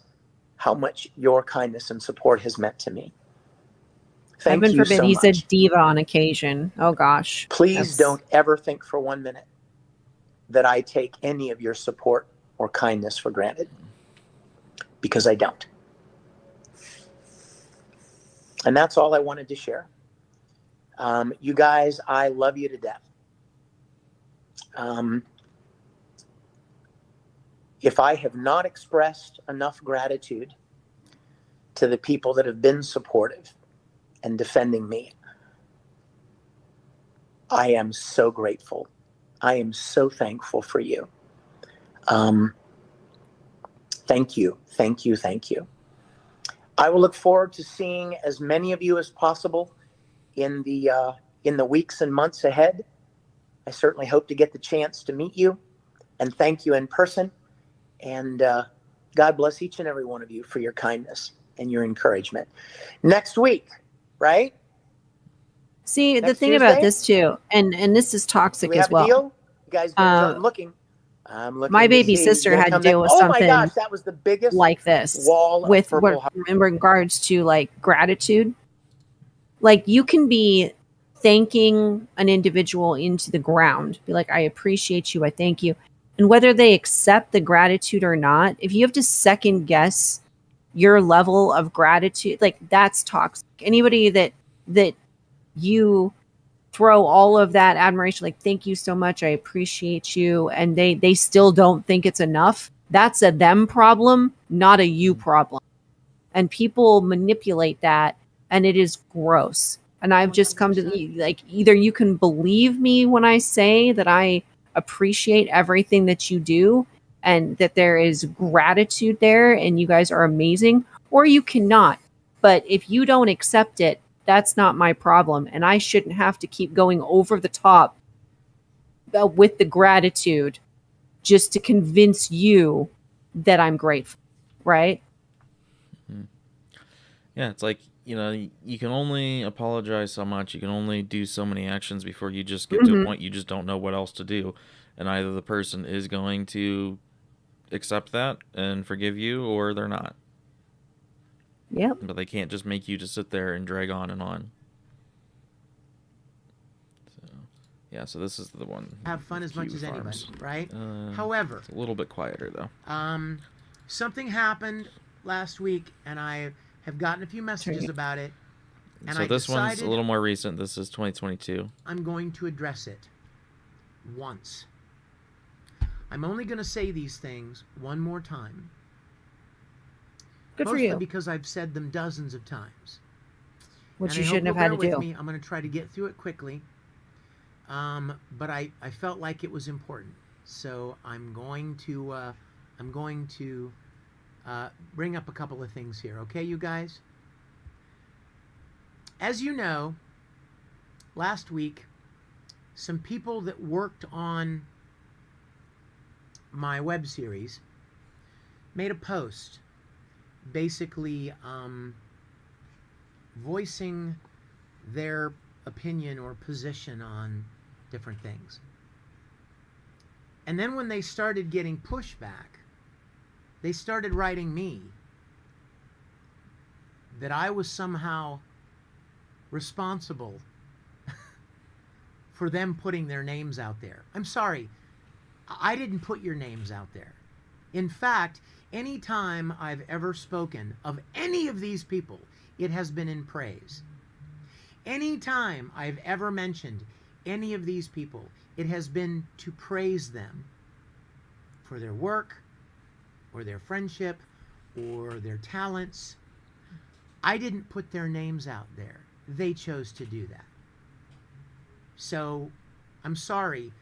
how much your kindness and support has meant to me. Thank Heaven you forbid so he much. said diva on occasion. Oh gosh. Please don't ever think for 1 minute that I take any of your support or kindness for granted, because I don't. And that's all I wanted to share. You guys, I love you to death. If I have not expressed enough gratitude to the people that have been supportive and defending me, I am so grateful. I am so thankful for you. Thank you. I will look forward to seeing as many of you as possible in the weeks and months ahead. I certainly hope to get the chance to meet you and thank you in person. And God bless each and every one of you for your kindness and your encouragement. Next week, right? See, the Next thing about Tuesday? this too, and this is Do toxic we as have a well. deal? You guys better, I'm looking My to baby see. sister You gonna had to come deal next- with Oh my something gosh, that was the biggest like this wall of with Purple what in regards to like gratitude. Like, you can be thanking an individual into the ground, be like, I appreciate you, I thank you. And whether they accept the gratitude or not, if you have to second guess your level of gratitude, like, that's toxic. Anybody that you throw all of that admiration, like, thank you so much, I appreciate you, and they still don't think it's enough, that's a them problem, not a you problem. And people manipulate that, and it is gross. And I've just come to like, either you can believe me when I say that I appreciate everything that you do and that there is gratitude there and you guys are amazing, or you cannot. But if you don't accept it, that's not my problem, and I shouldn't have to keep going over the top with the gratitude just to convince you that I'm grateful, right? Yeah, it's like, you know, you can only apologize so much. You can only do so many actions before you just get to a point you just don't know what else to do. And either the person is going to accept that and forgive you, or they're not. Yep. But they can't just make you to sit there and drag on and on. So, yeah, so this is the one. Have fun as much Kiwi as anybody, Farms. right? However, it's a little bit quieter though. Something happened last week, and I have gotten a few messages about it. And So I this one's a decided little more recent. This is 2022. I'm going to address it once. I'm only going to say these things one more time. Good for Mostly you. because I've said them dozens of times. Which And you I hope shouldn't have you'll had bear to with do. me. I'm going to try to get through it quickly. But I felt like it was important. So I'm going to bring up a couple of things here, okay, you guys? As you know, last week, some people that worked on my web series made a post basically voicing their opinion or position on different things. And then when they started getting pushback, they started writing me that I was somehow responsible for them putting their names out there. I'm sorry, I didn't put your names out there. In fact, any time I've ever spoken of any of these people, it has been in praise. Any time I've ever mentioned any of these people, it has been to praise them for their work or their friendship or their talents. I didn't put their names out there. They chose to do that. So I'm sorry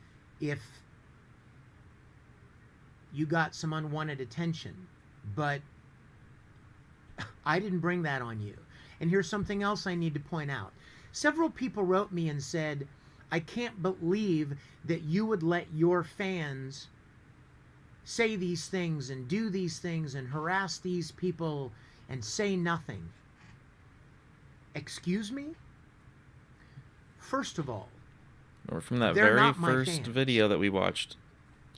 if you got some unwanted attention, but I didn't bring that on you. And here's something else I need to point out. Several people wrote me and said, I can't believe that you would let your fans say these things and do these things and harass these people and say nothing. Excuse me? First of all, or from that they're very not my first fans. video that we watched,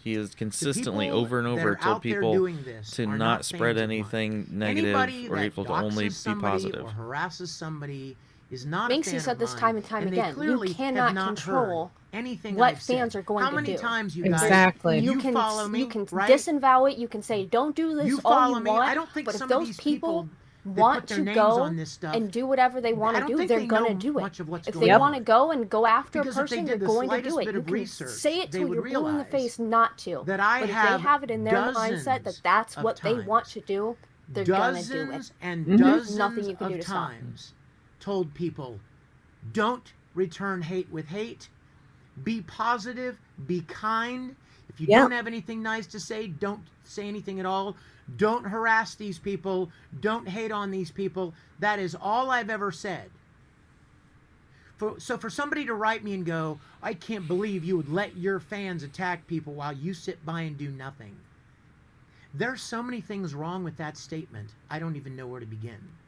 he has consistently people over and that over are told out there people doing this to are not not spread fans of mine. anything negative Anybody or that evil, to only doxes be somebody positive. or harasses somebody is not a Minxie fan said of this mine, time and time and they again. You clearly have cannot not control heard anything what I've said. fans are going How to many do. times you guys Exactly. You you can follow me, you can right? disavow it. You can say don't do this You all follow you me. want. I don't think but if some of those these people that want put their to names go on this stuff, and do whatever they want I to don't do, think they're they gonna know do it. much of what's If going they on. want to go and go after Because a if they person, did they're the going to slightest do it. bit You of can research, say it they till would you're blue in the realize face not to. that I but if have they have it in their mindset that that's of what they want to do, they're gonna do it. dozens and There's dozens nothing you can do of to stop. times told people, don't return hate with hate. Be positive. Be kind. If you Yep. don't have anything nice to say, don't say anything at all. Don't harass these people. Don't hate on these people. That is all I've ever said. So for somebody to write me and go, I can't believe you would let your fans attack people while you sit by and do nothing. There's so many things wrong with that statement, I don't even know where to begin.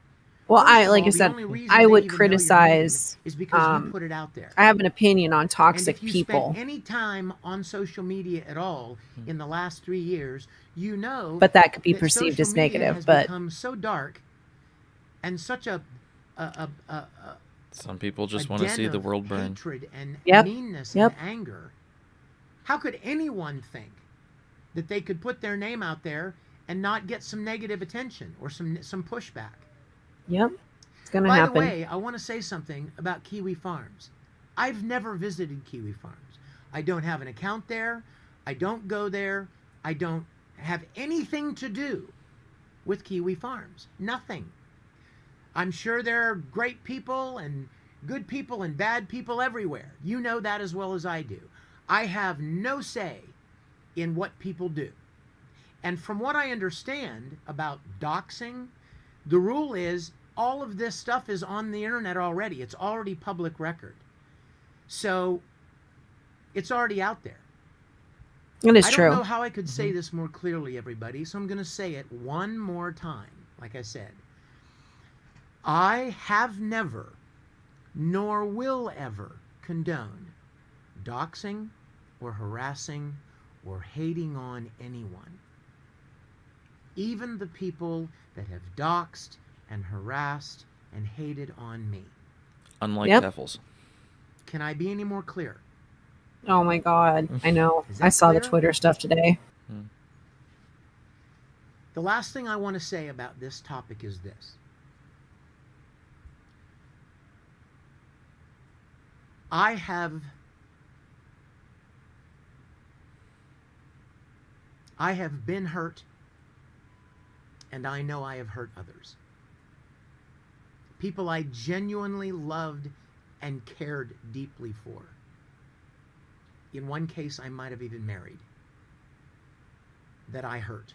Well, First I of like all, I the said, only reason I they would even know your criticize. name is because you put it out there. I have an opinion on And toxic if you people, spent any time on social media at all in the last 3 years, you know but that could be perceived social as media negative. has But become so dark and such a Some people just a want to den see the of world burn. hatred and Yep. meanness Yep. and anger. How could anyone think that they could put their name out there and not get some negative attention or some pushback? yep, it's gonna By happen. the way, I want to say something about Kiwi Farms. I've never visited Kiwi Farms. I don't have an account there. I don't go there. I don't have anything to do with Kiwi Farms. Nothing. I'm sure there are great people and good people and bad people everywhere. You know that as well as I do. I have no say in what people do. And from what I understand about doxing, the rule is all of this stuff is on the internet already. It's already public record. So it's already out there. It is I true. don't know how I could say this more clearly, everybody, so I'm going to say it one more time. Like I said, I have never, nor will ever, condone doxing or harassing or hating on anyone. Even the people that have doxed and harassed and hated on me. Unlike Yep. Teffels. Can I be any more clear? Oh my God, I know. Is I that saw the clear? Twitter stuff today. The last thing I want to say about this topic is this. I have been hurt, and I know I have hurt others. People I genuinely loved and cared deeply for. In one case, I might have even married. That I hurt.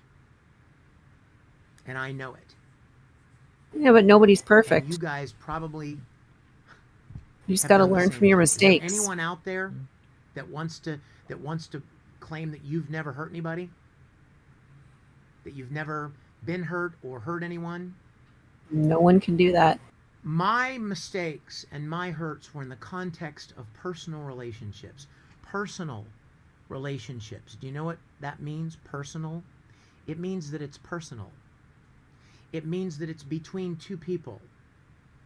and I know it. Yeah, but nobody's And perfect. you guys probably You just have got to done the learn same from your thing. Is there mistakes. anyone out there that wants to claim that you've never hurt anybody? That you've never been hurt or hurt anyone? No one can do that. My mistakes and my hurts were in the context of personal relationships. Personal relationships. Do you know what that means, personal? It means that it's personal. It means that it's between two people.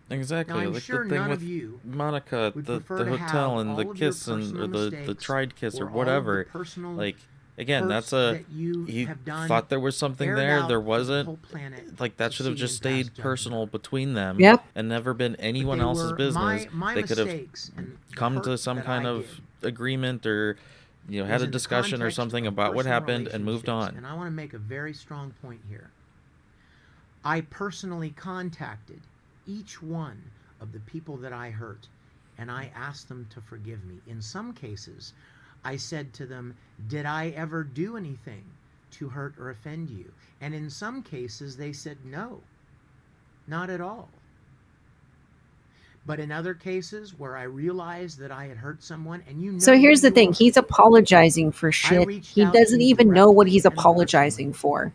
Exactly, Now, I'm like sure the thing none with of you Monica, would the prefer to hotel have and the all of your kiss and personal or the mistakes tried kiss or or all of the whatever. personal Like again, hurts that's a that you he have done thought there was something aired there. out There for the wasn't. whole planet Like that to should have see just and pass stayed judgment personal between them. Yep. And never been anyone they else's were business. my They could have mistakes and the come to hurt some that kind I of did agreement or had was a in the discussion or context something of about what personal happened and moved relationships. on. And I want to make a very strong point here. I personally contacted each one of the people that I hurt, and I asked them to forgive me. In some cases, I said to them, did I ever do anything to hurt or offend you? And in some cases, they said, no, not at all. But in other cases where I realized that I had hurt someone, and you know So here's the who you thing. are. He's apologizing for shit. reached He out to doesn't you even know what he's directly and apologizing for.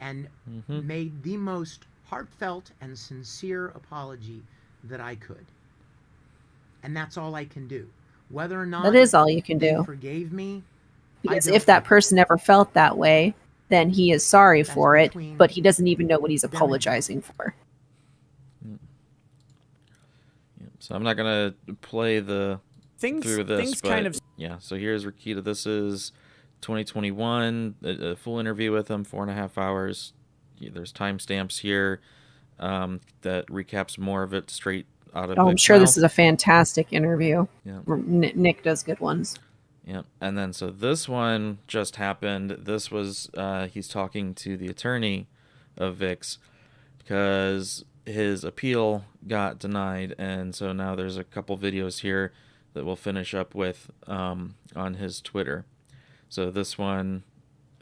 and made the most heartfelt and sincere apology that I could. And that's all I can do. Whether or not That is all you can they do. forgave me, Because I if that person ever felt that way, then he is sorry for it, between but he doesn't even know what he's them and apologizing for. So I'm not gonna play the Things- through this, things but kind of- yeah. So here's Rakita. This is 2021. A full interview with him, 4.5 hours. There's timestamps here that recaps more of it straight out of. Oh, I'm Vic's sure this mouth. is a fantastic interview. Yeah. Nick does good ones. Yeah, and then so this one just happened. This was he's talking to the attorney of Vic's because his appeal got denied, and so now there's a couple videos here that we'll finish up with on his Twitter. So this one,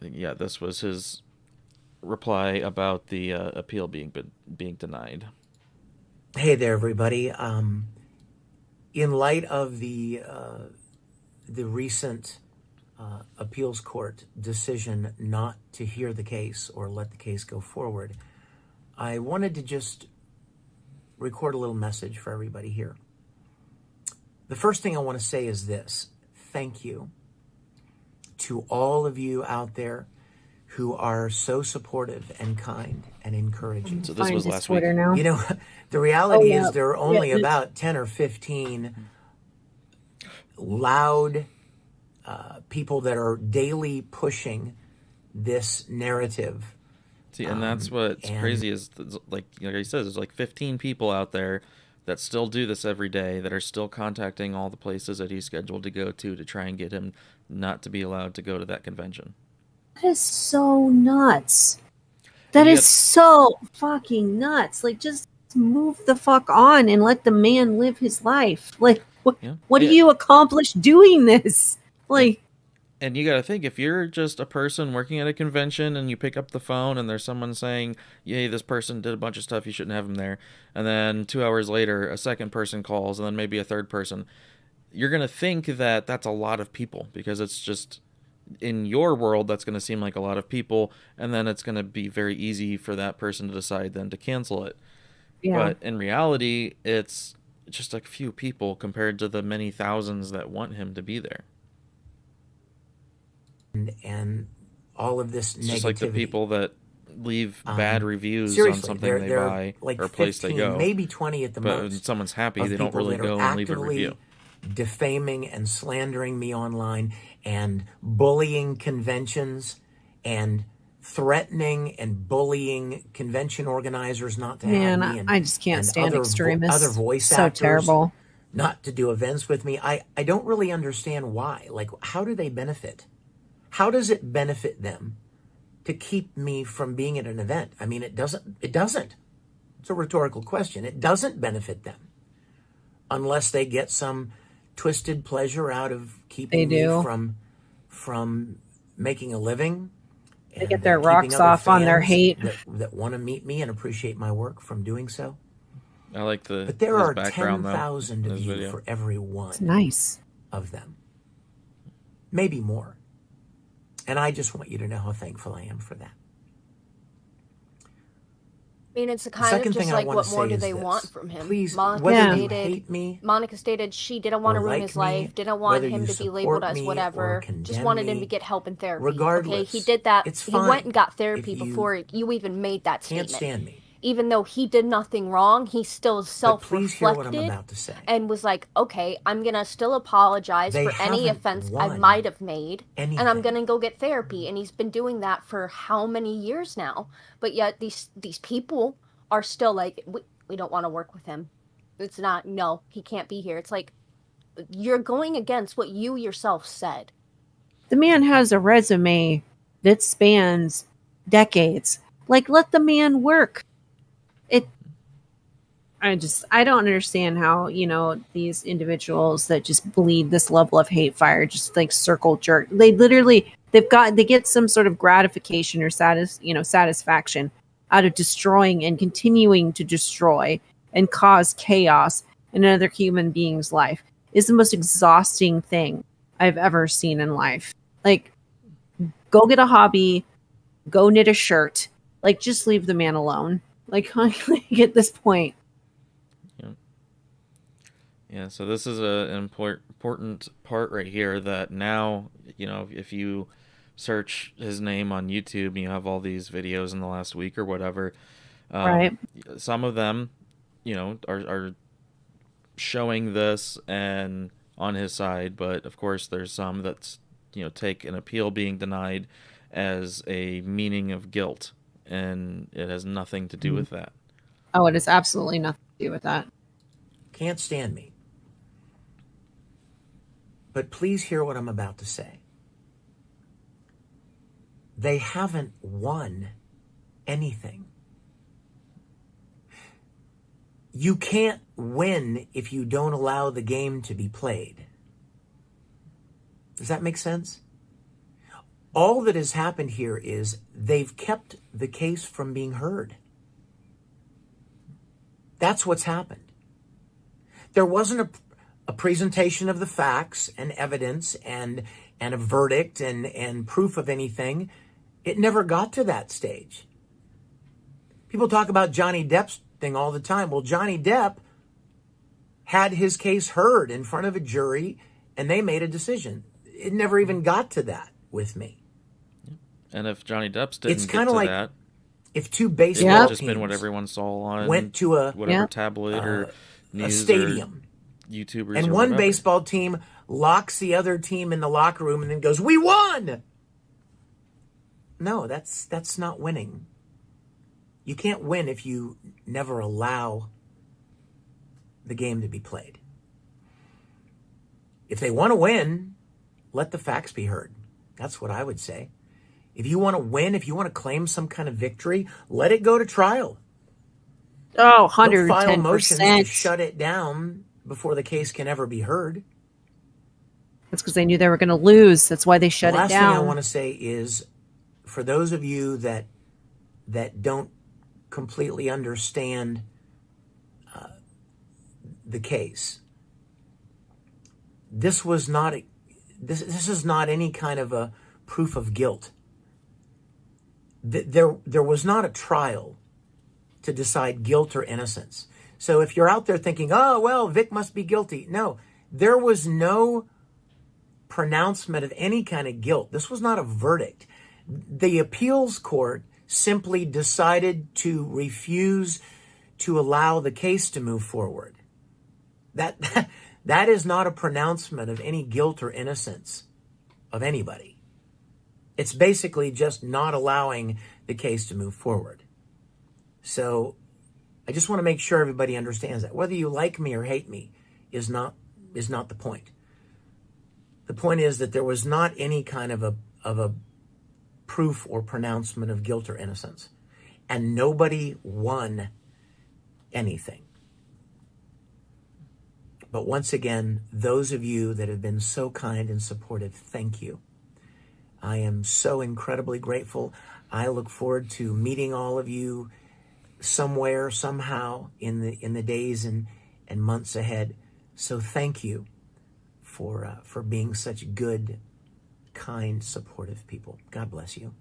yeah, this was his reply about the appeal being denied. Hey there, everybody. In light of the recent appeals court decision not to hear the case or let the case go forward, I wanted to just record a little message for everybody here. The first thing I want to say is this: thank you to all of you out there who are so supportive and kind and encouraging. So this was last week. Now. You know, the reality Oh, yeah. is there are only Yeah, about 10 or 15 loud people that are daily pushing this narrative. See, and that's what's crazy is, like he says, there's like 15 people out there that still do this every day, that are still contacting all the places that he's scheduled to go to try and get him not to be allowed to go to that convention. That is so nuts. That is so fucking nuts. Like, just move the fuck on and let the man live his life. Like, what do you accomplish doing this? Like, And you got to think, if you're just a person working at a convention and you pick up the phone and there's someone saying, yay, this person did a bunch of stuff, you shouldn't have them there. And then 2 hours later, a second person calls, and then maybe a third person. You're going to think that that's a lot of people, because it's just, in your world, that's going to seem like a lot of people. And then it's going to be very easy for that person to decide then to cancel it. Yeah. But in reality, it's just a few people compared to the many thousands that want him to be there. And all of this It's negativity. just like the people that leave bad reviews on seriously, something they there are buy like or a place they 15, go. maybe 20 at the but most. when someone's happy, of they don't people really that are go and leave a actively review. defaming and slandering me online and bullying conventions and threatening and bullying convention organizers not to Man, have me. And, I just can't and stand other extremists. other voice So actors terrible. not to do events with me. I don't really understand why. Like, how do they benefit? How does it benefit them to keep me from being at an event? I mean, it doesn't. It's a rhetorical question. It doesn't benefit them unless they get some twisted pleasure out of keeping They me do. from making a living They get their rocks keeping other off on their fans hate. that want to meet me and appreciate my work from doing so. I like But there his are background, though, 10,000 in of this you video. for every one It's nice. of them. Maybe more. And I just want you to know how thankful I am for that. I mean, it's the The kind second of just thing I like wanna what more say do is they this. want from him? Please, Monica whether you stated, hate me Monica stated she didn't want or to ruin like his me, life, didn't want whether him you to be labeled support as me or whatever, just condemn wanted him me, to get help and therapy. regardless, Okay, he did that. it's He went fine and got therapy if you before you even made that can't statement. stand me. Even though he did nothing wrong, he still But please hear what I'm self-reflected about to say. and was like, okay, I'm going to still apologize They for any haven't offense I won might have made, and I'm anything. going to go get therapy. And he's been doing that for how many years now? But yet these people are still like, we don't want to work with him. It's not, no, he can't be here. It's like, you're going against what you yourself said. The man has a resume that spans decades. Like, let the man work. I don't understand how, these individuals that just bleed this level of hate fire, just like circle jerk. They get some sort of gratification or satisfaction out of destroying and continuing to destroy and cause chaos in another human being's life. Is the most exhausting thing I've ever seen in life. Like, go get a hobby, go knit a shirt. Like, just leave the man alone. Like, at this point. Yeah, so this is an important part right here that now, if you search his name on YouTube and you have all these videos in the last week or whatever, right. Some of them, are showing this and on his side, but of course there's some that's, take an appeal being denied as a meaning of guilt, and it has nothing to do with that. Oh, it has absolutely nothing to do with that. Can't stand me. But please hear what I'm about to say. They haven't won anything. You can't win if you don't allow the game to be played. Does that make sense? All that has happened here is they've kept the case from being heard. That's what's happened. There wasn't a presentation of the facts and evidence and a verdict and proof of anything. It never got to that stage. People talk about Johnny Depp's thing all the time. Well, Johnny Depp had his case heard in front of a jury and they made a decision. It never even got to that with me. And if Johnny Depp's didn't It's get kind to of like that, if two it baseball would have just teams been what everyone saw on went to whatever tabloid or a news stadium, or YouTubers, and or one whatever. baseball team locks the other team in the locker room and then goes, "We won." No, that's not winning. You can't win if you never allow the game to be played. If they want to win, let the facts be heard. That's what I would say. If you want to win, if you want to claim some kind of victory, let it go to trial. Oh, Don't file motions to 110%. shut it down before the case can ever be heard. That's because they knew they were going to lose. That's why they shut The it last down. thing I want to say is, for those of you that don't completely understand the case, this is not any kind of a proof of guilt. There was not a trial to decide guilt or innocence. So if you're out there thinking, oh, well, Vic must be guilty. No, there was no pronouncement of any kind of guilt. This was not a verdict. The appeals court simply decided to refuse to allow the case to move forward. That is not a pronouncement of any guilt or innocence of anybody. It's basically just not allowing the case to move forward. So I just want to make sure everybody understands that. Whether you like me or hate me is not the point. The point is that there was not any kind of a proof or pronouncement of guilt or innocence. And nobody won anything. But once again, those of you that have been so kind and supportive, thank you. I am so incredibly grateful. I look forward to meeting all of you somewhere, somehow in the days and months ahead. So thank you for being such good, kind, supportive people. God bless you.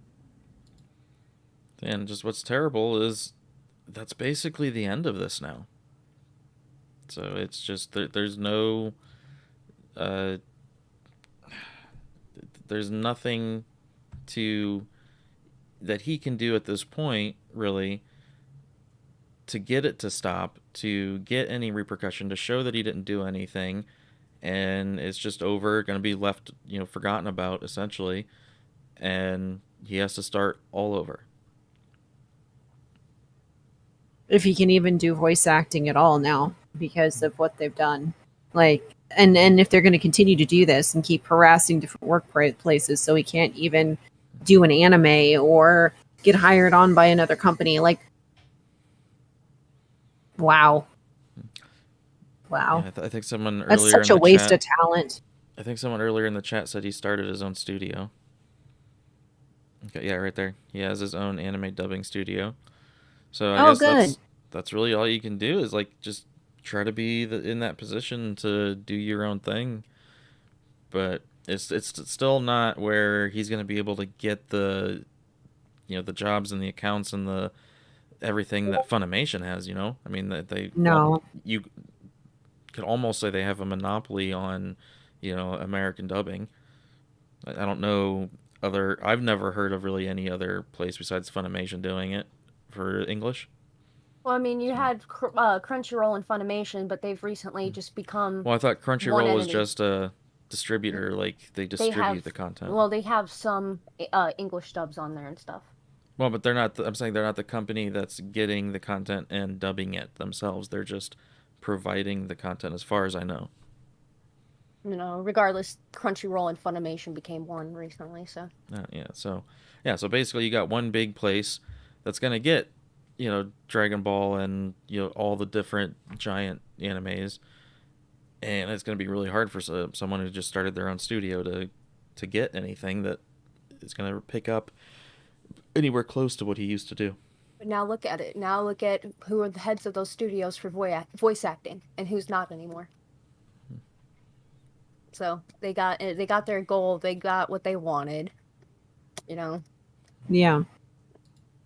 And just what's terrible is that's basically the end of this now. So it's just there's no there's nothing that he can do at this point, really, to get it to stop, to get any repercussion, to show that he didn't do anything, and it's just over, going to be left, forgotten about, essentially, and he has to start all over. If he can even do voice acting at all now because of what they've done. And if they're going to continue to do this and keep harassing different workplaces so he can't even do an anime or get hired on by another company, wow. Yeah, I think someone earlier That's such in a the waste chat, of talent. I think someone earlier in the chat said he started his own studio. Okay, yeah, right there. He has his own anime dubbing studio. So I guess that's really all you can do is just try to be in that position to do your own thing. But it's still not where he's going to be able to get the the jobs and the accounts and the everything that Funimation has. I mean you could almost say they have a monopoly on American dubbing. I don't know I've never heard of really any other place besides Funimation doing it for English. Well, I mean, you had Crunchyroll and Funimation, but they've recently just become. Well, I thought Crunchyroll was just a distributor, they distribute the content. Well, they have some English dubs on there and stuff. Well, but they're not. I'm saying they're not the company that's getting the content and dubbing it themselves. They're just providing the content, as far as I know. Regardless, Crunchyroll and Funimation became one recently. So. So basically, you got one big place that's gonna get Dragon Ball and all the different giant animes, and it's going to be really hard for someone who just started their own studio to get anything that is going to pick up anywhere close to what he used to do. But now look at it. Now look at who are the heads of those studios for voice acting and who's not anymore. So they got their goal. They got what they wanted. Yeah.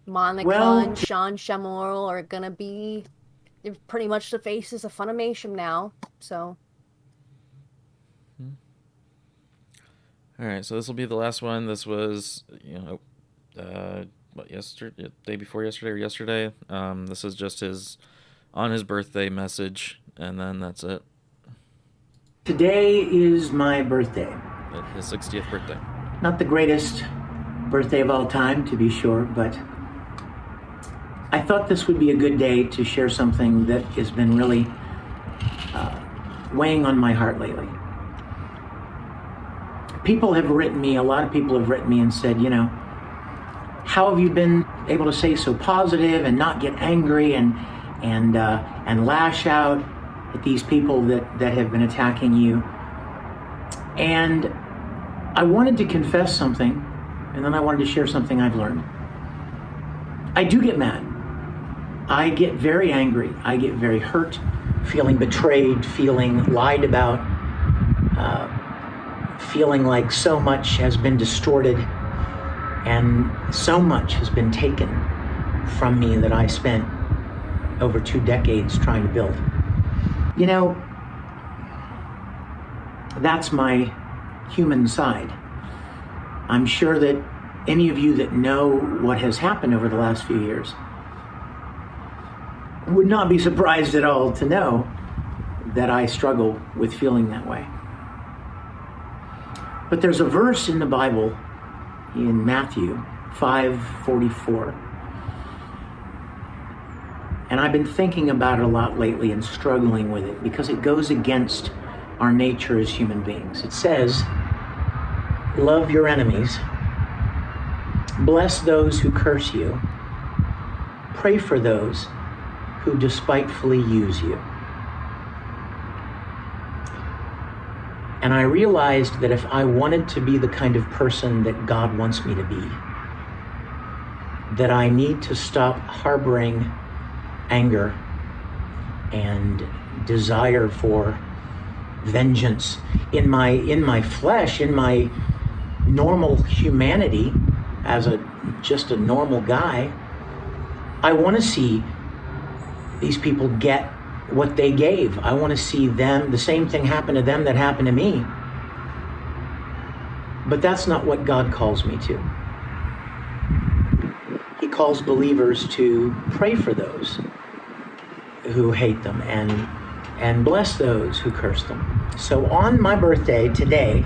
Monica and Sean Shemorrell are gonna be pretty much the faces of Funimation now. So. All right, so this will be the last one. This was, day before yesterday or yesterday. This is just on his birthday message, and then that's it. Today is my birthday. His 60th birthday. Not the greatest birthday of all time, to be sure, but I thought this would be a good day to share something that has been really weighing on my heart lately. A lot of people have written me and said, how have you been able to stay so positive and not get angry and lash out at these people that have been attacking you? And I wanted to confess something, and then I wanted to share something I've learned. I do get mad. I get very angry. I get very hurt, feeling betrayed, feeling lied about, feeling like so much has been distorted and so much has been taken from me that I spent over 2 decades trying to build. That's my human side. I'm sure that any of you that know what has happened over the last few years would not be surprised at all to know that I struggle with feeling that way. But there's a verse in the Bible in Matthew 5:44. And I've been thinking about it a lot lately and struggling with it because it goes against our nature as human beings. It says, love your enemies, bless those who curse you, pray for those who despitefully use you. And I realized that if I wanted to be the kind of person that God wants me to be, that I need to stop harboring anger and desire for vengeance in my flesh, in my normal humanity as just a normal guy. I want to see these people get what they gave. I want to see them, the same thing happen to them that happened to me. But that's not what God calls me to. He calls believers to pray for those who hate them and bless those who curse them. So on my birthday today,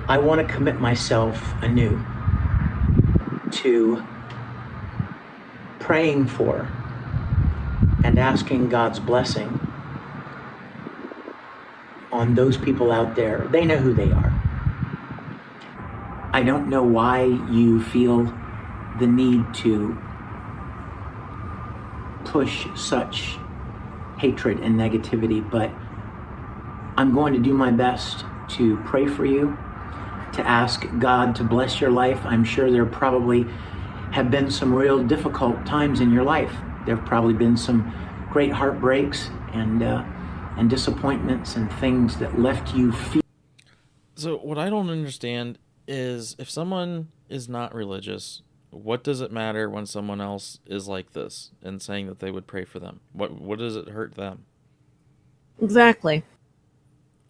I want to commit myself anew to praying for and asking God's blessing on those people out there. They know who they are. I don't know why you feel the need to push such hatred and negativity, but I'm going to do my best to pray for you, to ask God to bless your life. I'm sure there probably have been some real difficult times in your life. There have probably been some great heartbreaks and disappointments and things that left you feel. So what I don't understand is, if someone is not religious, what does it matter when someone else is like this and saying that they would pray for them? What does it hurt them? Exactly.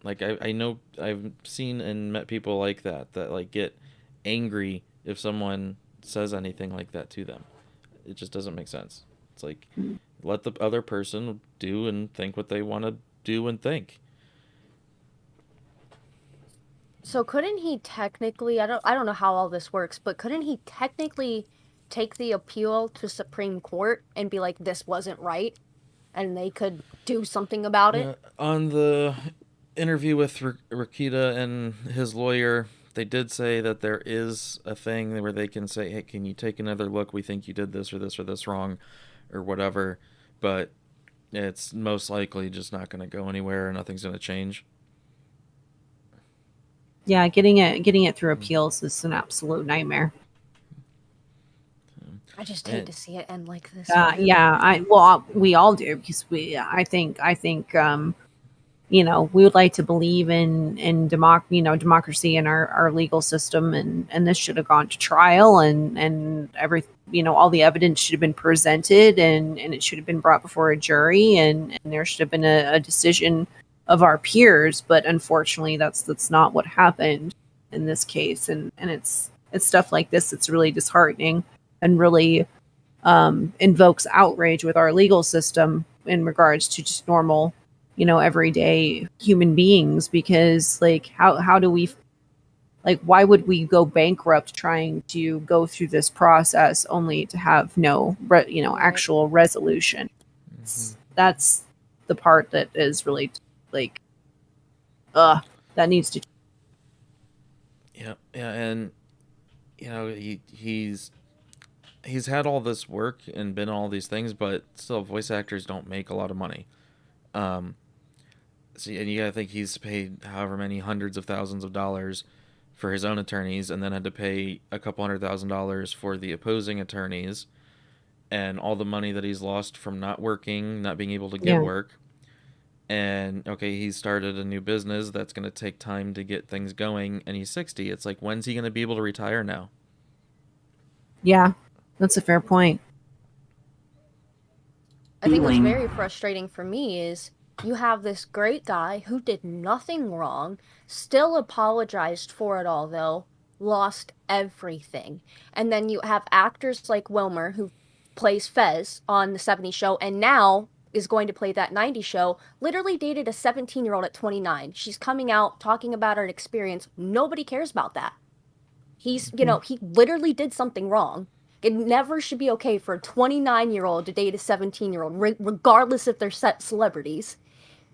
Like, I know I've seen and met people like that like get angry if someone says anything like that to them. It just doesn't make sense. It's like, let the other person do and think what they want to do and think. So couldn't he technically, I don't know how all this works, but couldn't he technically take the appeal to Supreme Court and be like, this wasn't right, and they could do something about it? On the interview with Rakita and his lawyer, they did say that there is a thing where they can say, hey, can you take another look? We think you did this or this or this wrong or whatever, but it's most likely just not going to go anywhere. Nothing's going to change. Yeah, getting it through appeals is an absolute nightmare. I just hate to see it end like this. Yeah, we all do, because I think we would like to believe in democracy and our legal system, and this should have gone to trial, and all the evidence should have been presented, and it should have been brought before a jury, and there should have been a decision of our peers. But unfortunately, that's not what happened in this case, and it's stuff like this that's really disheartening and really invokes outrage with our legal system in regards to just normal, everyday human beings. Because how do we, why would we go bankrupt trying to go through this process only to have no actual resolution? That's the part that is really that needs to. Yeah, and he's had all this work and been all these things, but still, voice actors don't make a lot of money. And you gotta think he's paid however many hundreds of thousands of dollars for his own attorneys, and then had to pay a couple $100,000 for the opposing attorneys, and all the money that he's lost from not working, not being able to get work. And okay, he started a new business that's going to take time to get things going, and he's 60. It's like, when's he going to be able to retire now? Yeah, that's a fair point. I think what's very frustrating for me is you have this great guy who did nothing wrong, still apologized for it all, though, lost everything. And then you have actors like Wilmer, who plays Fez on the 70s show, and now is going to play that 90s show, literally dated a 17-year-old at 29. She's coming out talking about her experience. Nobody cares about that. He's, he literally did something wrong. It never should be okay for a 29-year-old to date a 17-year-old, regardless if they're celebrities.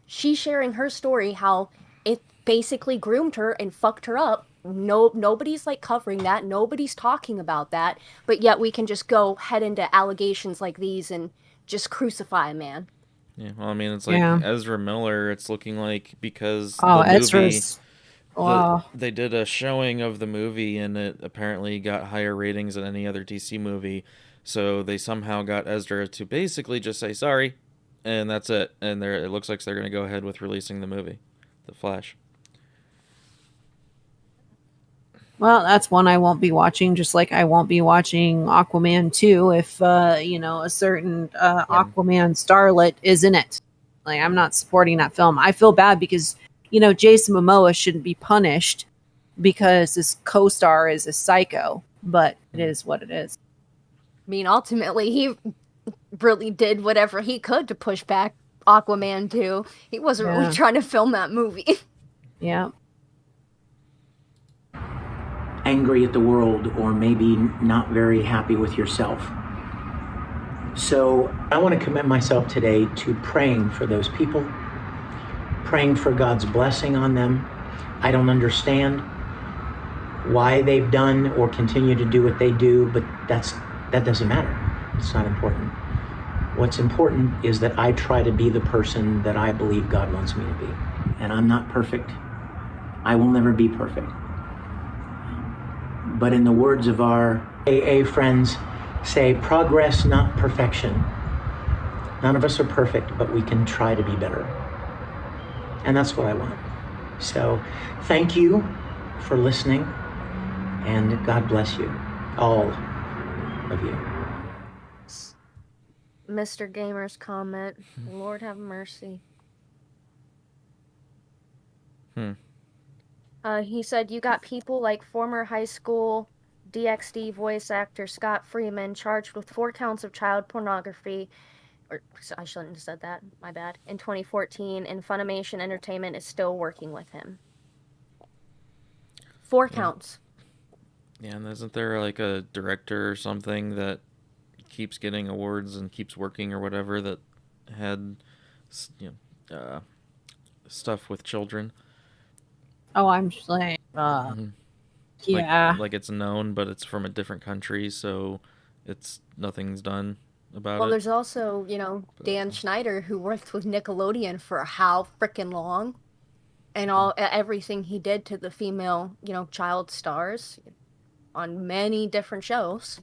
She's sharing her story, how it basically groomed her and fucked her up. Nobody's covering that. Nobody's talking about that. But yet we can just go head into allegations like these and just crucify a man. Yeah, well, I mean, it's like Yeah. Ezra Miller. It's looking like because Oh, the movie, Ezra's. Wow. they did a showing of the movie, and it apparently got higher ratings than any other DC movie. So they somehow got Ezra to basically just say sorry, and that's it. And it looks like they're going to go ahead with releasing the movie, The Flash. Well, that's one I won't be watching, just like I won't be watching Aquaman 2 if, a certain Aquaman starlet is in it. Like, I'm not supporting that film. I feel bad because, Jason Momoa shouldn't be punished because his co-star is a psycho, but it is what it is. I mean, ultimately, he really did whatever he could to push back Aquaman 2. He wasn't Yeah. really trying to film that movie. Yeah. Angry at the world, or maybe not very happy with yourself. So I want to commit myself today to praying for those people, praying for God's blessing on them. I don't understand why they've done or continue to do what they do, but that doesn't matter. It's not important. What's important is that I try to be the person that I believe God wants me to be. And I'm not perfect. I will never be perfect. But in the words of our AA friends say, progress, not perfection. None of us are perfect, but we can try to be better. And that's what I want. So thank you for listening, and God bless you, all of you. Mr. Gamer's comment, Lord have mercy. He said, you got people like former high school DxD voice actor Scott Freeman charged with 4 counts of child pornography, or I shouldn't have said that, my bad, in 2014, and Funimation Entertainment is still working with him. 4 counts. Yeah, and isn't there like a director or something that keeps getting awards and keeps working or whatever that had, stuff with children? Oh, I'm just like, yeah. Like it's known, but it's from a different country, so nothing's done about Well, it. there's also, Dan Schneider, who worked with Nickelodeon for how frickin' long, and everything he did to the female, child stars on many different shows.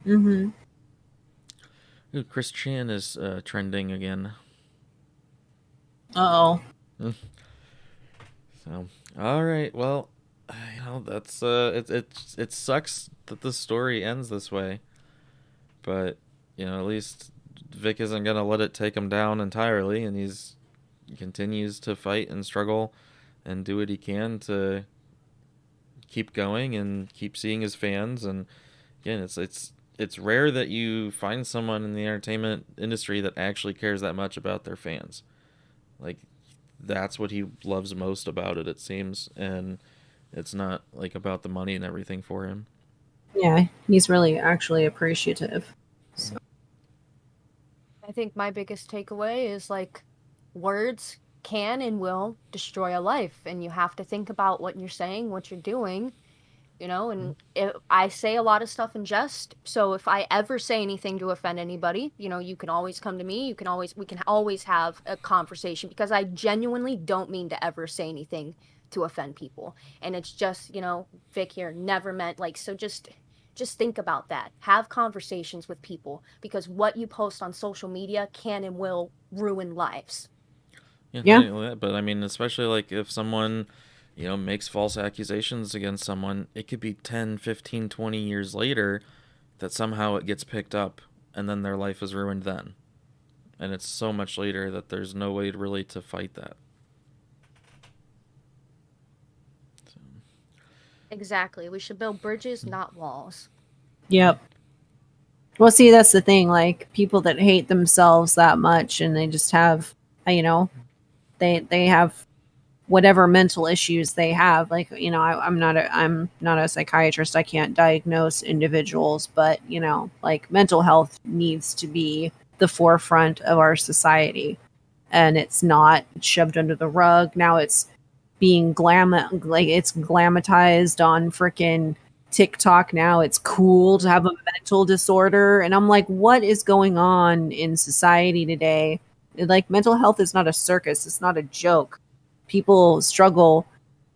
Mm-hmm. Ooh, Chris Chan is trending again. Uh-oh. So, all right, well, that's it sucks that the story ends this way, but at least Vic isn't gonna let it take him down entirely, and he continues to fight and struggle and do what he can to keep going and keep seeing his fans. And again, it's rare that you find someone in the entertainment industry that actually cares that much about their fans. Like, that's what he loves most about it seems, and it's not like about the money and everything for him. Yeah, he's really actually appreciative. So. I think my biggest takeaway is words can and will destroy a life, and you have to think about what you're saying, what you're doing, and I say a lot of stuff in jest, so if I ever say anything to offend anybody, you can always come to me, we can always have a conversation, because I genuinely don't mean to ever say anything to offend people, and it's just, Vic here never meant, so just think about that. Have conversations with people, because what you post on social media can and will ruin lives. Yeah. But I mean, especially if someone makes false accusations against someone, it could be 10, 15, 20 years later that somehow it gets picked up, and then their life is ruined then. And it's so much later that there's no way really to fight that. So. Exactly. We should build bridges, not walls. Yep. Well, see, that's the thing. People that hate themselves that much, and they just have, they have whatever mental issues they have. I'm not a psychiatrist. I can't diagnose individuals, but mental health needs to be the forefront of our society, and it's not shoved under the rug. Now it's being it's glamatized on freaking TikTok. Now it's cool to have a mental disorder, and I'm like, what is going on in society today Like, mental health is not a circus. It's not a joke. People struggle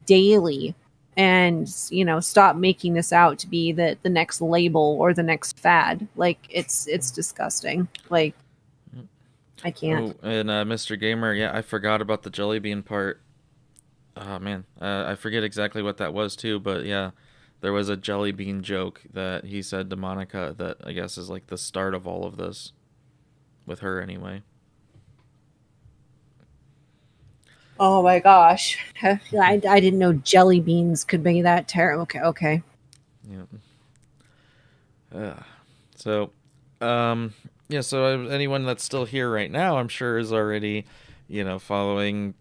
daily, and stop making this out to be the next label or the next fad. Like, it's disgusting. Like, I can't. Oh, and Mr. Gamer, yeah, I forgot about the jelly bean part. Oh man, I forget exactly what that was too, but yeah, there was a jelly bean joke that he said to Monica that I guess is like the start of all of this, with her anyway. Oh my gosh, I didn't know jelly beans could be that terrible. Okay. Yeah. So, yeah. So anyone that's still here right now, I'm sure is already, following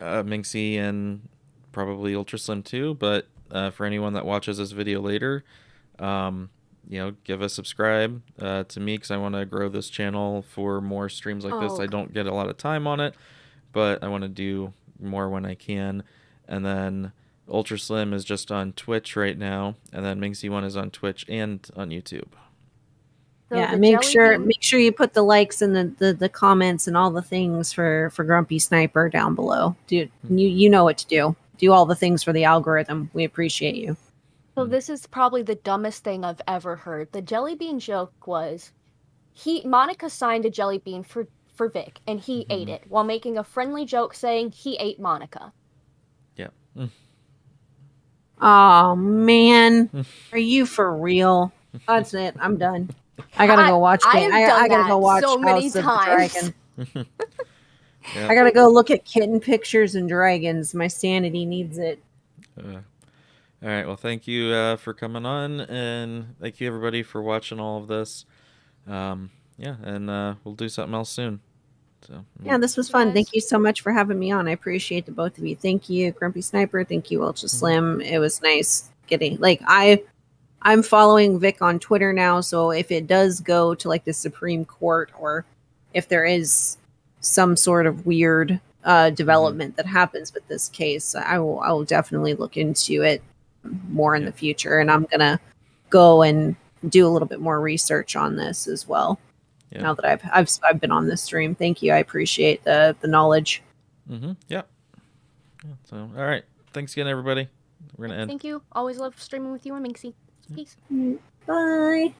Minxie and probably Ultra Slim too. But for anyone that watches this video later, give a subscribe to me, because I want to grow this channel for more streams like this. I don't get a lot of time on it, but I want to do more when I can. And then Ultra Slim is just on Twitch right now, and then Minxie One is on Twitch and on YouTube. So yeah, the make jelly bean- sure you put the likes and the comments and all the things for Grumpy Sniper down below. Dude, you know what to do. Do all the things for the algorithm. We appreciate you. So this is probably the dumbest thing I've ever heard. The jelly bean joke was, Monica signed a jelly bean for Vic, and he ate it while making a friendly joke saying he ate Monica. Yeah. Oh man, are you for real? That's it. I'm done. I gotta go watch. I have I done gotta that go watch so many House of the times. Dragon. Yeah. I gotta go look at kitten pictures and dragons. My sanity needs it. All right. Well, thank you for coming on, and thank you everybody for watching all of this. Yeah, and we'll do something else soon. So Yeah, this was fun. Thank you so much for having me on. I appreciate the both of you. Thank you, Grumpy Sniper. Thank you, Ultra Slim. It was nice getting I'm following Vic on Twitter now, so if it does go to like the Supreme Court, or if there is some sort of weird development that happens with this case, I will definitely look into it more in the future, and I'm gonna go and do a little bit more research on this as well. Yeah. Now that I've been on this stream, thank you. I appreciate the knowledge. Yeah. So, all right. Thanks again, everybody. We're gonna end. Thank you. Always love streaming with you and Minxie. Peace. Bye.